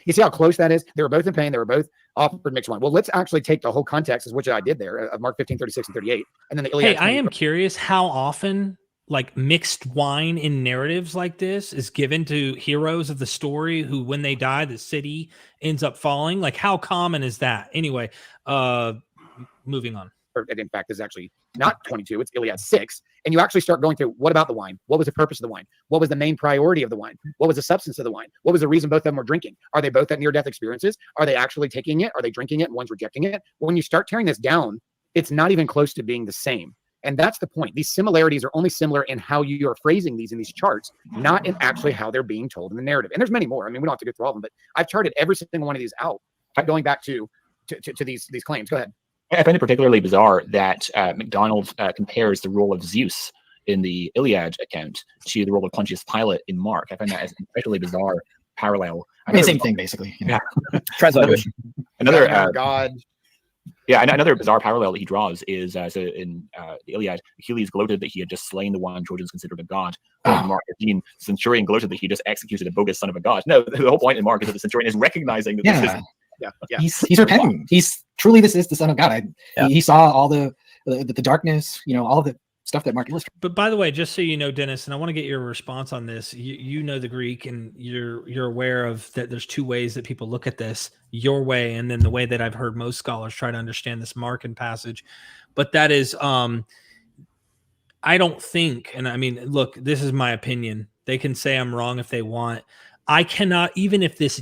You see how close that is? They were both in pain. They were both offered mixed wine. Well, let's actually take the whole context, which I did there, of Mark 15, 36 and 38, and then the Iliad. Hey, I am curious how often like mixed wine in narratives like this is given to heroes of the story who, when they die, the city ends up falling. Like, how common is that? Anyway, moving on. In fact, is actually not 22, it's Iliad 6. And you actually start going through, what about the wine? What was the purpose of the wine? What was the main priority of the wine? What was the substance of the wine? What was the reason both of them were drinking? Are they both at near-death experiences? Are they actually taking it? Are they drinking it and one's rejecting it? When you start tearing this down, it's not even close to being the same. And that's the point. These similarities are only similar in how you are phrasing these in these charts, not in actually how they're being told in the narrative. And there's many more. I mean, we don't have to go through all of them, but I've charted every single one of these out, going back to these claims. Go ahead. I find it particularly bizarre that McDonald compares the role of Zeus in the Iliad account to the role of Pontius Pilate in Mark. I find that as an especially bizarre parallel. I mean, same thing, basically. You know? Yeah. Translation. Another God. Yeah, another bizarre parallel that he draws is so in the Iliad, Achilles gloated that he had just slain the one Trojans considered a god. In Mark 15, the centurion gloated that he just executed a bogus son of a god. No, the whole point in Mark is that the centurion is recognizing that this is. Yeah. He's repenting. He's truly, this is the Son of God. He saw all the darkness, all the stuff that Mark illustrated. But by the way, just so you know, Dennis, and I want to get your response on this. You know the Greek, and you're aware of that. There's two ways that people look at this: your way, and then the way that I've heard most scholars try to understand this Markan passage. But that is, I don't think, and I mean, look, this is my opinion. They can say I'm wrong if they want. I cannot, even if this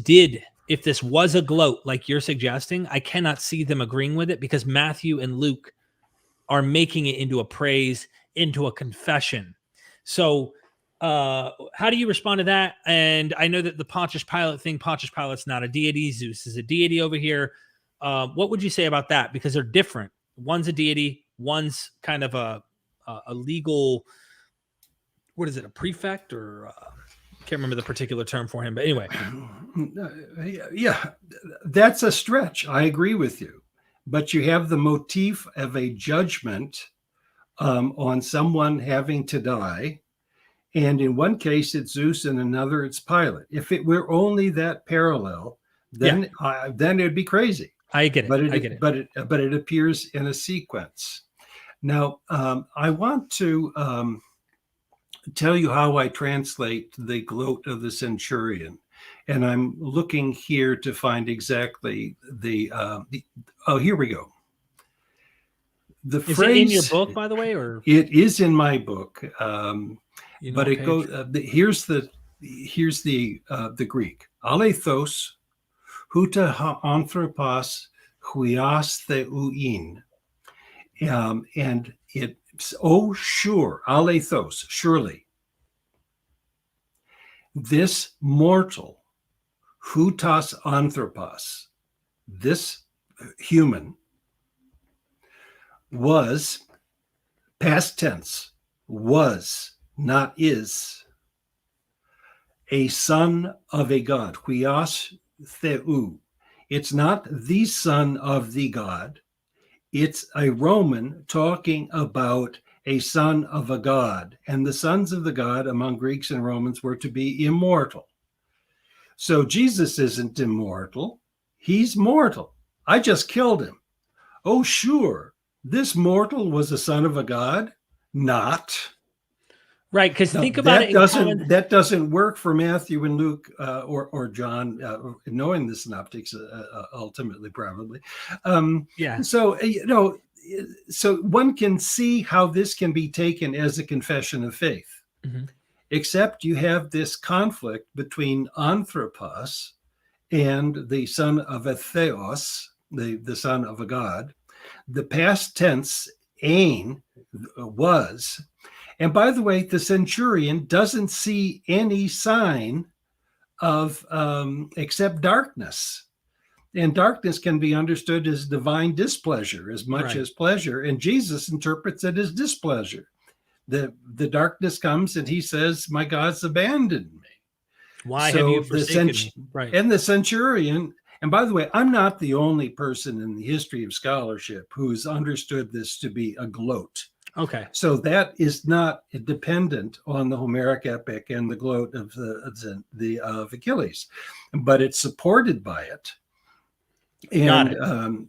was a gloat like you're suggesting, I cannot see them agreeing with it, because Matthew and Luke are making it into a praise, into a confession. So how do you respond to that? And I know that the Pontius Pilate thing, Pontius Pilate's not a deity. Zeus is a deity over here. What would you say about that? Because they're different. One's a deity. One's kind of a legal, what is it, a prefect or can't remember the particular term for him, but anyway. Yeah, that's a stretch. I agree with you. But you have the motif of a judgment on someone having to die. And in one case, it's Zeus, and another, it's Pilate. If it were only that parallel, then it'd be crazy. I get it. I get it. But it appears in a sequence. Now, I want to tell you how I translate the gloat of the centurion. And I'm looking here to find exactly here we go. The is phrase, it in your book, by the way, or it is in my book. But it goes. Here's the Greek. Alethos, huta anthropos, huias theuin, and it's sure, alethos, surely. This mortal, hutas anthropos, this human, was, past tense, was, not is, a son of a god, huios theu. It's not the son of the god. It's a Roman talking about a son of a god, and the sons of the god among Greeks and Romans were to be immortal. So Jesus isn't immortal. He's mortal. I just killed him. Oh, sure. This mortal was a son of a god? Not. Right, because think about it. That doesn't work for Matthew and Luke or John, knowing the synoptics ultimately, probably. So one can see how this can be taken as a confession of faith, except you have this conflict between anthropos and the son of a theos, the son of a god. The past tense ein was. And by the way, the centurion doesn't see any sign of except darkness. And darkness can be understood as divine displeasure as much as pleasure. And Jesus interprets it as displeasure. The darkness comes and he says, my God's abandoned me. Why have you forsaken me? Right. And the centurion, and by the way, I'm not the only person in the history of scholarship who's understood this to be a gloat. Okay. So that is not dependent on the Homeric epic and the gloat of the Achilles, but it's supported by it. And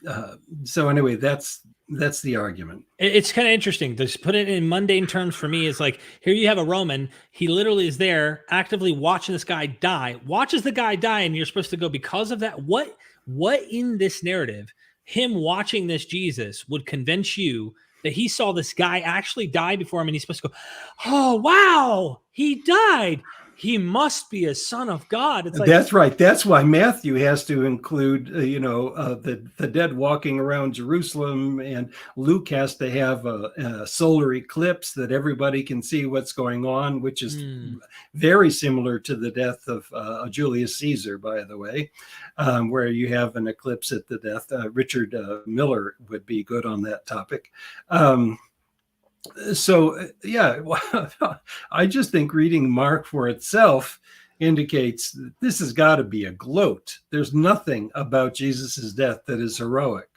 so anyway, that's the argument. It's kind of interesting. To put it in mundane terms for me is like, here you have a Roman. He literally is there actively watching this guy die, watches the guy die. And you're supposed to go, because of that, what in this narrative, him watching this Jesus would convince you that he saw this guy actually die before him, and he's supposed to go, oh, wow, he died. He must be a son of God. It's like, that's right. That's why Matthew has to include, the dead walking around Jerusalem, and Luke has to have a solar eclipse that everybody can see what's going on, which is very similar to the death of Julius Caesar, by the way, where you have an eclipse at the death. Richard Miller would be good on that topic. So, yeah, I just think reading Mark for itself indicates that this has got to be a gloat. There's nothing about Jesus's death that is heroic.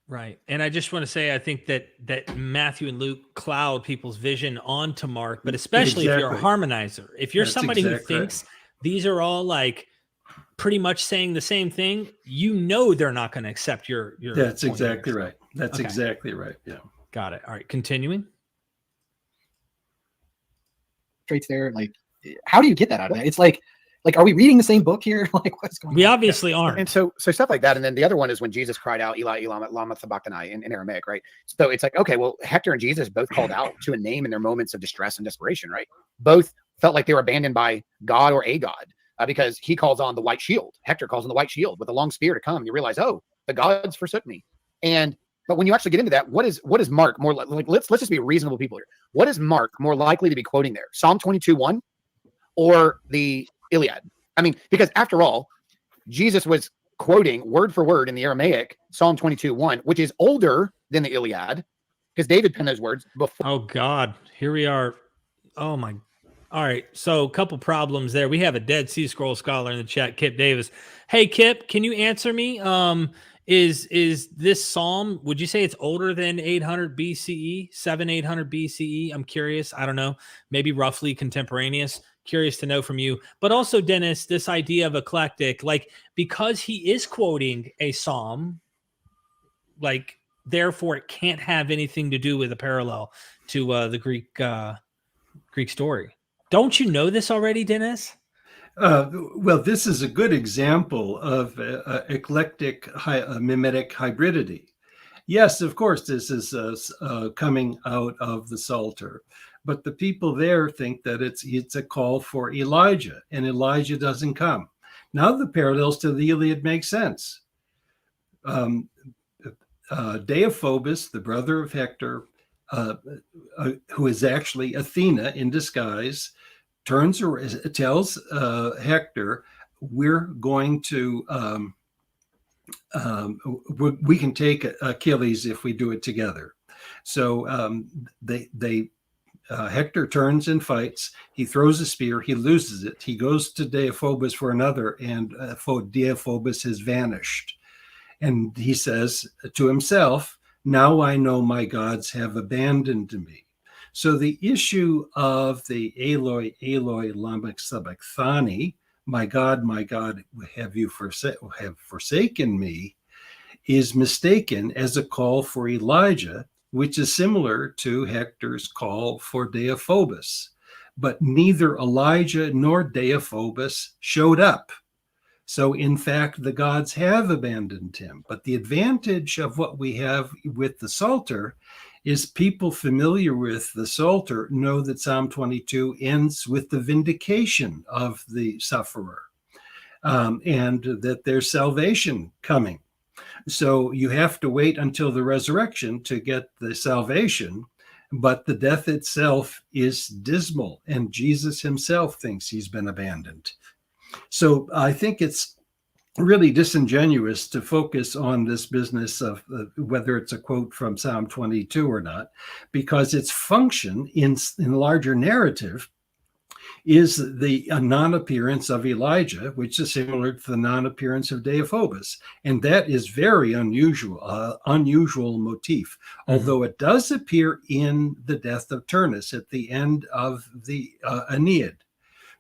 Right. And I just want to say, I think that Matthew and Luke cloud people's vision onto Mark, but especially if you're a harmonizer, if you're somebody who thinks these are all like pretty much saying the same thing, they're not going to accept your That's exactly right. That's exactly right. Yeah. Got it. All right. Continuing. Traits there, like, how do you get that out of that? It's like are we reading the same book here? Like, what's going on? We obviously aren't. And so stuff like that. And then the other one is when Jesus cried out, Eli, Eli, lama sabachthani in Aramaic, right? So it's like, okay, well, Hector and Jesus both called out to a name in their moments of distress and desperation, right? Both felt like they were abandoned by God or a God, because he calls on the white shield. Hector calls on the white shield with a long spear to come. And you realize, oh, the gods forsook me. But when you actually get into that, what is Mark more like? Let's just be reasonable people here. What is Mark more likely to be quoting there? Psalm 22:1 or the Iliad? I mean, because after all, Jesus was quoting word for word in the Aramaic Psalm 22:1, which is older than the Iliad, because David penned those words before. Oh God, here we are. Oh my. All right. So a couple problems there. We have a Dead Sea Scroll scholar in the chat, Kipp Davis. Hey Kipp, can you answer me? Is this psalm, would you say it's older than 800 BCE, 800 BCE? I'm curious. I don't know. Maybe roughly contemporaneous. Curious to know from you. But also, Dennis, this idea of eclectic, like, because he is quoting a psalm, like, therefore it can't have anything to do with a parallel to the Greek story. Don't you know this already, Dennis? Well, this is a good example of eclectic mimetic hybridity. Yes, of course, this is coming out of the Psalter, but the people there think that it's a call for Elijah, and Elijah doesn't come. Now the parallels to the Iliad make sense. Deiphobus, the brother of Hector, who is actually Athena in disguise, tells Hector, we're going to, we can take Achilles if we do it together. So Hector turns and fights. He throws a spear. He loses it. He goes to Deiphobus for another, and Deiphobus has vanished. And he says to himself, now I know my gods have abandoned me. So the issue of the Eloi, Eloi, lama sabachthani, my God, have you forsaken me, is mistaken as a call for Elijah, which is similar to Hector's call for Deiphobus. But neither Elijah nor Deiphobus showed up. So in fact, the gods have abandoned him. But the advantage of what we have with the Psalter is people familiar with the Psalter know that Psalm 22 ends with the vindication of the sufferer, and that there's salvation coming. So you have to wait until the resurrection to get the salvation, but the death itself is dismal, and Jesus himself thinks he's been abandoned. So I think it's really disingenuous to focus on this business of whether it's a quote from Psalm 22 or not, because its function in larger narrative is the non-appearance of Elijah, which is similar to the non-appearance of Deiphobus. And that is very unusual motif, although it does appear in the death of Turnus at the end of the Aeneid.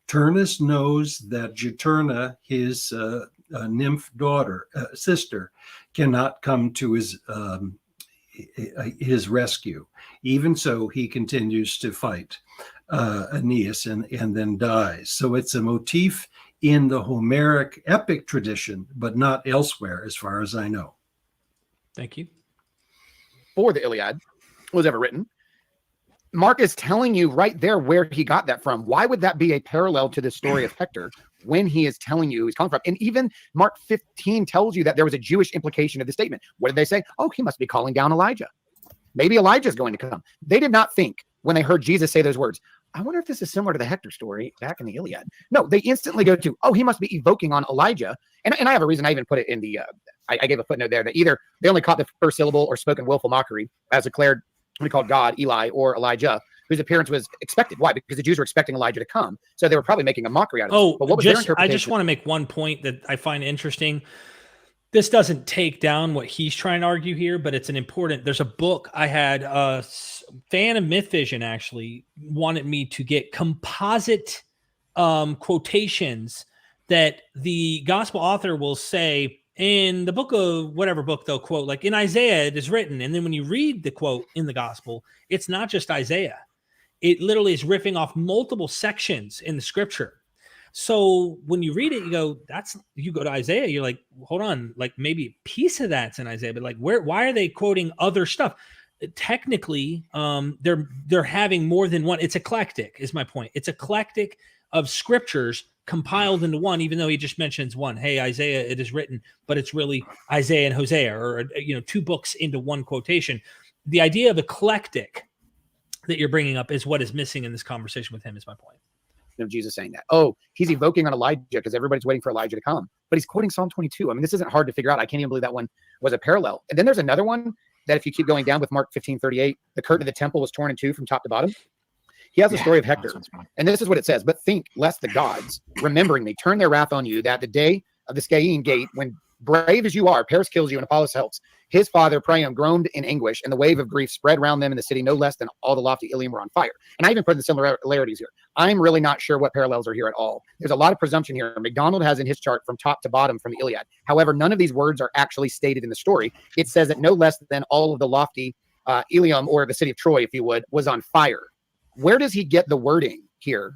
Turnus knows that Juturna, his nymph daughter, sister, cannot come to his rescue. Even so, he continues to fight Aeneas and then dies. So it's a motif in the Homeric epic tradition, but not elsewhere, as far as I know. Thank you. Before the Iliad was ever written, Mark is telling you right there where he got that from. Why would that be a parallel to the story of Hector when he is telling you he's calling from? And even Mark 15 tells you that there was a Jewish implication of the statement. What did they say? Oh, he must be calling down Elijah. Maybe Elijah is going to come. They did not think when they heard Jesus say those words, I wonder if this is similar to the Hector story back in the Iliad. No, they instantly go to, oh, he must be evoking on Elijah. And I have a reason. I even put it in the, I gave a footnote there that either they only caught the first syllable or spoken willful mockery as declared we called God, Eli, or Elijah, whose appearance was expected. Why? Because the Jews were expecting Elijah to come. So they were probably making a mockery out of it. But what was their interpretation? I just want to make one point that I find interesting. This doesn't take down what he's trying to argue here, but it's an important, there's a book I had, a fan of MythVision actually wanted me to get composite quotations that the gospel author will say in the book of whatever book they'll quote, like in Isaiah, it is written. And then when you read the quote in the gospel, it's not just Isaiah. It literally is riffing off multiple sections in the scripture. So when you read it, you go, you go to Isaiah, you're like, hold on, like maybe a piece of that's in Isaiah, but like why are they quoting other stuff? Technically, they're having more than one. It's eclectic is my point. It's eclectic of scriptures compiled into one, even though he just mentions one. Hey, Isaiah, it is written, but it's really Isaiah and Hosea, or two books into one quotation. The idea of eclectic that you're bringing up is what is missing in this conversation with him, is my point. Of Jesus saying that. Oh, he's evoking on Elijah because everybody's waiting for Elijah to come. But he's quoting Psalm 22. I mean, this isn't hard to figure out. I can't even believe that one was a parallel. And then there's another one that if you keep going down with Mark 15:38, the curtain of the temple was torn in two from top to bottom. He has the story of Hector. And this is what it says. But think lest the gods, remembering me, turn their wrath on you, that the day of the Scaean gate, when brave as you are, Paris kills you and Apollos helps. His father, Priam, groaned in anguish, and the wave of grief spread around them in the city, no less than all the lofty Ilium were on fire. And I even put the similarities here. I'm really not sure what parallels are here at all. There's a lot of presumption here. McDonald has in his chart from top to bottom from the Iliad. However, none of these words are actually stated in the story. It says that no less than all of the lofty Ilium, or the city of Troy, if you would, was on fire. Where does he get the wording here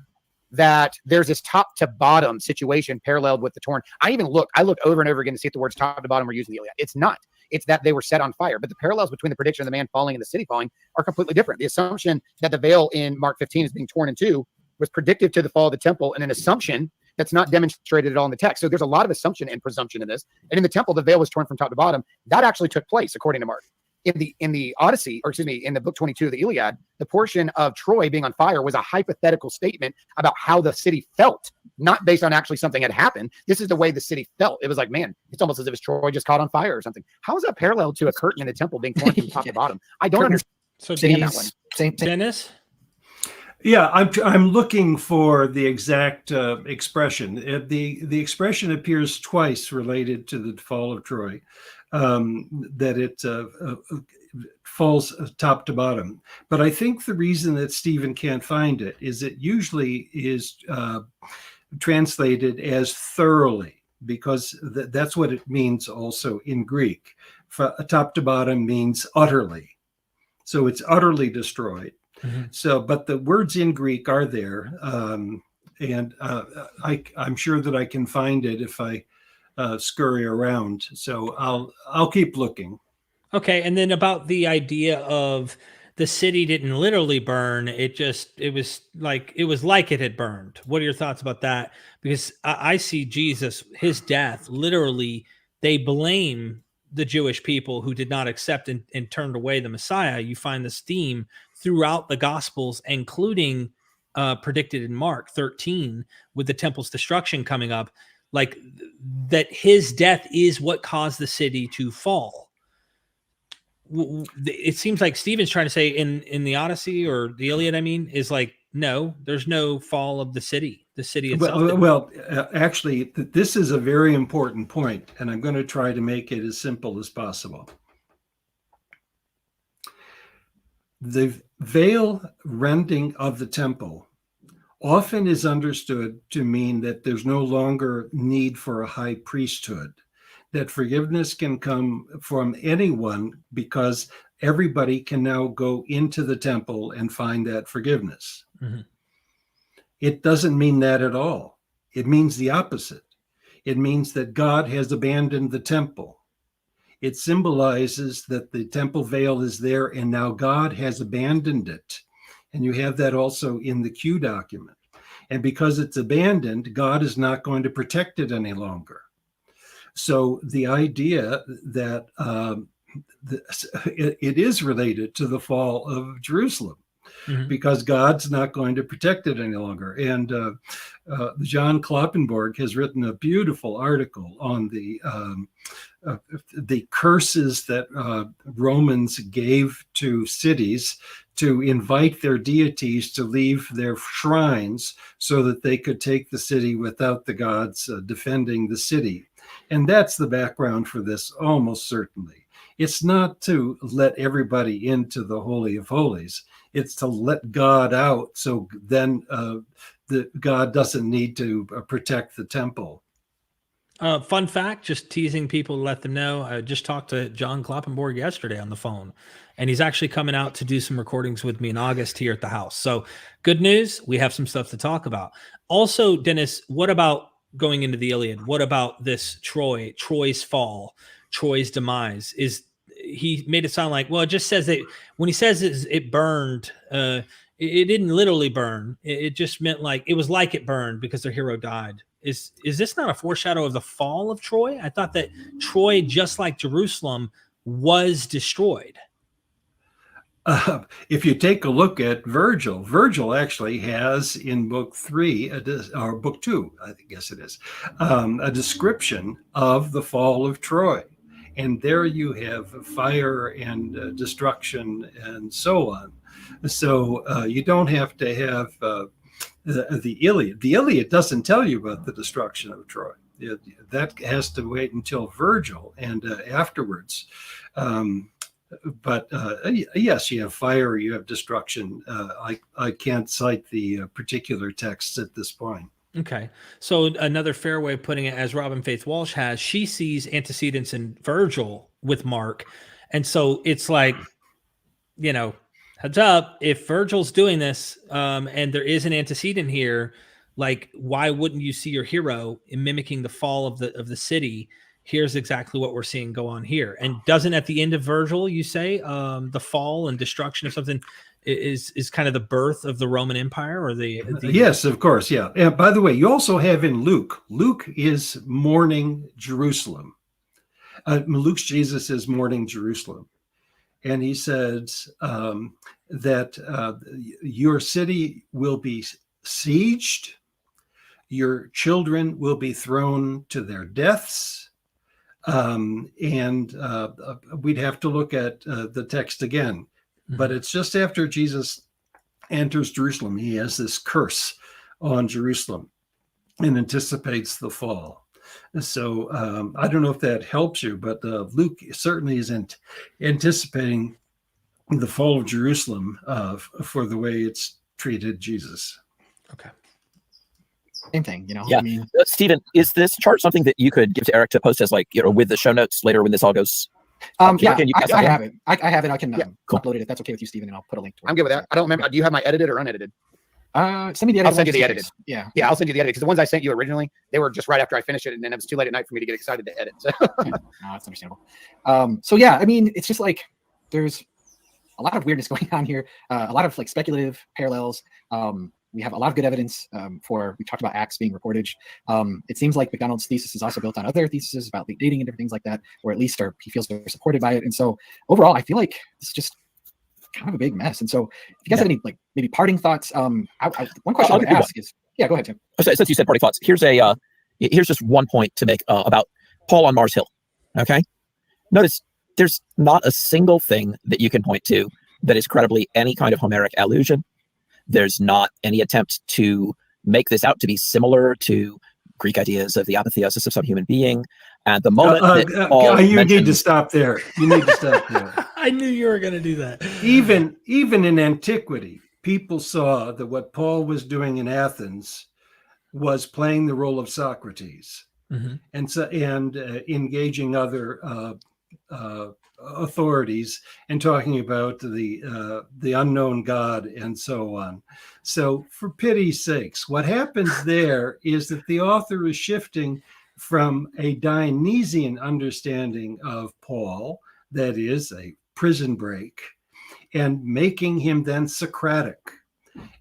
that there's this top to bottom situation paralleled with the torn? I look over and over again to see if the words top to bottom were used in the Iliad. It's not. It's that they were set on fire. But the parallels between the prediction of the man falling and the city falling are completely different. The assumption that the veil in Mark 15 is being torn in two was predictive to the fall of the temple, and an assumption that's not demonstrated at all in the text. So there's a lot of assumption and presumption in this. And in the temple, the veil was torn from top to bottom. That actually took place, according to Mark. In the Odyssey, or excuse me, in the book 22 of the Iliad, the portion of Troy being on fire was a hypothetical statement about how the city felt, not based on actually something had happened. This is the way the city felt. It was like, man, it's almost as if Troy just caught on fire or something. How is that parallel to a curtain in the temple being torn from top to bottom? I don't understand. So that one. Same. Dennis? Yeah, I'm looking for the exact expression. The expression appears twice related to the fall of Troy, that it falls top to bottom. But I think the reason that Stephen can't find it is it usually is translated as thoroughly, because that's what it means also in Greek. Top to bottom means utterly. So it's utterly destroyed. Mm-hmm. So, but the words in Greek are there, and I'm sure that I can find it if I scurry around. So I'll keep looking. Okay, and then about the idea of the city didn't literally burn; it was like it had burned. What are your thoughts about that? Because I see Jesus, his death, literally they blame the Jewish people who did not accept and turned away the Messiah. You find this theme throughout the Gospels, including predicted in Mark 13 with the temple's destruction coming up, like that his death is what caused the city to fall. It seems like Stephen's trying to say in the Odyssey or the Iliad, I mean, is like, no, there's no fall of the city. The city itself. Actually, this is a very important point, and I'm going to try to make it as simple as possible. The veil rending of the temple often is understood to mean that there's no longer need for a high priesthood, that forgiveness can come from anyone because everybody can now go into the temple and find that forgiveness. Mm-hmm. It doesn't mean that at all. It means the opposite. It means that God has abandoned the temple. It symbolizes that the temple veil is there and now God has abandoned it. And you have that also in the Q document. And because it's abandoned, God is not going to protect it any longer. So the idea that it is related to the fall of Jerusalem, mm-hmm. because God's not going to protect it any longer. And John Kloppenborg has written a beautiful article on the curses that Romans gave to cities to invite their deities to leave their shrines so that they could take the city without the gods defending the city. And that's the background for this, almost certainly. It's not to let everybody into the Holy of Holies. It's to let God out, so then God doesn't need to protect the temple. Fun fact, just teasing people to let them know, I just talked to John Kloppenborg yesterday on the phone, and he's actually coming out to do some recordings with me in August here at the house. So good news, we have some stuff to talk about. Also, Dennis, what about going into the Iliad? What about this Troy's fall, Troy's demise? He made it sound like, well, it just says that when he says it burned, it didn't literally burn. It just meant like it was like it burned because their hero died. Is this not a foreshadow of the fall of Troy? I thought that Troy, just like Jerusalem, was destroyed. If you take a look at Virgil actually has in book 3, or book 2, I guess it is, a description of the fall of Troy. And there you have fire and destruction and so on. So you don't have to have the Iliad. The Iliad doesn't tell you about the destruction of Troy. That has to wait until Virgil and afterwards. But yes, you have fire, you have destruction. I can't cite the particular texts at this point. Okay. So another fair way of putting it, as Robin Faith Walsh has, she sees antecedents in Virgil with Mark. And so it's like, heads up, if Virgil's doing this and there is an antecedent here, like, why wouldn't you see your hero in mimicking the fall of the city? Here's exactly what we're seeing go on here. And doesn't at the end of Virgil, you say the fall and destruction of something is kind of the birth of the Roman Empire, or the Yes, of course. Yeah. And by the way, you also have in Luke is mourning Jerusalem. Luke's Jesus is mourning Jerusalem. And he says that your city will be sieged. Your children will be thrown to their deaths. And we'd have to look at the text again. But it's just after Jesus enters Jerusalem, he has this curse on Jerusalem and anticipates the fall. So I don't know if that helps you, but Luke certainly is anticipating the fall of Jerusalem for the way it's treated Jesus. Okay. Same thing, Yeah. I mean, Stephen, is this chart something that you could give to Eric to post as with the show notes later when this all goes? I have it. I have it. I can upload it if that's okay with you, Stephen, and I'll put a link to it. I'm good with that. I don't remember. Do you have my edited or unedited? Send me the edited. I'll send you the edited. Yeah, I'll send you the edited, because the ones I sent you originally, they were just right after I finished it, and then it was too late at night for me to get excited to edit. So that's understandable. So yeah, I mean, it's just like there's a lot of weirdness going on here. A lot of like speculative parallels. we have a lot of good evidence we talked about Acts being reportage. It seems like McDonald's thesis is also built on other theses about late dating and different things like that, or at least he feels they're supported by it. And so overall, I feel like this is just kind of a big mess. And so if you guys have any like maybe parting thoughts, one question I would ask is, yeah, go ahead, Tim. Since you said parting thoughts, here's just one point to make about Paul on Mars Hill. Okay, notice there's not a single thing that you can point to that is credibly any kind of Homeric allusion. There's not any attempt to make this out to be similar to Greek ideas of the apotheosis of some human being. At the moment that Paul you need to stop there. You need to stop there. I knew you were going to do that. Even in antiquity, people saw that what Paul was doing in Athens was playing the role of Socrates, and engaging other authorities and talking about the unknown God and so on. So for pity's sakes, what happens there is that the author is shifting from a Dionysian understanding of Paul, that is a prison break, and making him then Socratic.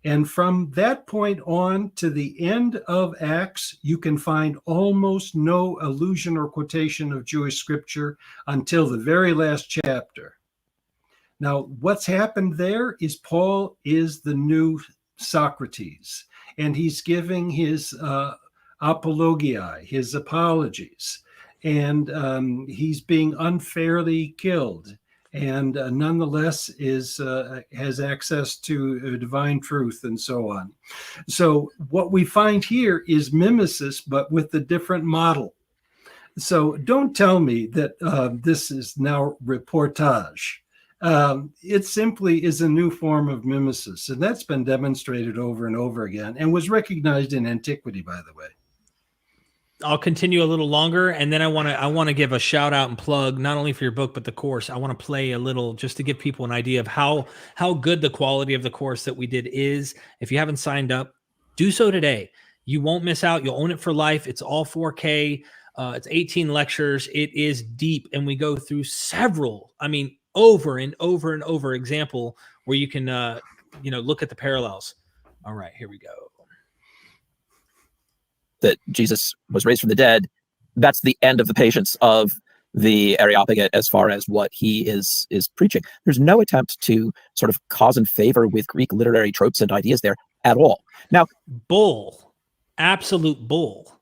And from that point on to the end of Acts, you can find almost no allusion or quotation of Jewish scripture until the very last chapter. Now, what's happened there is Paul is the new Socrates, and he's giving his apologiae, his apologies, and he's being unfairly killed. And nonetheless has access to divine truth and so on. So what we find here is mimesis, but with a different model. So don't tell me that this is now reportage. It simply is a new form of mimesis, and that's been demonstrated over and over again and was recognized in antiquity, by the way. I'll continue a little longer, and then I want to give a shout out and plug not only for your book but the course. I want to play a little just to give people an idea of how good the quality of the course that we did is. If you haven't signed up, do so today. You won't miss out. You'll own it for life. It's all 4K. It's 18 lectures. It is deep, and we go through several. I mean, over and over and over example where you can look at the parallels. All right, here we go. That Jesus was raised from the dead, that's the end of the patience of the Areopagite as far as what he is preaching. There's no attempt to sort of cause and favor with Greek literary tropes and ideas there at all. Now, bull, absolute bull.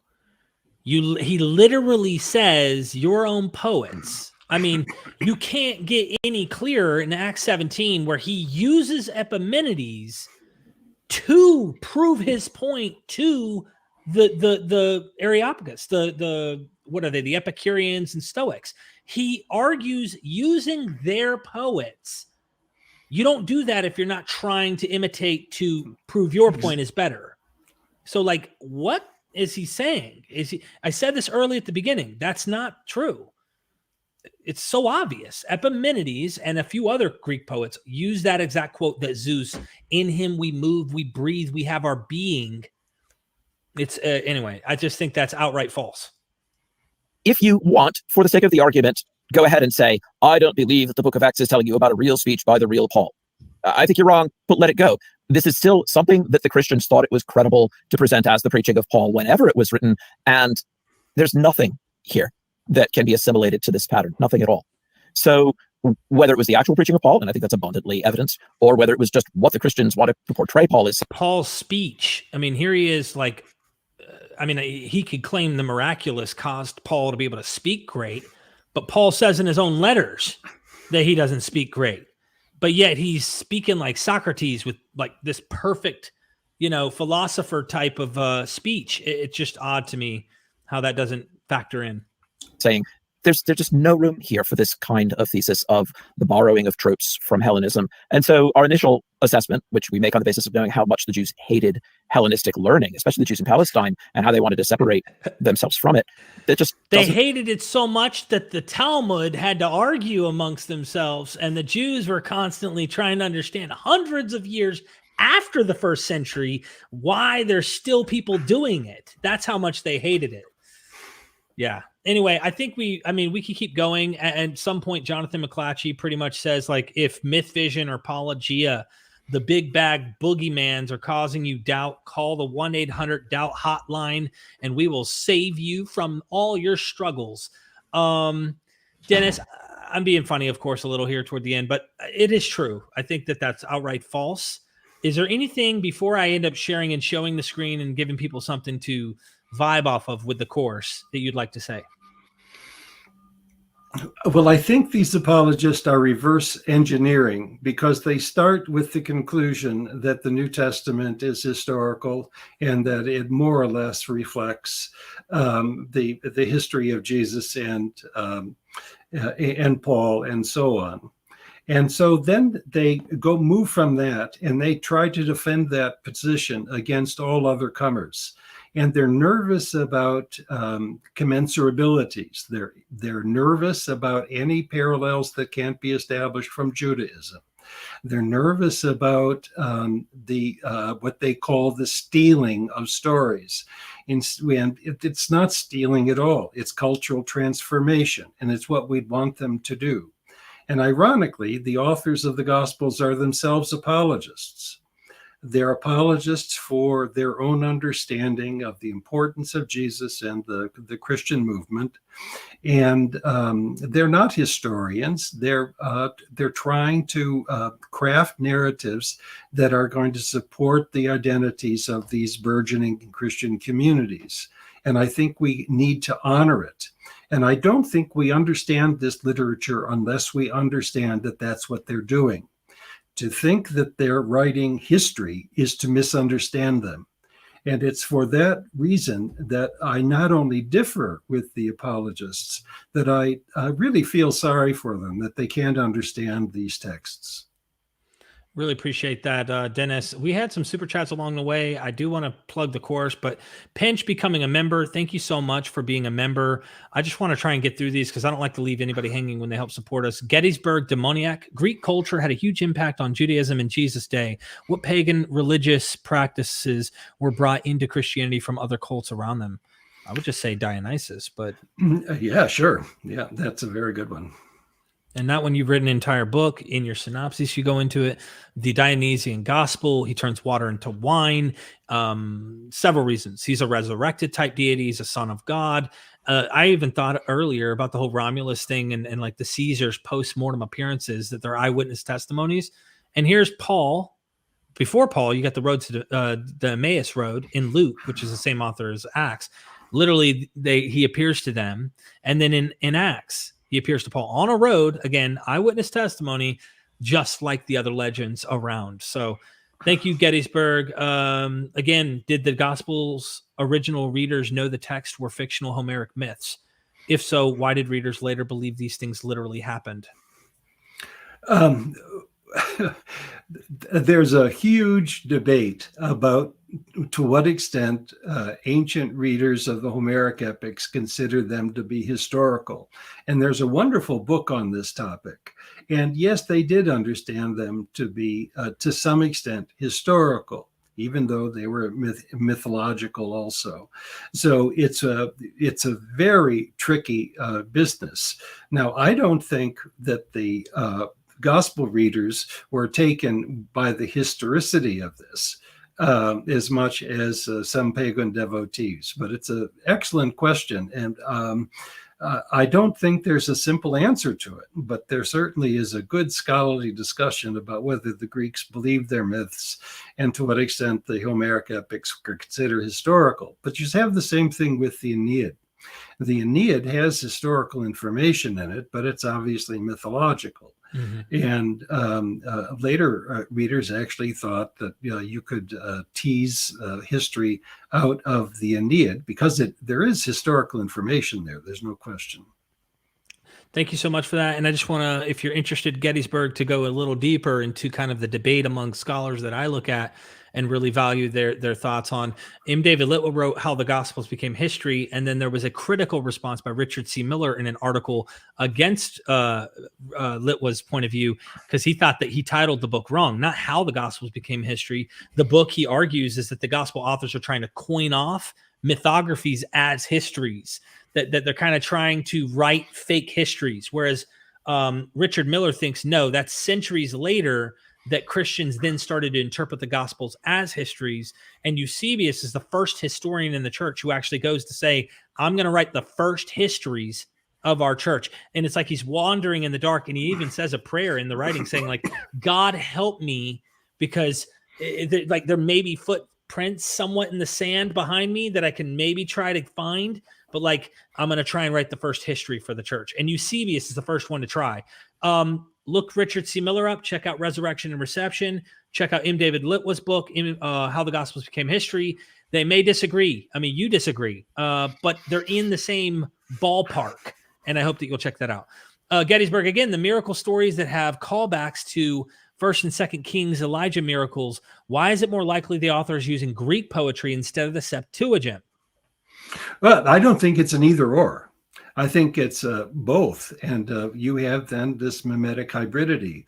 He literally says your own poets. I mean, you can't get any clearer in Acts 17 where he uses Epimenides to prove his point to the Areopagus, the what are they? The Epicureans and Stoics. He argues using their poets. You don't do that if you're not trying to imitate to prove your point is better. So, like, what is he saying? I said this early at the beginning. That's not true. It's so obvious. Epimenides and a few other Greek poets use that exact quote that Zeus, in him we move, we breathe, we have our being. It's anyway, I just think that's outright false. If you want, for the sake of the argument, go ahead and say, I don't believe that the book of Acts is telling you about a real speech by the real Paul. I think you're wrong, but let it go. This is still something that the Christians thought it was credible to present as the preaching of Paul whenever it was written. And there's nothing here that can be assimilated to this pattern, nothing at all. So whether it was the actual preaching of Paul, and I think that's abundantly evident, or whether it was just what the Christians wanted to portray Paul as. Paul's speech, I mean, here he is like, he could claim the miraculous caused Paul to be able to speak great, but Paul says in his own letters that he doesn't speak great. But yet he's speaking like Socrates with like this perfect, philosopher type of speech. It's just odd to me how that doesn't factor in. Saying there's just no room here for this kind of thesis of the borrowing of tropes from Hellenism. And so our initial assessment, which we make on the basis of knowing how much the Jews hated Hellenistic learning, especially the Jews in Palestine, and how they wanted to separate themselves from it, they hated it so much that the Talmud had to argue amongst themselves, and the Jews were constantly trying to understand hundreds of years after the first century why there's still people doing it. That's how much they hated it. Yeah. Anyway, I think we could keep going. At some point, Jonathan McClatchy pretty much says, like, if MythVision or Apologia the big bag boogeymans are causing you doubt, call the 1-800-DOUBT hotline, and we will save you from all your struggles. Dennis, I'm being funny, of course, a little here toward the end, but it is true. I think that that's outright false. Is there anything before I end up sharing and showing the screen and giving people something to vibe off of with the course that you'd like to say? Well, I think these apologists are reverse engineering because they start with the conclusion that the New Testament is historical and that it more or less reflects the history of Jesus and Paul and so on. And so then they move from that and they try to defend that position against all other comers. And they're nervous about commensurabilities. They're nervous about any parallels that can't be established from Judaism. They're nervous about what they call the stealing of stories. And it's not stealing at all. It's cultural transformation, and it's what we'd want them to do. And ironically, the authors of the Gospels are themselves apologists. They're apologists for their own understanding of the importance of Jesus and the Christian movement. And they're not historians. They're trying to craft narratives that are going to support the identities of these burgeoning Christian communities. And I think we need to honor it. And I don't think we understand this literature unless we understand that that's what they're doing. To think that they're writing history is to misunderstand them. And it's for that reason that I not only differ with the apologists, that I really feel sorry for them, that they can't understand these texts. Really appreciate that, Dennis. We had some super chats along the way. I do want to plug the course, but Pinch becoming a member, thank you so much for being a member. I just want to try and get through these because I don't like to leave anybody hanging when they help support us. Gettysburg Demoniac, Greek culture had a huge impact on Judaism in Jesus' day. What pagan religious practices were brought into Christianity from other cults around them? I would just say Dionysus, but... Yeah, sure. Yeah, that's a very good one. And not when you've written an entire book. In your synopsis, you go into it. The Dionysian gospel, he turns water into wine. Several reasons. He's a resurrected type deity. He's a son of God. I even thought earlier about the whole Romulus thing and like the Caesars post-mortem appearances, that they're eyewitness testimonies. And here's Paul. Before Paul, you got the road to the Emmaus Road in Luke, which is the same author as Acts. Literally, he appears to them. And then in Acts, he appears to Paul on a road, again, eyewitness testimony, just like the other legends around. So thank you, Gettysburg. Again, did the Gospels' original readers know the text were fictional Homeric myths? If so, why did readers later believe these things literally happened? There's a huge debate about to what extent ancient readers of the Homeric epics consider them to be historical. And there's a wonderful book on this topic. And yes, they did understand them to be, to some extent, historical, even though they were mythological also. So it's a very tricky business. Now, I don't think that the gospel readers were taken by the historicity of this as much as some pagan devotees, but it's an excellent question. And I don't think there's a simple answer to it, but there certainly is a good scholarly discussion about whether the Greeks believed their myths and to what extent the Homeric epics were considered historical. But you have the same thing with the Aeneid. The Aeneid has historical information in it, but it's obviously mythological. Mm-hmm. And later readers actually thought that you could tease history out of the Aeneid because there is historical information there. There's no question. Thank you so much for that. And I just want to, if you're interested, Gettysburg, to go a little deeper into kind of the debate among scholars that I look at and really value their thoughts on. M. David Litwa wrote How the Gospels Became History, and then there was a critical response by Richard C. Miller in an article against Litwa's point of view, because he thought that he titled the book wrong, not How the Gospels Became History. The book, he argues, is that the gospel authors are trying to coin off mythographies as histories, that they're kind of trying to write fake histories, whereas Richard Miller thinks, no, that's centuries later. that Christians then started to interpret the Gospels as histories. And Eusebius is the first historian in the church who actually goes to say, I'm going to write the first histories of our church. And it's like he's wandering in the dark. And he even says a prayer in the writing saying, like, God help me, because like there may be footprints somewhat in the sand behind me that I can maybe try to find. But like, I'm going to try and write the first history for the church. And Eusebius is the first one to try. Look Richard C. Miller up. Check out Resurrection and Reception. Check out M. David Litwa's book, How the Gospels Became History. They may disagree. I mean, you disagree, but they're in the same ballpark. And I hope that you'll check that out. Gettysburg, again, the miracle stories that have callbacks to 1st and 2nd Kings, Elijah miracles. Why is it more likely the author is using Greek poetry instead of the Septuagint? Well, I don't think it's an either or. I think it's both. And you have then this mimetic hybridity.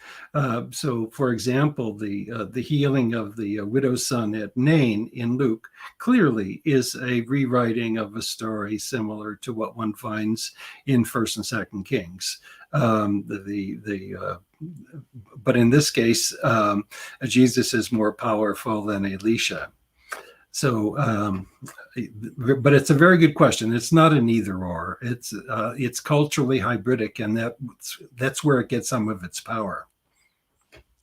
So, for example, the healing of the widow's son at Nain in Luke clearly is a rewriting of a story similar to what one finds in 1st and 2nd Kings. But in this case, Jesus is more powerful than Elisha. So, but it's a very good question. It's not an either or. It's culturally hybridic, and that's where it gets some of its power.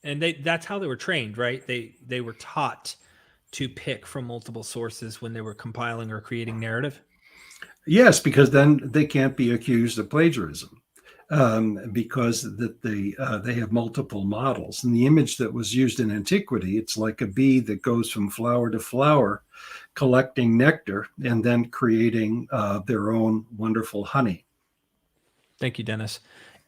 And that's how they were trained, right? They were taught to pick from multiple sources when they were compiling or creating narrative. Yes, because then they can't be accused of plagiarism. Because they have multiple models. And the image that was used in Antiquity, it's like a bee that goes from flower to flower, collecting nectar and then creating their own wonderful honey. Thank you, Dennis.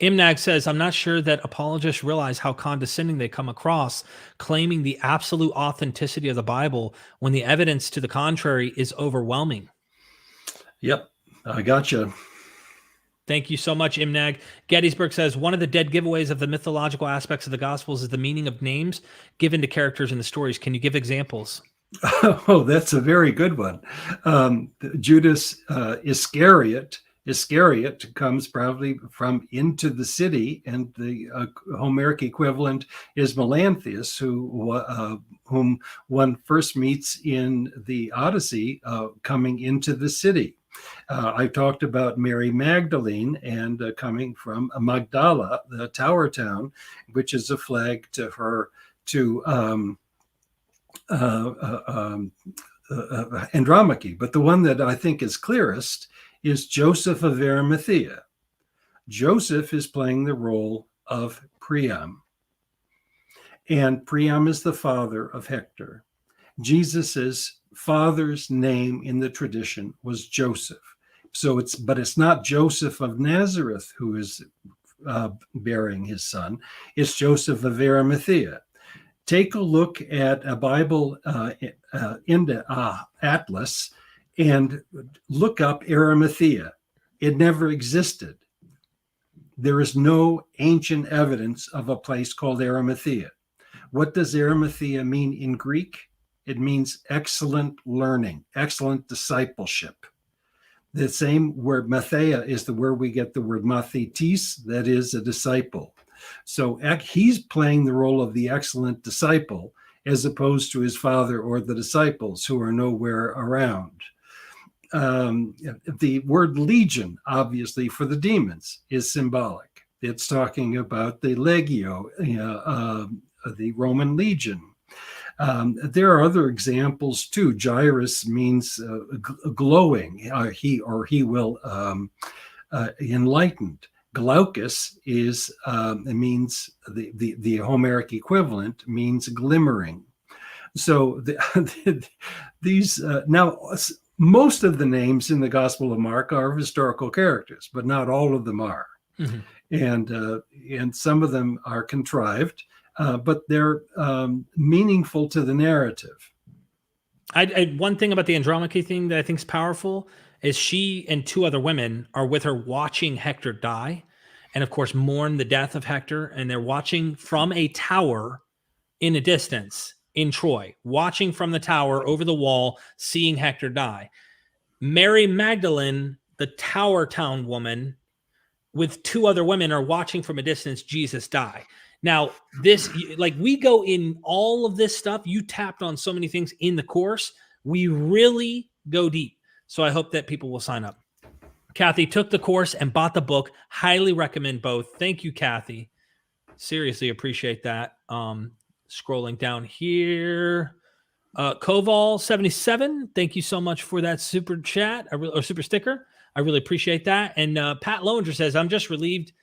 Imnag says, I'm not sure that apologists realize how condescending they come across, claiming the absolute authenticity of the Bible when the evidence to the contrary is overwhelming. Yep, I gotcha. Thank you so much, Imnag. Gettysburg says, one of the dead giveaways of the mythological aspects of the Gospels is the meaning of names given to characters in the stories. Can you give examples? Oh, that's a very good one. Judas Iscariot comes probably from into the city, and the Homeric equivalent is Melanthius, whom one first meets in the Odyssey, coming into the city. I talked about Mary Magdalene and coming from Magdala, the tower town, which is a flag to her to Andromache. But the one that I think is clearest is Joseph of Arimathea. Joseph is playing the role of Priam, and Priam is the father of Hector. Jesus's father's name in the tradition was Joseph. So it's not Joseph of Nazareth who is bearing his son. It's Joseph of Arimathea. Take a look at a Bible atlas and look up Arimathea. It never existed. There is no ancient evidence of a place called Arimathea. What does Arimathea mean in Greek? It means excellent learning, excellent discipleship. The same word Mathea is the word we get the word mathetes, that is a disciple. So he's playing the role of the excellent disciple as opposed to his father or the disciples who are nowhere around. The word legion, obviously, for the demons is symbolic. It's talking about the legio, the Roman legion. There are other examples too. Gyrus means glowing. He will enlightened. Glaucus means the Homeric equivalent means glimmering. So these now most of the names in the Gospel of Mark are historical characters, but not all of them are, and some of them are contrived. But they're meaningful to the narrative. One thing about the Andromache thing that I think is powerful is she and two other women are with her watching Hector die, and of course mourn the death of Hector, and they're watching from a tower in a distance in Troy, watching from the tower over the wall, seeing Hector die. Mary Magdalene, the tower town woman, with two other women are watching from a distance Jesus die. Now, this, like, we go in all of this stuff. You tapped on so many things in the course. We really go deep. So I hope that people will sign up. Kathy took the course and bought the book. Highly recommend both. Thank you, Kathy. Seriously appreciate that. Scrolling down here. Koval77, thank you so much for that super chat or super sticker. I really appreciate that. And Pat Lowinger says, I'm just relieved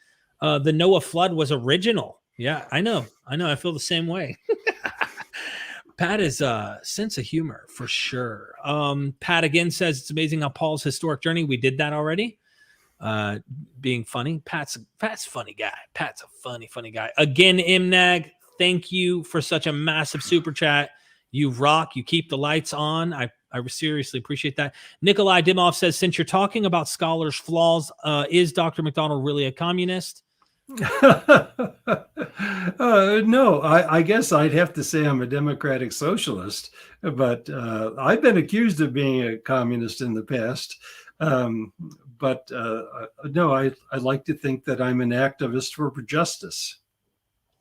the Noah flood was original. Yeah, I know. I feel the same way. Pat is a sense of humor for sure. Pat again says it's amazing how Paul's historic journey. We did that already. Being funny. Pat's a funny guy. Pat's a funny guy. Again, Imnag, thank you for such a massive super chat. You rock. You keep the lights on. I seriously appreciate that. Nikolai Dimov says, since you're talking about scholars' flaws, is Dr. McDonald really a communist? No, I guess I'd have to say I'm a democratic socialist, but I've been accused of being a communist in the past. But no, I like to think that I'm an activist for justice.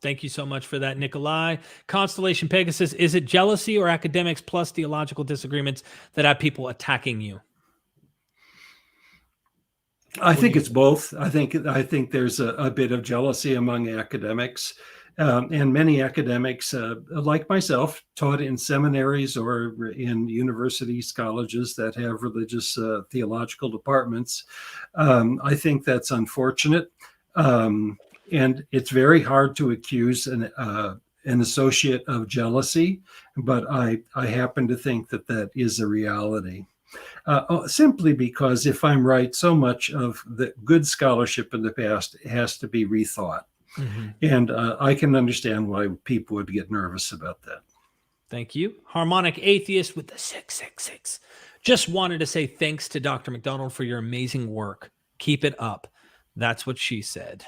Thank you so much for that, Nikolai. Constellation Pegasus, is it jealousy or academics plus theological disagreements that have people attacking you? I think it's both. I think there's a bit of jealousy among academics, and many academics, like myself, taught in seminaries or in universities, colleges that have religious theological departments. I think that's unfortunate, and it's very hard to accuse an associate of jealousy, but I happen to think that is a reality. Simply because if I'm right, so much of the good scholarship in the past has to be rethought. Mm-hmm. And I can understand why people would get nervous about that. Thank you. Harmonic Atheist with the 666. Just wanted to say thanks to Dr. McDonald for your amazing work. Keep it up. That's what she said.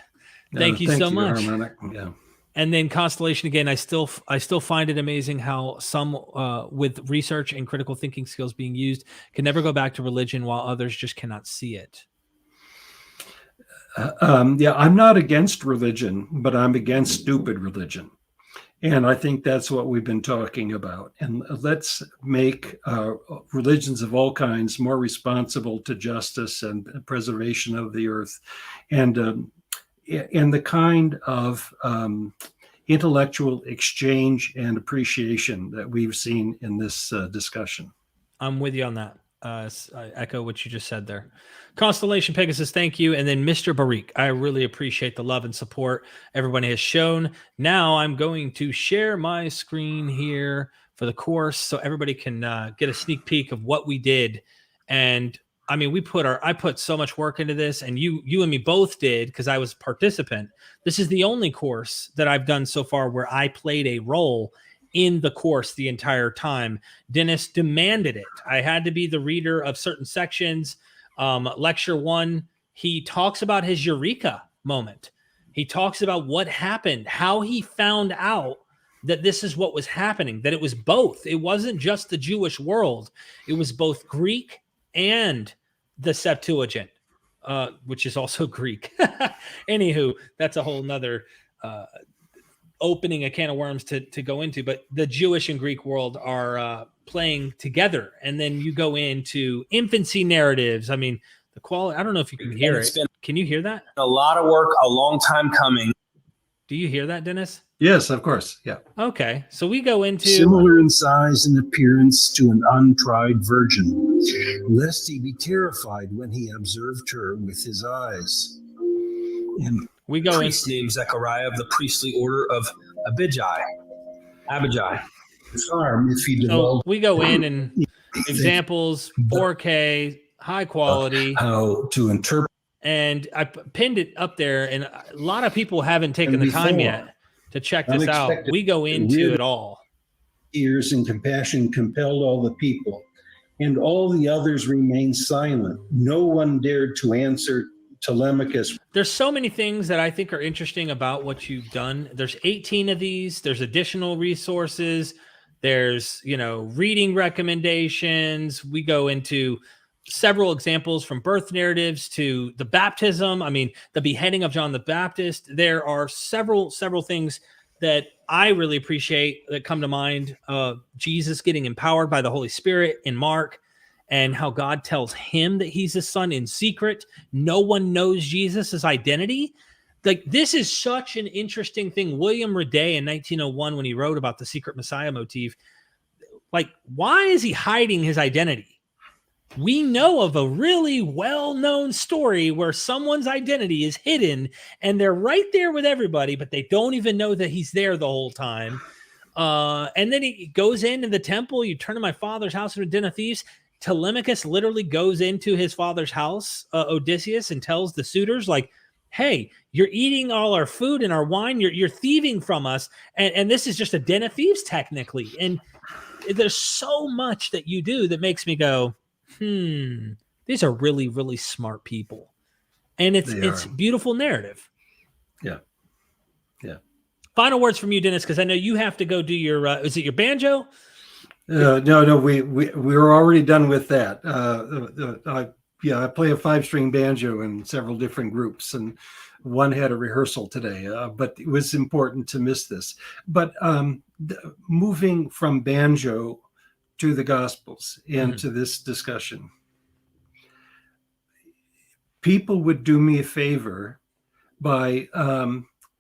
Thank you so much. Harmonic. Yeah. And then Constellation again, I still find it amazing how some with research and critical thinking skills being used can never go back to religion while others just cannot see it. Yeah, I'm not against religion, but I'm against stupid religion. And I think that's what we've been talking about. And let's make religions of all kinds more responsible to justice and preservation of the earth. And the kind of intellectual exchange and appreciation that we've seen in this discussion. I'm with you on that. I echo what you just said there. Constellation Pegasus, thank you. And then Mr. Barik, I really appreciate the love and support everybody has shown. Now I'm going to share my screen here for the course so everybody can get a sneak peek of what we did. And I mean, I put so much work into this, and you and me both did because I was a participant. This is the only course that I've done so far where I played a role in the course the entire time. Dennis demanded it. I had to be the reader of certain sections. Lecture 1, he talks about his eureka moment. He talks about what happened, how he found out that this is what was happening, that it was both. It wasn't just the Jewish world. It was both Greek and the Septuagint, which is also Greek. Anywho, that's a whole nother opening a can of worms to go into. But the Jewish and Greek world are playing together. And then you go into infancy narratives. I mean, the quality, I don't know if you can hear it. Can you hear that? A lot of work, a long time coming. Do you hear that, Dennis? Yes, of course. Yeah. Okay. So we go into similar in size and appearance to an untried virgin, lest he be terrified when he observed her with his eyes. And we go priest named Zechariah of the priestly order of Abijah. So we go in and examples, 4K, high quality. How to interpret. And I pinned it up there, and a lot of people haven't taken the time yet to check this out. We go into it all. Ears and compassion compelled all the people, and all the others remained silent. No one dared to answer Telemachus. There's so many things that I think are interesting about what you've done. There's 18 of these. There's additional resources. There's, reading recommendations. We go into several examples from birth narratives to the baptism. I mean, the beheading of John the Baptist. There are several things that I really appreciate that come to mind. Jesus getting empowered by the Holy Spirit in Mark, and how God tells him that he's his son in secret. No one knows Jesus' identity. Like, this is such an interesting thing. William Raday in 1901, when he wrote about the secret Messiah motif, like, why is he hiding his identity? We know of a really well-known story where someone's identity is hidden and they're right there with everybody, but they don't even know that he's there the whole time. And then he goes into the temple. You turn to my father's house into a den of thieves. Telemachus literally goes into his father's house, Odysseus, and tells the suitors, like, hey, you're eating all our food and our wine. You're thieving from us. And this is just a den of thieves, technically. And there's so much that you do that makes me go, these are really, really smart people. And it's beautiful narrative. Yeah. Yeah. Final words from you, Dennis, because I know you have to go do your, is it your banjo? No, we're already done with that. I play a 5-string banjo in several different groups, and one had a rehearsal today, but it was important to miss this. But moving from banjo to the Gospels and to this discussion, people would do me a favor by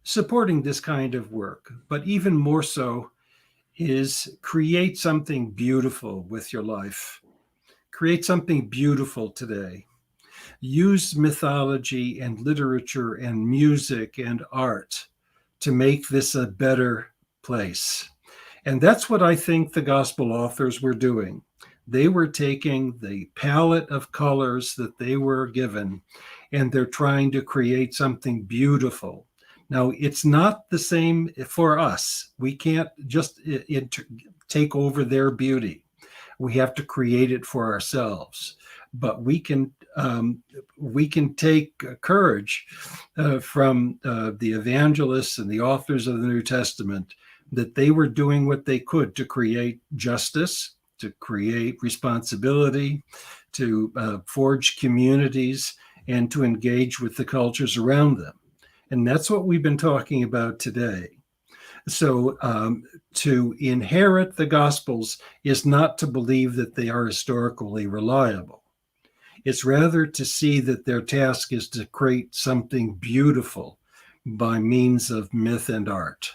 supporting this kind of work, but even more so is create something beautiful with your life. Create something beautiful today. Use mythology and literature and music and art to make this a better place. And that's what I think the gospel authors were doing. They were taking the palette of colors that they were given, and they're trying to create something beautiful. Now, it's not the same for us. We can't just take over their beauty. We have to create it for ourselves. But we can take courage from the evangelists and the authors of the New Testament, that they were doing what they could to create justice, to create responsibility, to forge communities, and to engage with the cultures around them. And that's what we've been talking about today. So to inherit the Gospels is not to believe that they are historically reliable. It's rather to see that their task is to create something beautiful by means of myth and art.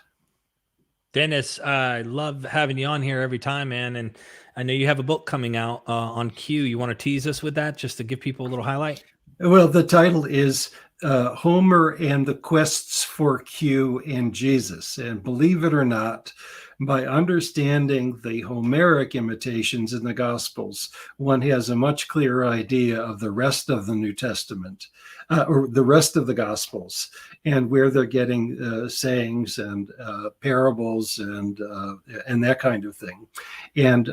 Dennis, I love having you on here every time, man. And I know you have a book coming out on Q. You want to tease us with that just to give people a little highlight? Well, the title is Homer and the Quests for Q and Jesus. And believe it or not, by understanding the Homeric imitations in the Gospels, one has a much clearer idea of the rest of the New Testament, or the rest of the Gospels, and where they're getting sayings and parables and that kind of thing. And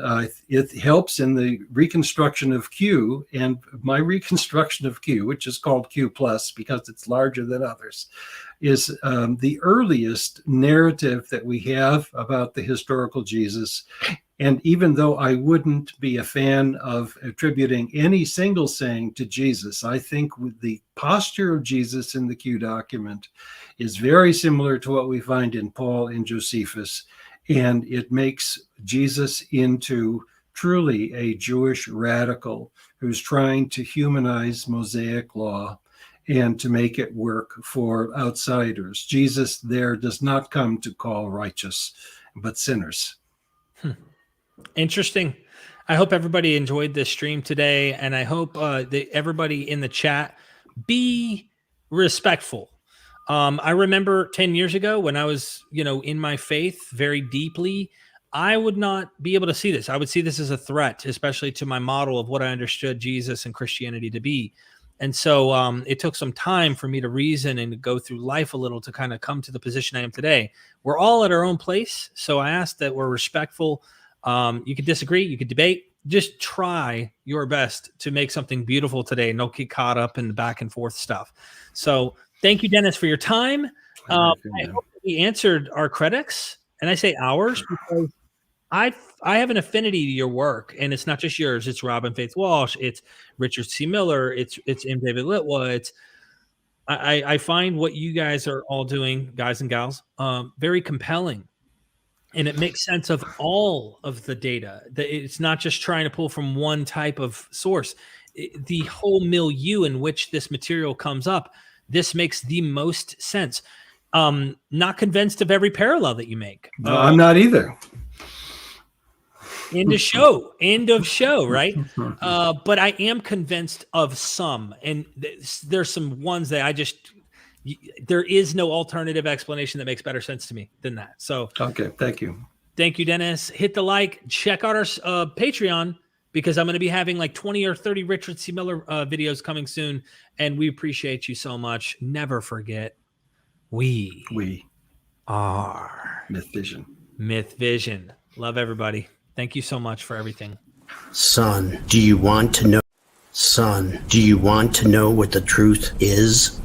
it helps in the reconstruction of Q. And my reconstruction of Q, which is called Q plus because it's larger than others, is the earliest narrative that we have about the historical Jesus. And even though I wouldn't be a fan of attributing any single saying to Jesus, I think with the posture of Jesus in the Q document is very similar to what we find in Paul and Josephus. And it makes Jesus into truly a Jewish radical who's trying to humanize Mosaic law and to make it work for outsiders. Jesus there does not come to call righteous, but sinners. Interesting. I hope everybody enjoyed this stream today, and I hope that everybody in the chat be respectful. I remember 10 years ago when I was, in my faith very deeply, I would not be able to see this. I would see this as a threat, especially to my model of what I understood Jesus and Christianity to be. And so it took some time for me to reason and to go through life a little to kind of come to the position I am today. We're all at our own place. So I ask that we're respectful. You could disagree, you could debate. Just try your best to make something beautiful today. And don't get caught up in the back and forth stuff. So thank you, Dennis, for your time. I hope we answered our critics. And I say ours because I have an affinity to your work, and it's not just yours. It's Robin Faith Walsh. It's Richard C. Miller. It's M. David Litwa. I find what you guys are all doing, guys and gals, very compelling. And it makes sense of all of the data. It's not just trying to pull from one type of source. The whole milieu in which this material comes up, this makes the most sense. Not convinced of every parallel that you make. No, I'm not either. End of show, right? But I am convinced of some. And there's some ones that there is no alternative explanation that makes better sense to me than that. So, okay, thank you. Thank you, Dennis. Hit the like, check out our Patreon, because I'm going to be having like 20 or 30 Richard C. Miller videos coming soon. And we appreciate you so much. Never forget, we are MythVision. MythVision. Love everybody. Thank you so much for everything. Son, do you want to know? Son, do you want to know what the truth is?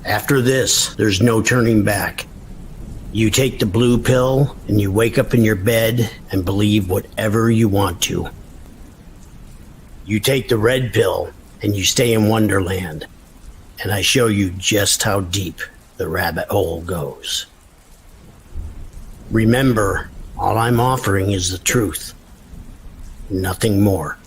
After this, there's no turning back. You take the blue pill and you wake up in your bed and believe whatever you want to. You take the red pill and you stay in Wonderland, and I show you just how deep the rabbit hole goes. Remember, all I'm offering is the truth, nothing more.